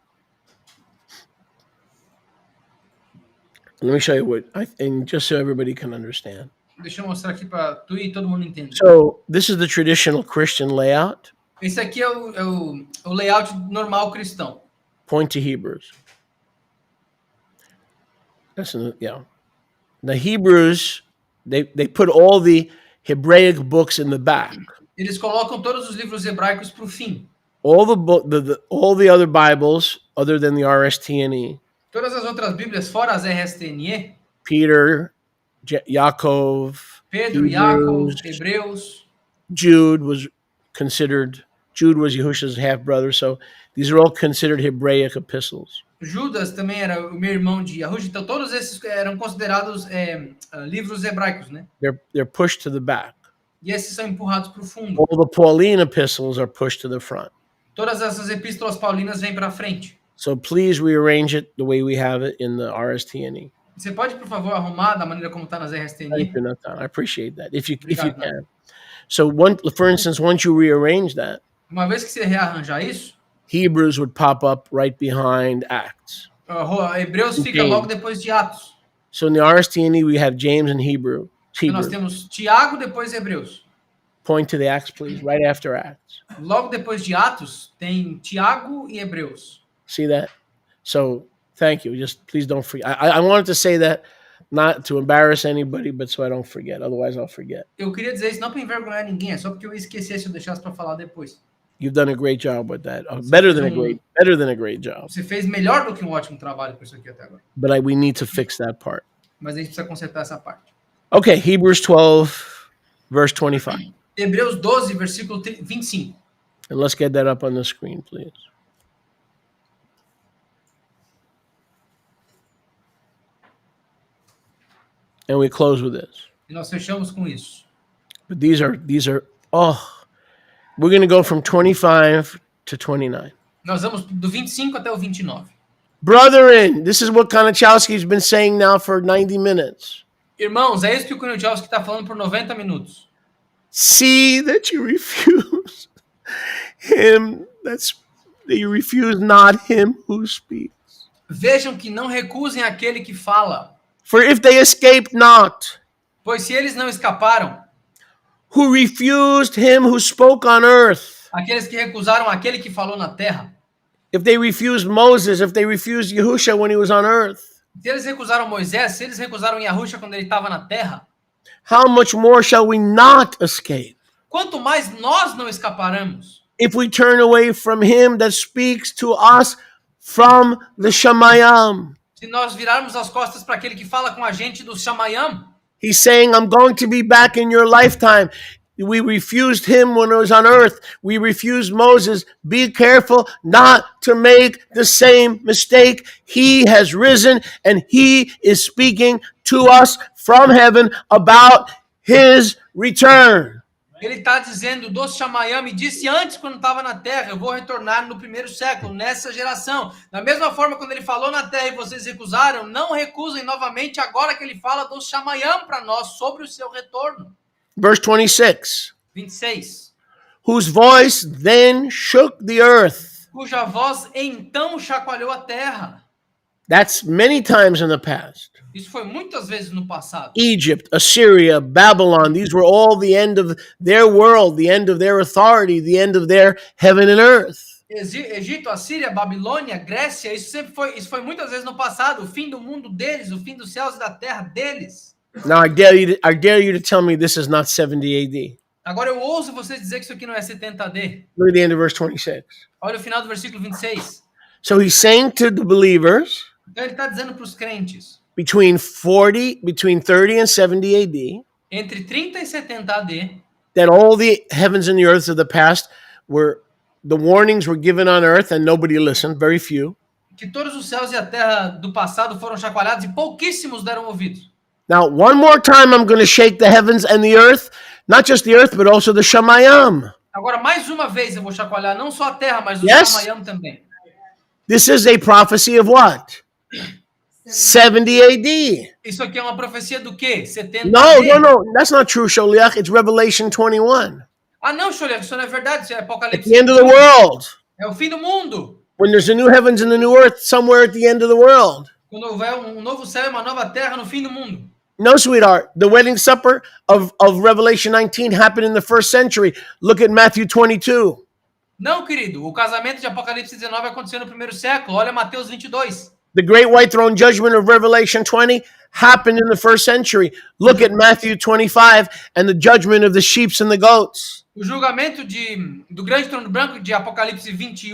Let me show you and just so everybody can understand. deixa eu mostrar aqui para tu e todo mundo entender. So this is the traditional Christian layout. Esse aqui é o layout normal cristão. Point to Hebrews. Yeah. The Hebrews, they put all the Hebraic books in the back. Eles colocam todos os livros hebraicos para o fim. All all the other Bibles, other than the RSTNE, Todas as outras Bíblias, fora as RSTNE, Peter, Yaakov, Pedro, Jacob, Hebreus, Jude was Yahusha's half brother. So these are all considered Hebraic epistles. Judas também era o meu irmão de Yahusha. Então todos esses eram considerados livros hebraicos, né? They're pushed to the back. E esses são empurrados para o fundo. All the Pauline epistles are pushed to the front. Todas essas epístolas paulinas vêm para frente. So please rearrange it the way we have it in the RSTNE. Você pode, por favor, arrumar da maneira como está nas RSTNE? Thank you, Nathan. I appreciate that. If you Obrigado, can. So for instance, once you rearrange that, uma vez que você rearranjar isso, Hebrews would pop up right behind Acts. Hebreus fica logo depois de Atos. So in the RSTNE we have James and Hebrew. Nós temos Tiago depois Hebreus. Point to the Acts, please, right after Acts. Logo depois de Atos tem Tiago e Hebreus. See that? So thank you. Just please don't forget. I wanted to say that not to embarrass anybody, but so I don't forget. Otherwise, I'll forget. Eu queria dizer isso não para envergonhar ninguém, é só porque eu esqueci se eu deixasse para falar depois. You've done a great job with that. Better than a great job. Você fez melhor do que um ótimo trabalho com isso aqui até agora. But we need to fix that part. Mas a gente precisa consertar essa parte. Okay, Hebrews 12, verse 25. Hebreus 12, versículo 25. And let's get that up on the screen, please. And we close with this. E nós fechamos com isso. But these are we're going to go from 25 to 29. Nós vamos do 25 até o 29. Brethren, this is what Konichowski's been saying now for 90 minutes. Irmãos, é isso que o Konichowski está falando por 90 minutos. See that you refuse him, that you refuse not him who speaks. Vejam que não recusem aquele que fala. For if they escape not, pois se eles não escaparam, who refused him who spoke on earth, aqueles que recusaram aquele que falou na terra, if they refused Moses, if they refused Yahusha when he was on earth, se eles recusaram Moisés, se eles recusaram Yahusha quando ele estava na terra, how much more shall we not escape? Quanto mais nós não escaparemos, if we turn away from him that speaks to us from the Shamayam. Se nós virarmos as costas para aquele que fala com a gente do Shamayam. He's saying, I'm going to be back in your lifetime. We refused him when he was on earth. We refused Moses. Be careful not to make the same mistake. He has risen and he is speaking to us from heaven about his return. Ele está dizendo do Shamayam, e disse antes quando estava na terra, eu vou retornar no primeiro século, nessa geração. Da mesma forma, quando ele falou na terra e vocês recusaram, não recusem novamente agora que ele fala do Shamayam para nós sobre o seu retorno. Verse 26. 26. Whose voice then shook the earth. Cuja voz então chacoalhou a terra. That's many times in the past. Isso foi muitas vezes no passado. Egypt, Assyria, Babylon, these were all the end of their world, the end of their authority, the end of their heaven and earth. Egito, Assíria, Babilônia, Grécia, isso foi muitas vezes no passado, o fim do mundo deles, o fim dos céus e da terra deles. Now I dare you to tell me this is not 70 AD. Agora eu ouço vocês dizer que isso aqui não é 70 AD. Look at the end of verse 26. Olha o final do versículo 26. So he's saying to the believers, então ele está dizendo para os crentes, between 30 and 70 AD, entre 30 e 70 AD, that all the heavens and the earths of the past the warnings were given on earth and nobody listened, very few. Que todos os céus e a terra do passado foram chacoalhados e pouquíssimos deram ouvidos. Now, one more time I'm going to shake the heavens and the earth, not just the earth, but also the Shamayam. Agora, mais uma vez eu vou chacoalhar não só a terra, mas o Shamayam também. This is a prophecy of what? 70 AD. Isso aqui é uma profecia do quê? 70 AD? No, that's not true, Sholiach. It's Revelation 21. Ah, não, Sholiach, isso não é verdade, isso é Apocalipse. At the end of the world. É o fim do mundo. When there's a new heavens and a new earth somewhere at the end of the world. Quando houver um novo céu e uma nova terra no fim do mundo. No, sweetheart. The wedding supper of Revelation 19 happened in the first century. Look at Matthew 22. Não, querido. O casamento de Apocalipse 19 aconteceu no primeiro século. Olha Mateus 22. The great white throne judgment of Revelation 20 happened in the first century. Look at Matthew 25 and the judgment of the sheep and the goats. O julgamento do grande trono branco de Apocalipse 20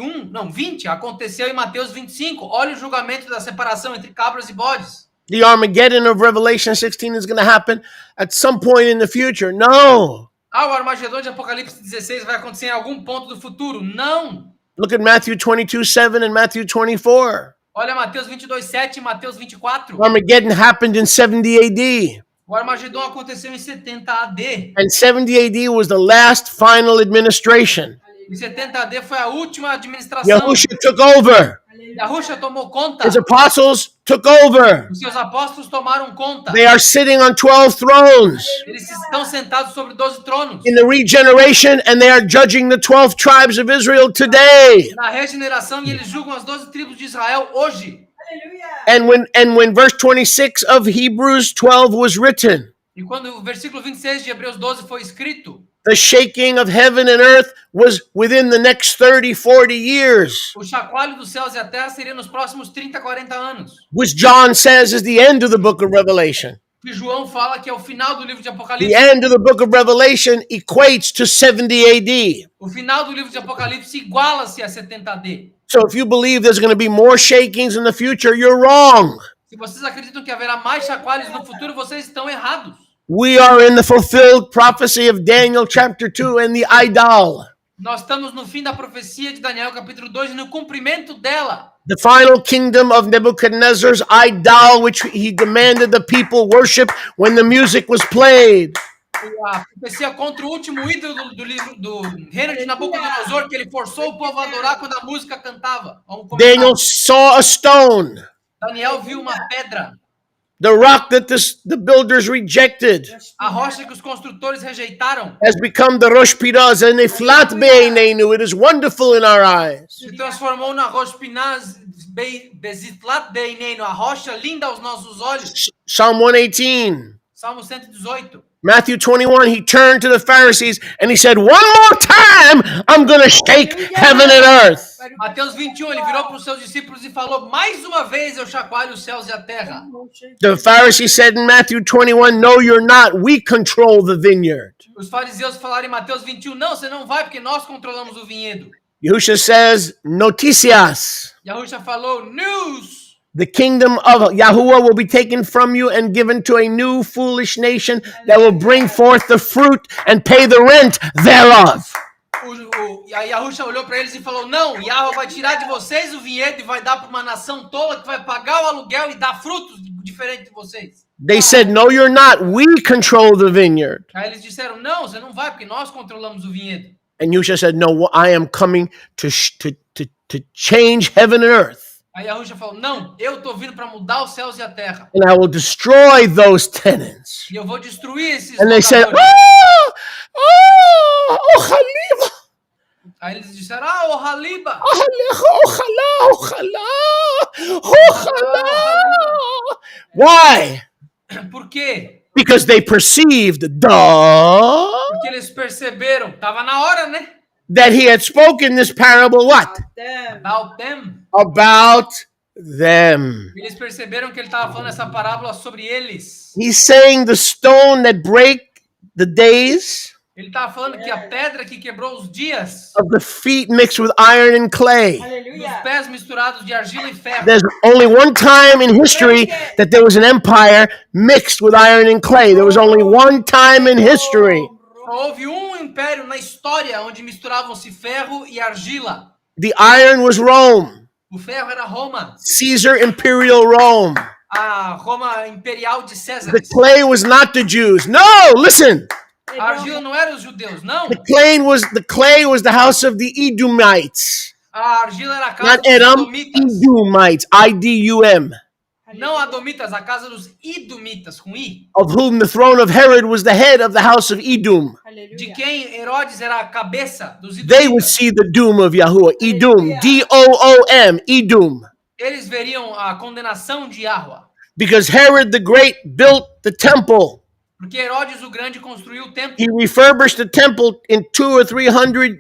aconteceu em Mateus 25. Olha o julgamento da separação entre cabras e bodes. The Armageddon of Revelation 16 is going to happen at some point in the future. No. O Armagedon de Apocalipse 16 vai acontecer em algum ponto do futuro. Não. Look at Matthew 22:7 and Matthew 24. Olha Mateus 22:7 e Mateus 24. Armageddon happened in 70 AD. O Armagedon aconteceu em 70 AD. And 70 AD was the last final administration. Em 70 AD foi a última administração. Yahushua took over. Yahusha tomou conta. His apostles took over. Os seus apóstolos tomaram conta. They are sitting on 12 thrones Eles estão sentados sobre 12 tronos. in the regeneration, and they are judging the 12 tribes of Israel today. Na regeneração, e eles julgam as 12 tribos de Israel hoje. And when verse 26 of Hebrews 12 was written, E quando o versículo 26 de Hebreus 12 foi escrito, the shaking of heaven and earth was within the next 30, 40 years, o chacoalho dos céus e a terra seria nos próximos 30, 40 anos. which John says is the end of the book of Revelation. Que João fala que é o final do livro de The Apocalipse. end of the book of Revelation equates to 70 AD. O final do livro de Apocalipse iguala-se a 70 AD. So if you believe there's going to be more shakings in the future, you're wrong. Se vocês acreditam que haverá mais chacoalhos no futuro, vocês estão errados. We are in the fulfilled prophecy of Daniel chapter 2 and the idol. Nós estamos no fim da profecia de Daniel capítulo 2 e no cumprimento dela. The final kingdom of Nebuchadnezzar's idol, which he demanded the people worship when the music was played. A profecia contra o último ídolo do livro do reino de Nabucodonosor, que ele forçou o povo a adorar quando a música cantava. Vamos comentar. Daniel saw a stone, Daniel viu uma pedra, the rock that the builders rejected, a rocha que os construtores rejeitaram, has become the Rosh Piraz and a flat beinenu. It is wonderful in our eyes. se transformou na Rosh Pinaz Bezitlat Beinenu, a rocha linda aos nossos olhos. Psalm 118. Salmo 118. Matthew 21, he turned to the Pharisees and he said, one more time, I'm going to shake heaven and earth. Mateus 21, ele virou para os seus discípulos e falou: mais uma vez eu chacoalho os céus e a terra. The Pharisees said in Matthew 21, no, you're not. We control the vineyard. Os fariseus falaram em Mateus 21, não, você não vai porque nós controlamos o vinhedo. Yahushua says, noticias. Yahusha falou, news. The kingdom of Yahuwah will be taken from you and given to a new foolish nation that will bring forth the fruit and pay the rent thereof. A Yahusha olhou para eles e falou, não, Yahweh vai tirar de vocês o vinhedo e vai dar para uma nação tola que vai pagar o aluguel e dar frutos diferentes de vocês. They said, no, you're not. We control the vineyard. Aí eles disseram, não, você não vai porque nós controlamos o vinhedo. And Yahushua said, no, I am coming to change heaven and earth. Aí Yahusha falou, não, eu estou vindo para mudar os céus e a terra. And I will destroy those tenants. E eu vou destruir esses And they said, locadores. oh, Khalifa. Aí eles disseram, o Haliba. Why? Por quê? Because they perceived, Porque eles perceberam, estava na hora, né? that he had spoken this parable, what? About them. About them. Eles perceberam que ele estava falando essa parábola sobre eles. He's saying the stone that break the days Ele estava falando que a pedra que quebrou os dias, of the feet mixed with iron and clay. dos pés misturados de argila e ferro. There's only one time in history that there was an empire mixed with iron and clay. There was only one time in history. Só houve um império na história onde misturavam-se ferro e argila. The iron was Rome, O ferro era Roma, Caesar Imperial Rome. a Roma imperial de César. The clay was not the Jews. No, listen. A argila não era os judeus, não. The clay was the house of the Edomites, A argila era a casa not dos Edom, Edomitas. Edomites, I-D-U-M, Não Adomitas, a casa dos Idumitas, com I. of whom the throne of Herod was the head of the house of Edom. De quem Herodes era a cabeça dos They would Idumitas. see the doom of Yahuwah, Edom, D-O-O-M, Edom, Eles veriam a condenação de Yahweh. because Herod the Great built the temple. Porque Herodes o Grande construiu o templo. He refurbished the temple in 200 or 300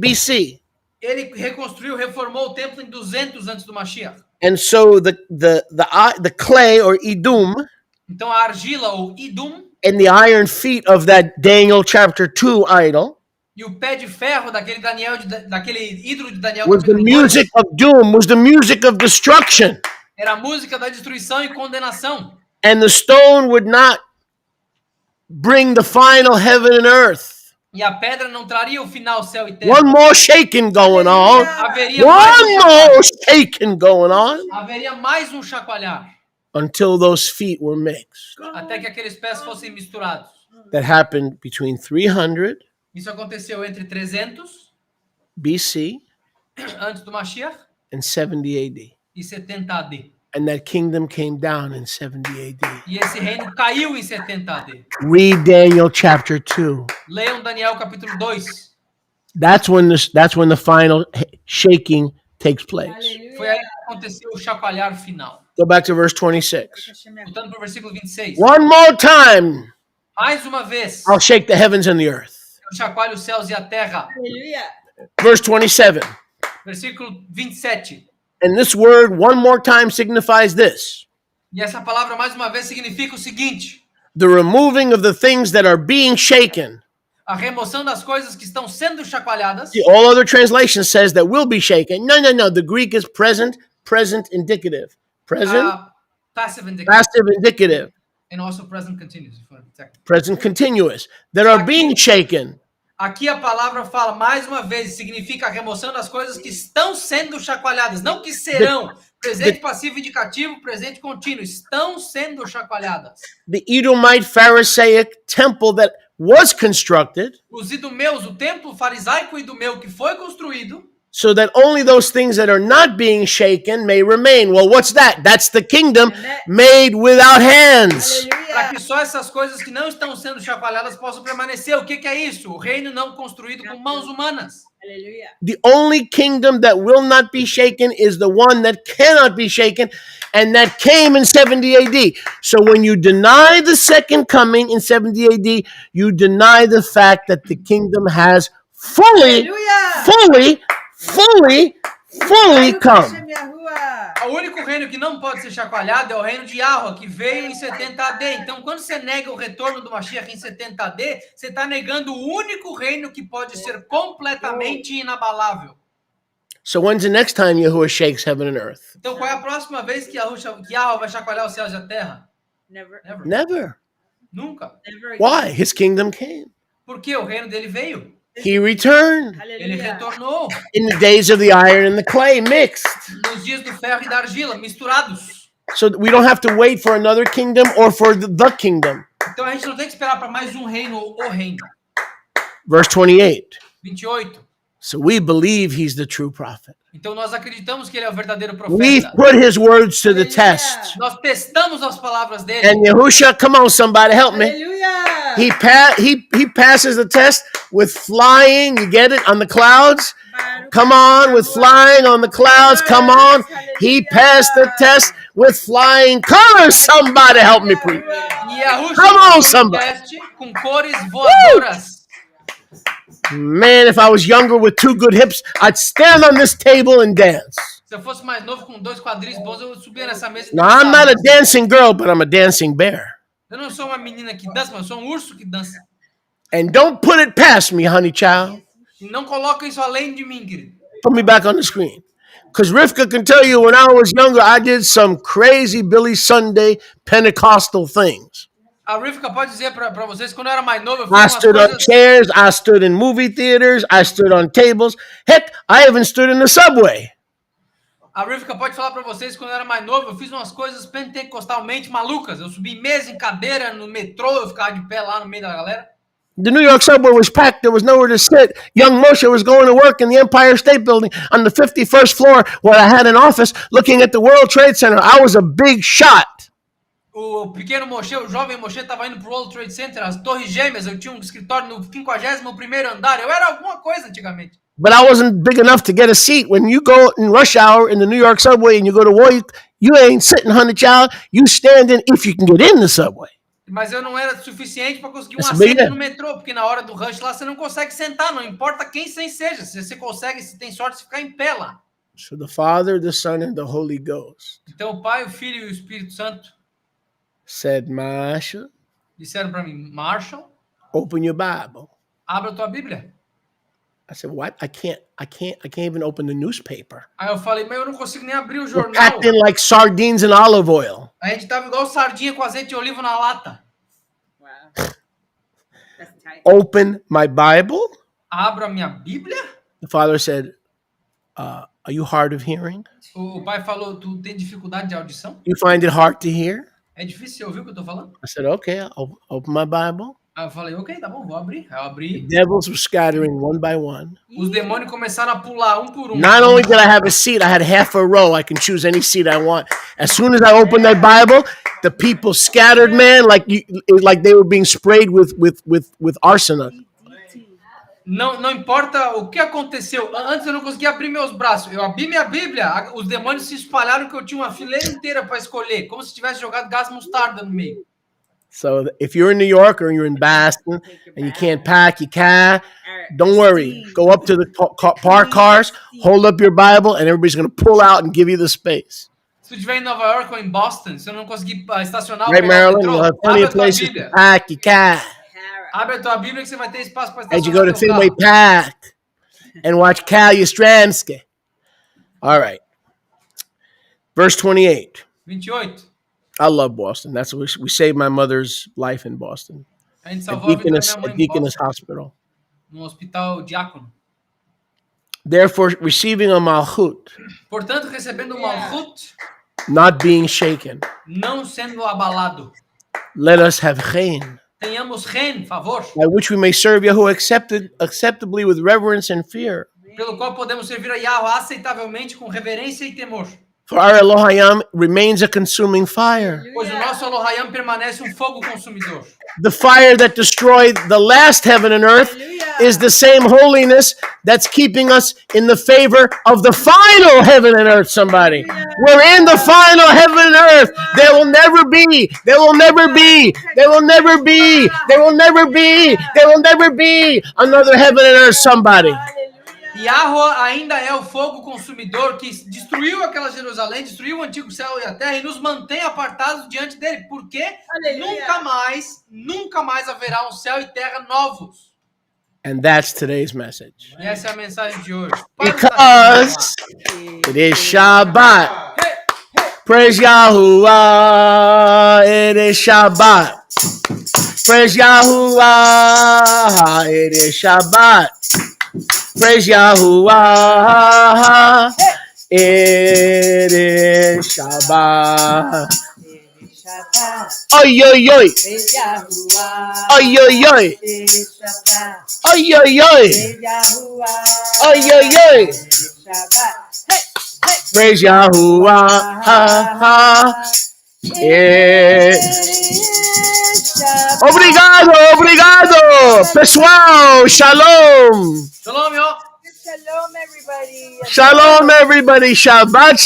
BC. Ele reconstruiu, reformou o templo em 200 antes do Mashiach. And so the clay or idum Então a argila ou idum and the iron feet of that Daniel chapter 2 idol e o pé de ferro daquele daquele ídolo de Daniel was the capítulo 2, music of doom, was the music of destruction. era a música da destruição e condenação. And the stone would not bring the final heaven and earth. E a pedra não traria o final céu e terra. One more shaking going on. Haveria mais One um more shaking going on haveria mais um chacoalhar until those feet were mixed. até que aqueles pés fossem misturados. That happened between 300 Isso aconteceu entre 300 BC antes do Mashiach and 70 AD. e 70 AD. And that kingdom came down in 70 AD. E esse reino caiu em 70 AD. Read Daniel chapter 2. Leiam Daniel capítulo 2. That's when the final shaking takes place. Foi aí que aconteceu o chacoalhar final. Go back to verse 26. Voltando para o versículo 26. One more time, Mais uma vez, I'll shake the heavens and the earth. eu chacoalho os céus e a terra. Verse 27. Versículo 27. And this word one more time signifies this: E essa palavra mais uma vez significa o seguinte: the removing of the things that are being shaken. a remoção das coisas que estão sendo chacoalhadas. All other translations says that will be shaken. No. The Greek is present indicative. Present, Passive indicative. passive indicative, And also present continuous. if we're technical. present continuous. That are being shaken. Aqui a palavra fala mais uma vez, significa a remoção das coisas que estão sendo chacoalhadas, não que serão. Presente passivo indicativo, presente contínuo, estão sendo chacoalhadas. The Edomite Pharisaic temple that was constructed, Os idumeus, o templo farisaico idumeu que foi construído, so that only those things that are not being shaken may remain. Well, what's that? That's the kingdom made without hands. para que só essas coisas que não estão sendo chacoalhadas possam permanecer. O que é isso? O reino não construído com mãos humanas. The only kingdom that will not be shaken is the one that cannot be shaken, and that came in 70 AD. So when you deny the second coming in 70 AD, you deny the fact that the kingdom has fully come. O único reino que não pode ser chacoalhado é o reino de Yahweh, que veio em 70 AD. Então, quando você nega o retorno do Mashiach em 70 AD, você está negando o único reino que pode ser completamente inabalável. So when's the next time Yahuwah shakes heaven and earth? Então, qual é a próxima vez que Yahweh vai chacoalhar os céus e a terra? Never. Never. Nunca. Why? His kingdom came. Porque o reino dele veio. He returned Ele retornou in the days of the iron and the clay mixed. nos dias do ferro e da argila, misturados. So we don't have to wait for another kingdom or for the kingdom. Então, a gente não tem que esperar para mais um reino ou o reino. Verse 28. 28. So we believe he's the true prophet. Então, nós acreditamos que ele é o verdadeiro We've profeta. put his words to the test. Nós testamos as palavras dele. And Yahusha, come on, somebody, help me. He passes the test with flying. You get it? On the clouds. Come on, with flying on the clouds. Come on. He passed the test with flying colors. Somebody help me, please. E Yahushua Come on, fez um somebody. teste com cores voadoras. Man, if I was younger with two good hips, I'd stand on this table and dance. Se eu fosse mais novo com 2 quadris bons, eu subia nessa mesa e Now, I'm not a dançava. dancing girl, but I'm a dancing bear. Eu não sou uma menina que dança, mas eu sou um urso que dança. And don't put it past me, honey child. E não coloca isso além de mim, querido. Put me back on the screen. Because Rivka can tell you when I was younger, I did some crazy Billy Sunday Pentecostal things. A Rivka pode dizer pra vocês, quando eu era mais novo, eu I fiz umas stood on coisas... chairs, I stood in movie theaters, I stood on tables. Heck, I even stood in the subway. A Rivka pode falar pra vocês, quando eu era mais novo, eu fiz umas coisas pentecostalmente malucas. Eu subi em mesa, em cadeira, no metrô, eu ficava de pé lá no meio da galera. The New York subway was packed. There was nowhere to sit. Young Moshe was going to work in the Empire State Building on the 51st floor where I had an office looking at the World Trade Center. I was a big shot. O pequeno Moshe, o jovem Moshe, estava indo pro World Trade Center, as Torres Gêmeas. Eu tinha um escritório no 51º andar. Eu era alguma coisa antigamente. But I wasn't big enough to get a seat. When you go in rush hour in the New York subway and you go to work, You ain't sitting, honey child. You standing if you can get in the subway. Mas eu não era suficiente para conseguir um That's a big assento deal. no metrô, porque na hora do rush lá você não consegue sentar, não importa quem seja. Se você consegue, se tem sorte de ficar em pé lá. So the Father, the Son, and the Holy Ghost Então o Pai, o Filho e o Espírito Santo said, Masha, disseram para mim, Marshall, open your Bible. abra a tua Bíblia. I said, what? I can't even open the newspaper. Aí eu falei, mas eu não consigo nem abrir o We're jornal. packed in like sardines in olive oil. A gente tava igual sardinha com azeite de oliva na lata. Wow. That's tight. Open my Bible. Abro a minha Bíblia. The Father said, are you hard of hearing? O pai falou, tu tem dificuldade de audição? You find it hard to hear? É difícil você ouvir o que eu tô falando? I said, okay, I'll open my Bible. Aí eu falei, ok, tá bom, vou abrir. Aí eu abri. Devils were scattering one by one. Os demônios começaram a pular um por um. Not only did I have a seat, I had half a row. I can choose any seat I want. As soon as I opened that Bible, the people scattered, man, like they were being sprayed with arsenic. Não importa o que aconteceu. Antes eu não conseguia abrir meus braços. Eu abri minha Bíblia, os demônios se espalharam que eu tinha uma fileira inteira para escolher. Como se tivesse jogado gás mostarda no meio. So if you're in New York or you're in Boston and you can't pack your car, don't worry. Go up to the park cars, hold up your Bible, and everybody's going to pull out and give you the space. Se tu estiver em Nova York ou em Boston, se eu não conseguir estacionar, Right, Maryland, metrô, you'll have plenty abre a of tua places to Bíblia. pack your car. Abre a tua Bíblia que você vai ter espaço para As you go estacionar to teu Fenway carro. Park and watch Cal Yastrzemski. All right. Verse 28. 28. I love Boston. That's what we saved my mother's life in Boston. A gente At salvou a vida da Deaconess, minha mãe at em Deaconess Boston, Hospital. no hospital Diácono. Therefore, receiving a malchut, Portanto, recebendo o malchut, not being shaken, não sendo abalado. let us have chen, Tenhamos ren, favor, by which we may serve Yahuwah acceptably with reverence and fear. pelo qual podemos servir a Yahweh aceitavelmente com reverência e temor. For our Elohayim remains a consuming fire. Pois o nosso Elohayim permanece um fogo consumidor. The fire that destroyed the last heaven and earth is the same holiness that's keeping us in the favor of the final heaven and earth, somebody. We're in the final heaven and earth. There will never be another heaven and earth, somebody. Yahweh ainda é o fogo consumidor que destruiu aquela Jerusalém, destruiu o antigo céu e a terra e nos mantém apartados diante dele. Porque nunca mais haverá um céu e terra novos. And that's today's message. E essa é a mensagem de hoje. Because it is Shabbat. Praise Yahuwah. It is Shabbat. Praise Yahuwah. It is Shabbat. Praise Yahuwah. It is Shabbat. Oy, oy, oy. Oy, oy, oy. Oy, oy, oy. Oy, oy, oy. Praise Yahuwah. Obrigado. Pessoal, shalom. Shalom, yo. Shalom, everybody. Shalom, everybody. Shabbat